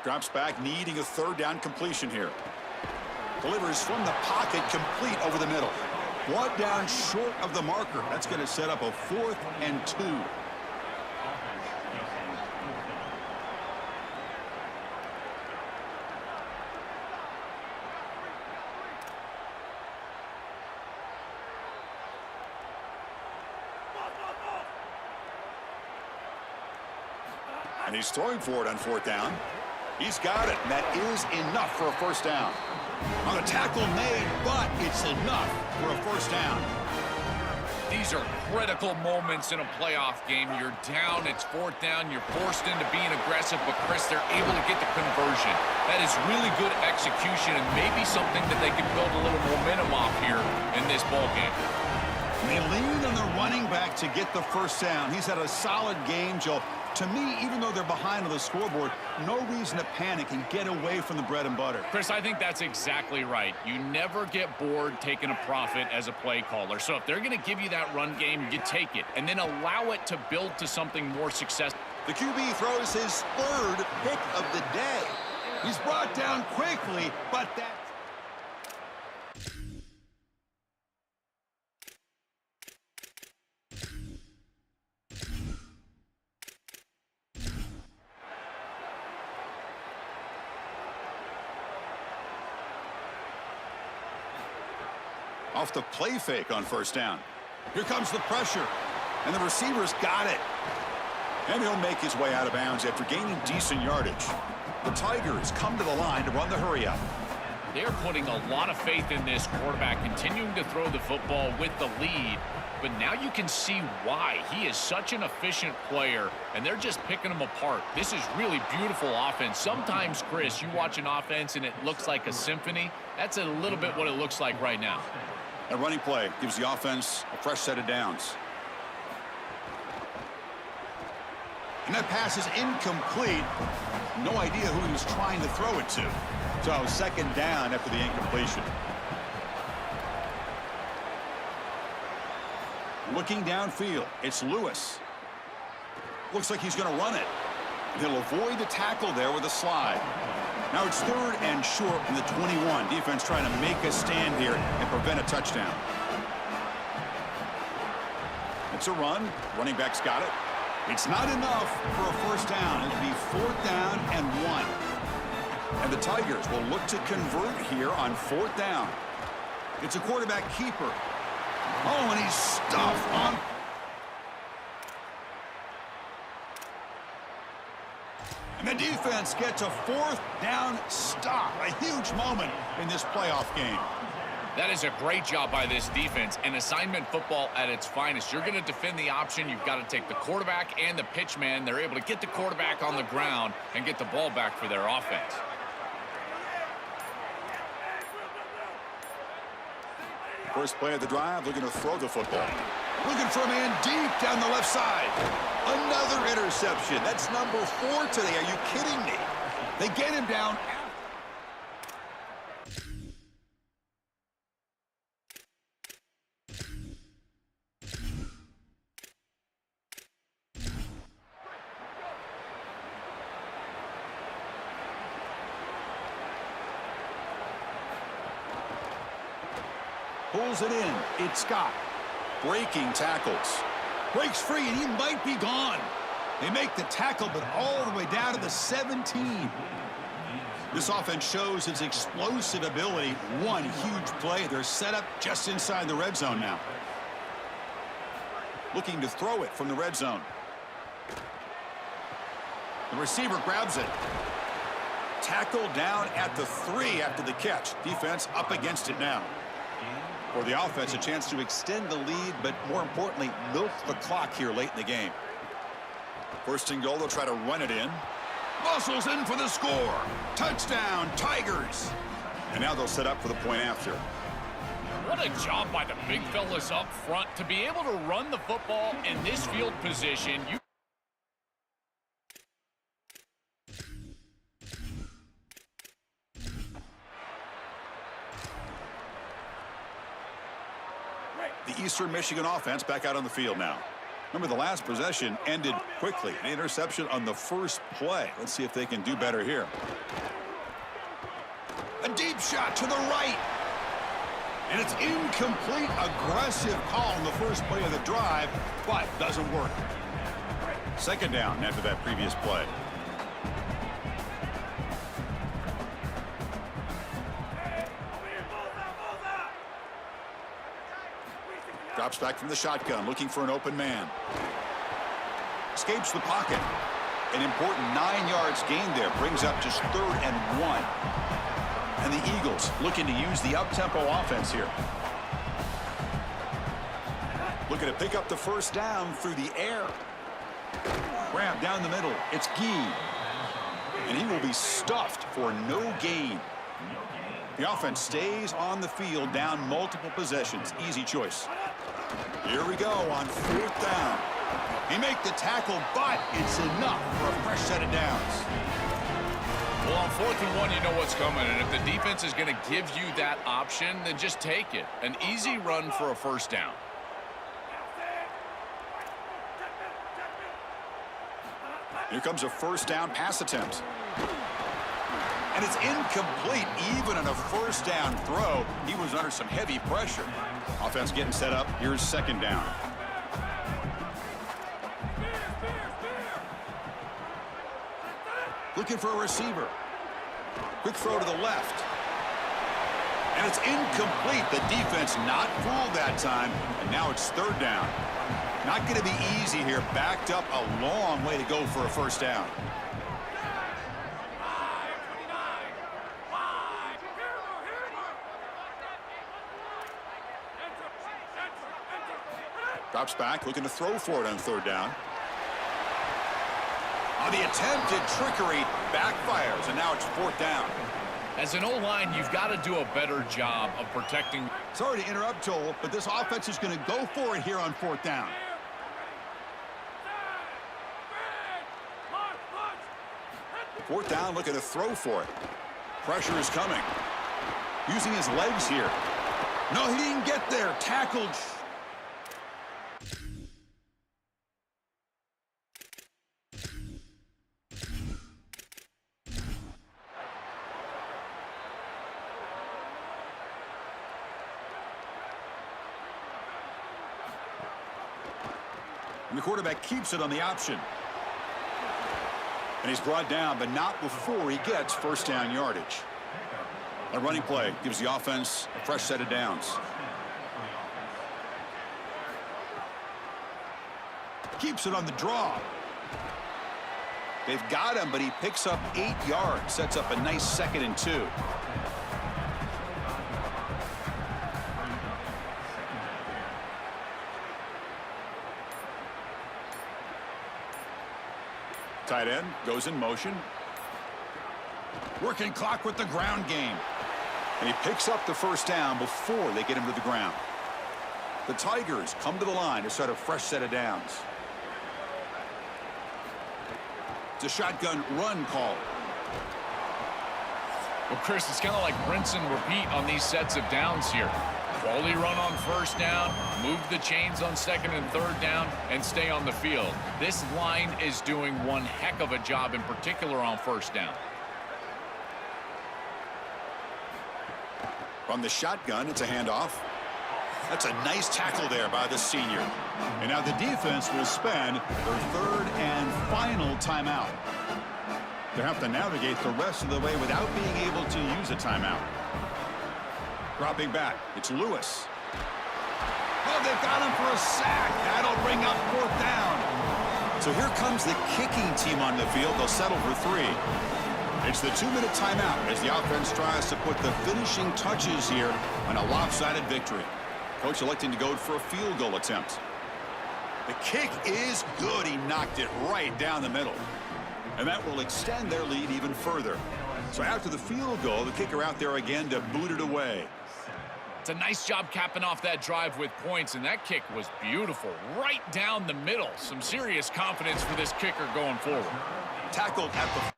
Drops back, needing a 3rd down completion here. Delivers from the pocket, complete over the middle. Brought down short of the marker. That's going to set up a 4th and 2. And he's throwing for it on 4th down. He's got it, and that is enough for a 1st down. On a tackle made, but it's enough for a 1st down. These are critical moments in a playoff game. You're down, it's fourth down, you're forced into being aggressive, but Chris, they're able to get the conversion. That is really good execution and maybe something that they can build a little momentum off here in this ball game. They lean on the running back to get the first down. He's had a solid game, Joe. To me, even though they're behind on the scoreboard, no reason to panic and get away from the bread and butter. Chris, I think that's exactly right. You never get bored taking a profit as a play caller. So if they're going to give you that run game, you take it and then allow it to build to something more successful. The QB throws his third pick of the day. He's brought down quickly, but that... Off the play fake on first down. Here comes the pressure, and the receiver's got it. And he'll make his way out of bounds after gaining decent yardage. The Tigers come to the line to run the hurry-up. They're putting a lot of faith in this quarterback, continuing to throw the football with the lead. But now you can see why. He is such an efficient player, and they're just picking him apart. This is really beautiful offense. Sometimes, Chris, you watch an offense and it looks like a symphony. That's a little bit what it looks like right now. A running play gives the offense a fresh set of downs. And that pass is incomplete. No idea who he was trying to throw it to. So second down after the incompletion. Looking downfield, it's Lewis. Looks like he's going to run it. He'll avoid the tackle there with a slide. Now it's third and short from the 21. Defense trying to make a stand here and prevent a touchdown. It's a run. Running back's got it. It's not enough for a first down. It'll be fourth down and 1. And the Tigers will look to convert here on fourth down. It's a quarterback keeper. Oh, and he's stuffed on. And the defense gets a fourth down stop. A huge moment in this playoff game. That is a great job by this defense, and assignment football at its finest. You're going to defend the option. You've got to take the quarterback and the pitch man. They're able to get the quarterback on the ground and get the ball back for their offense. First play of the drive, looking to throw the football. Looking for a man deep down the left side. Another interception. That's number 4 today. Are you kidding me? They get him down. Pulls it in. It's Scott. Breaking tackles. Breaks free, and he might be gone. They make the tackle, but all the way down to the 17. This offense shows its explosive ability. One huge play. They're set up just inside the red zone now. Looking to throw it from the red zone. The receiver grabs it. Tackled down at the 3 after the catch. Defense up against it now. For the offense, a chance to extend the lead, but more importantly, milk the clock here late in the game. First and goal, they'll try to run it in. Muscles in for the score. Touchdown, Tigers. And now they'll set up for the point after. What a job by the big fellas up front to be able to run the football in this field position. The Eastern Michigan offense back out on the field now. Remember, the last possession ended quickly. An interception on the first play. Let's see if they can do better here. A deep shot to the right. And it's incomplete. Aggressive call on the first play of the drive, but doesn't work. Second down after that previous play. Drops back from the shotgun, looking for an open man. Escapes the pocket. An important 9 yards gain there. Brings up just third and 1. And the Eagles looking to use the up-tempo offense here. Looking to pick up the first down through the air. Grab down the middle. It's Gee. And he will be stuffed for no gain. The offense stays on the field down multiple possessions. Easy choice. Here we go on 4th down. He make the tackle, but it's enough for a fresh set of downs. Well, on 4th and 1, you know what's coming. And if the defense is going to give you that option, then just take it. An easy run for a first down. Here comes a first down pass attempt. And it's incomplete. Even on a first down throw, he was under some heavy pressure. Offense getting set up. Here's 2nd down. Looking for a receiver. Quick throw to the left. And it's incomplete. The defense not fooled that time. And now it's 3rd down. Not going to be easy here. Backed up a long way to go for a first down. Drops back, looking to throw for it on 3rd down. On the attempted trickery, backfires, and now it's 4th down. As an O-line, you've got to do a better job of protecting. Sorry to interrupt, Joel, but this offense is going to go for it here on 4th down. Fourth down, looking to throw for it. Pressure is coming. Using his legs here. No, he didn't get there. Tackled. And the quarterback keeps it on the option. And he's brought down, but not before he gets first down yardage. A running play gives the offense a fresh set of downs. Keeps it on the draw. They've got him, but he picks up 8 yards. Sets up a nice 2nd and 2. Tight end goes in motion. Working clock with the ground game. And he picks up the first down before they get him to the ground. The Tigers come to the line to start a fresh set of downs. It's a shotgun run call. Well, Chris, it's kind of like rinse and repeat on these sets of downs here. Quality run on first down, move the chains on 2nd and 3rd down, and stay on the field. This line is doing one heck of a job, in particular on first down. From the shotgun, it's a handoff. That's a nice tackle there by the senior. And now the defense will spend their 3rd and final timeout. They'll have to navigate the rest of the way without being able to use a timeout. Dropping back, it's Lewis. Oh, they've got him for a sack. That'll bring up 4th down. So here comes the kicking team on the field. They'll settle for 3. It's the 2-minute timeout as the offense tries to put the finishing touches here on a lopsided victory. Coach electing to go for a field goal attempt. The kick is good. He knocked it right down the middle. And that will extend their lead even further. So after the field goal, the kicker out there again to boot it away. It's a nice job capping off that drive with points, and that kick was beautiful. Right down the middle. Some serious confidence for this kicker going forward. Tackled at the...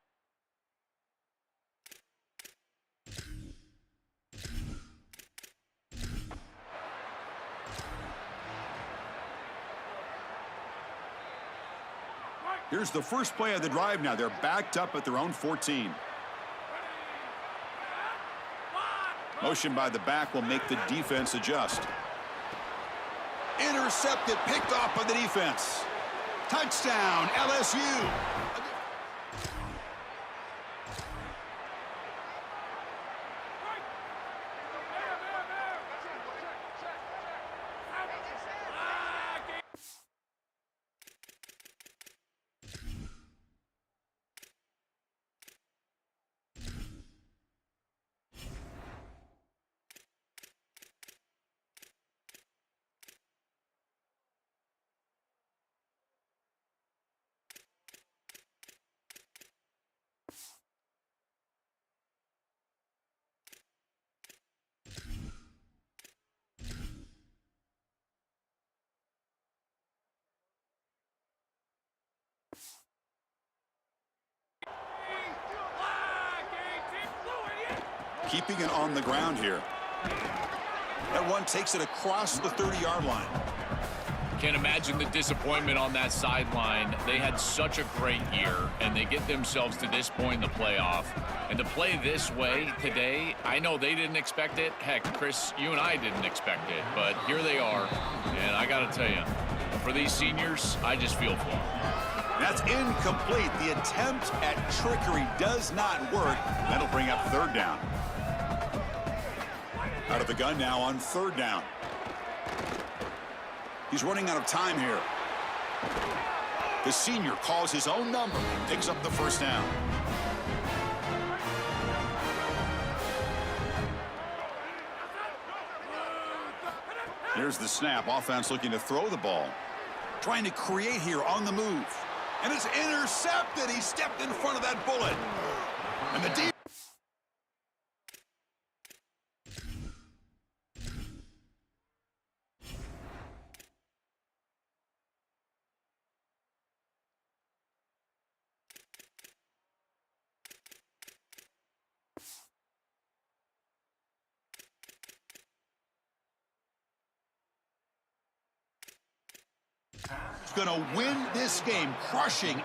Here's the first play of the drive now. They're backed up at their own 14. Motion by the back will make the defense adjust. Intercepted, picked off by the defense. Touchdown, LSU. Keeping it on the ground here. That one takes it across the 30-yard line. Can't imagine the disappointment on that sideline. They had such a great year, and they get themselves to this point in the playoff. And to play this way today, I know they didn't expect it. Heck, Chris, you and I didn't expect it. But here they are, and I got to tell you, for these seniors, I just feel for them. That's incomplete. The attempt at trickery does not work. That'll bring up third down. Out of the gun now on third down. He's running out of time here. The senior calls his own number and picks up the first down. Here's the snap. Offense looking to throw the ball. Trying to create here on the move. And it's intercepted. He stepped in front of that bullet. And the deep. Going to win this game, crushing.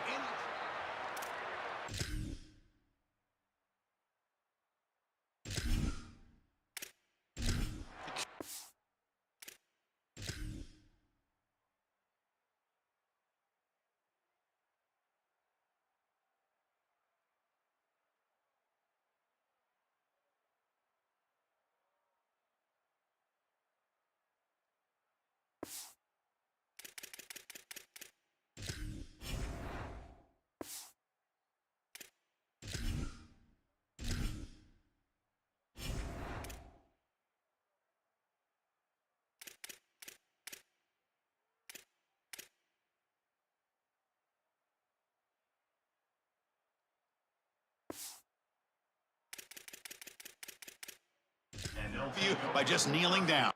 You by just kneeling down.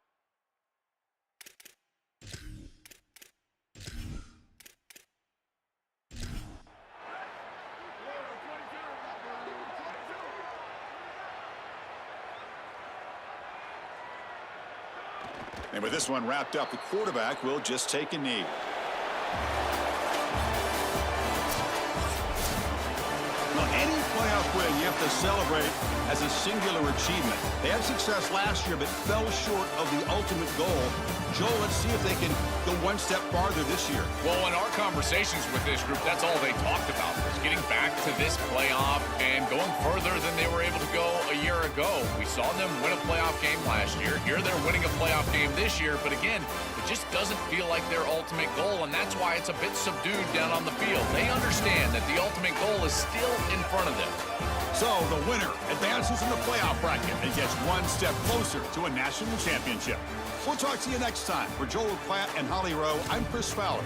And with this one wrapped up, the quarterback will just take a knee. Now, any playoff win you have to celebrate as a singular achievement. They had success last year but fell short of the ultimate goal. Joel, let's see if they can go one step farther this year. Well, in our conversations with this group, that's all they talked about, was getting back to this playoff and going further than they were able to go a year ago. We saw them win a playoff game last year. Here they're winning a playoff game this year, but again, it just doesn't feel like their ultimate goal, and that's why it's a bit subdued down on the field. They understand that the ultimate goal is still in front of them. So the winner advances in the playoff bracket and gets one step closer to a national championship. We'll talk to you next time. For Joel Platt and Holly Rowe, I'm Chris Fowler.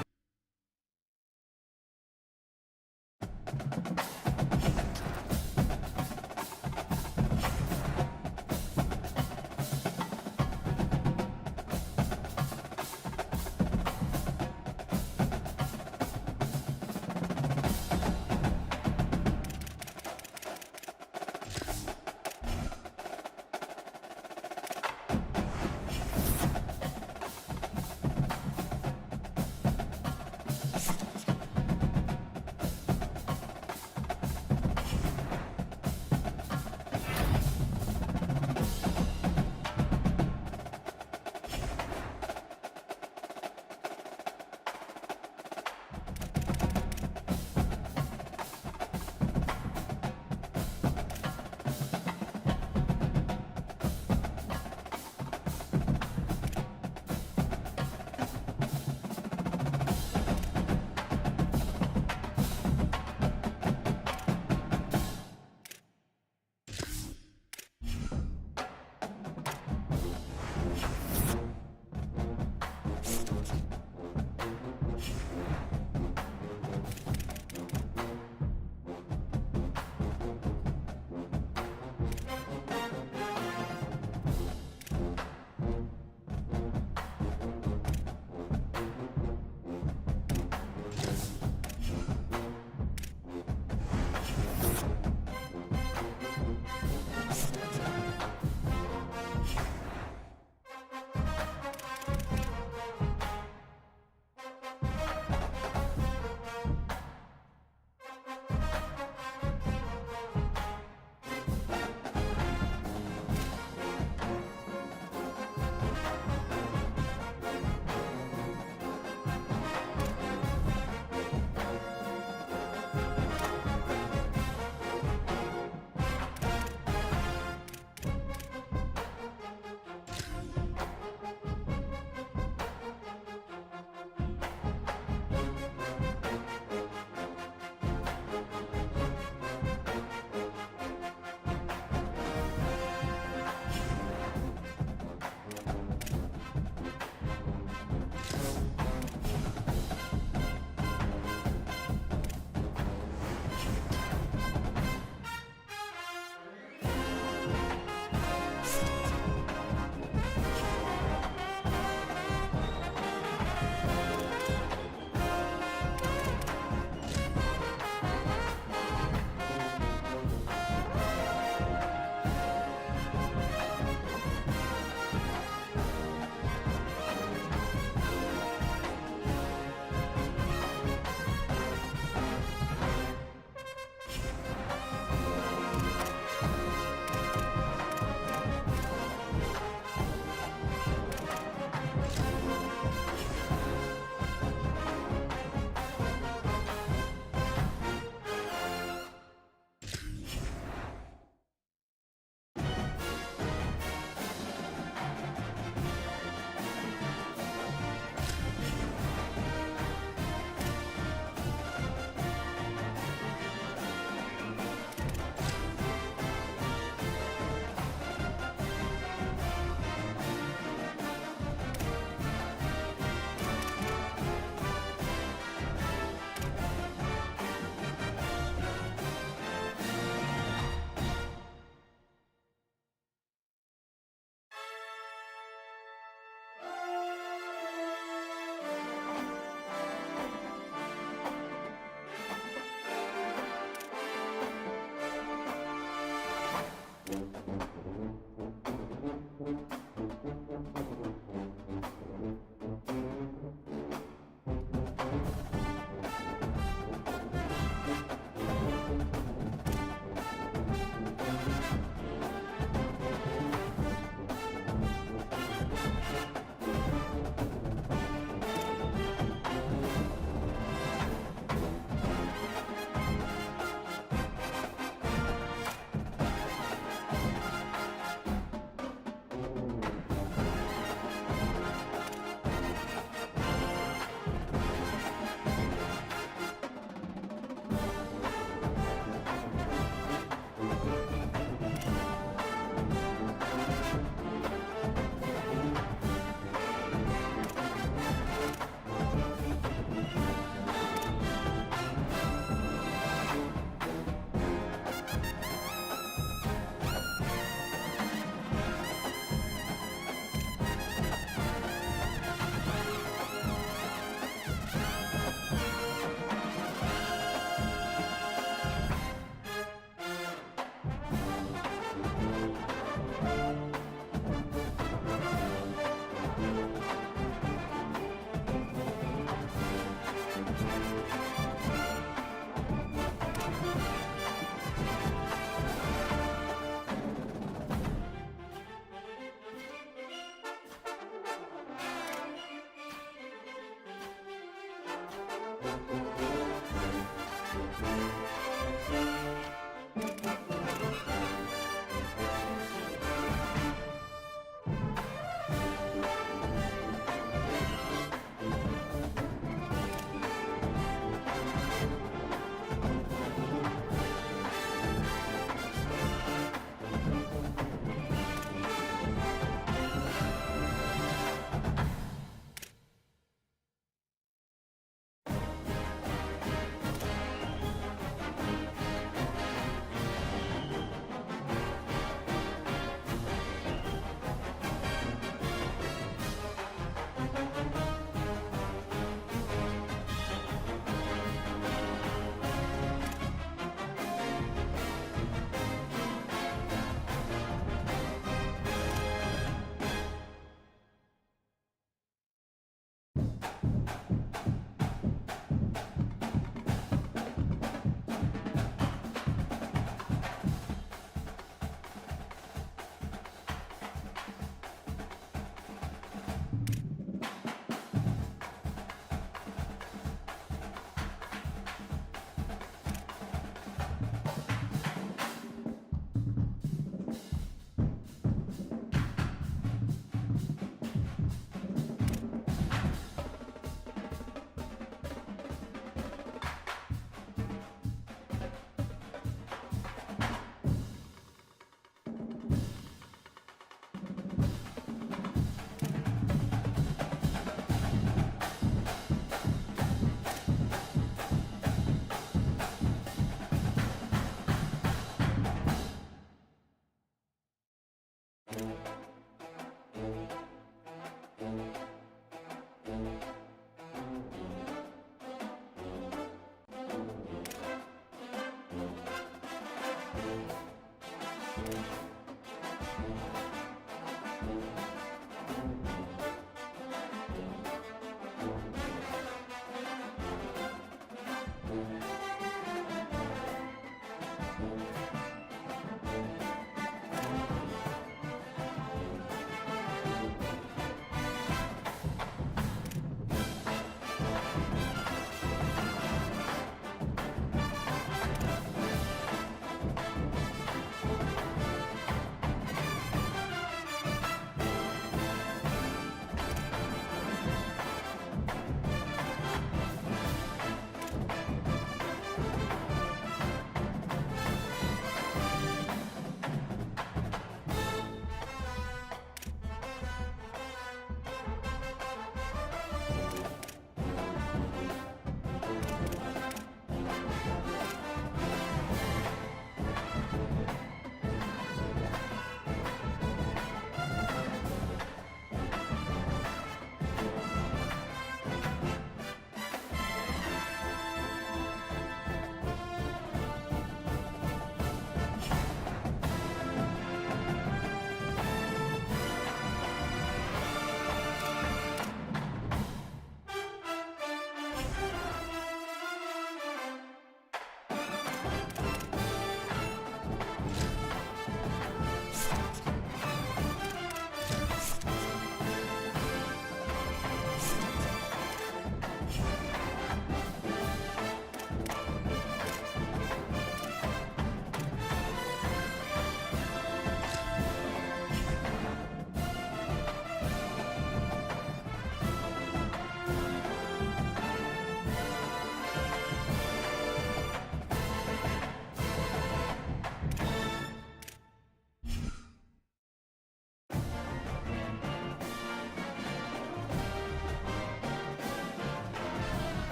Thank you.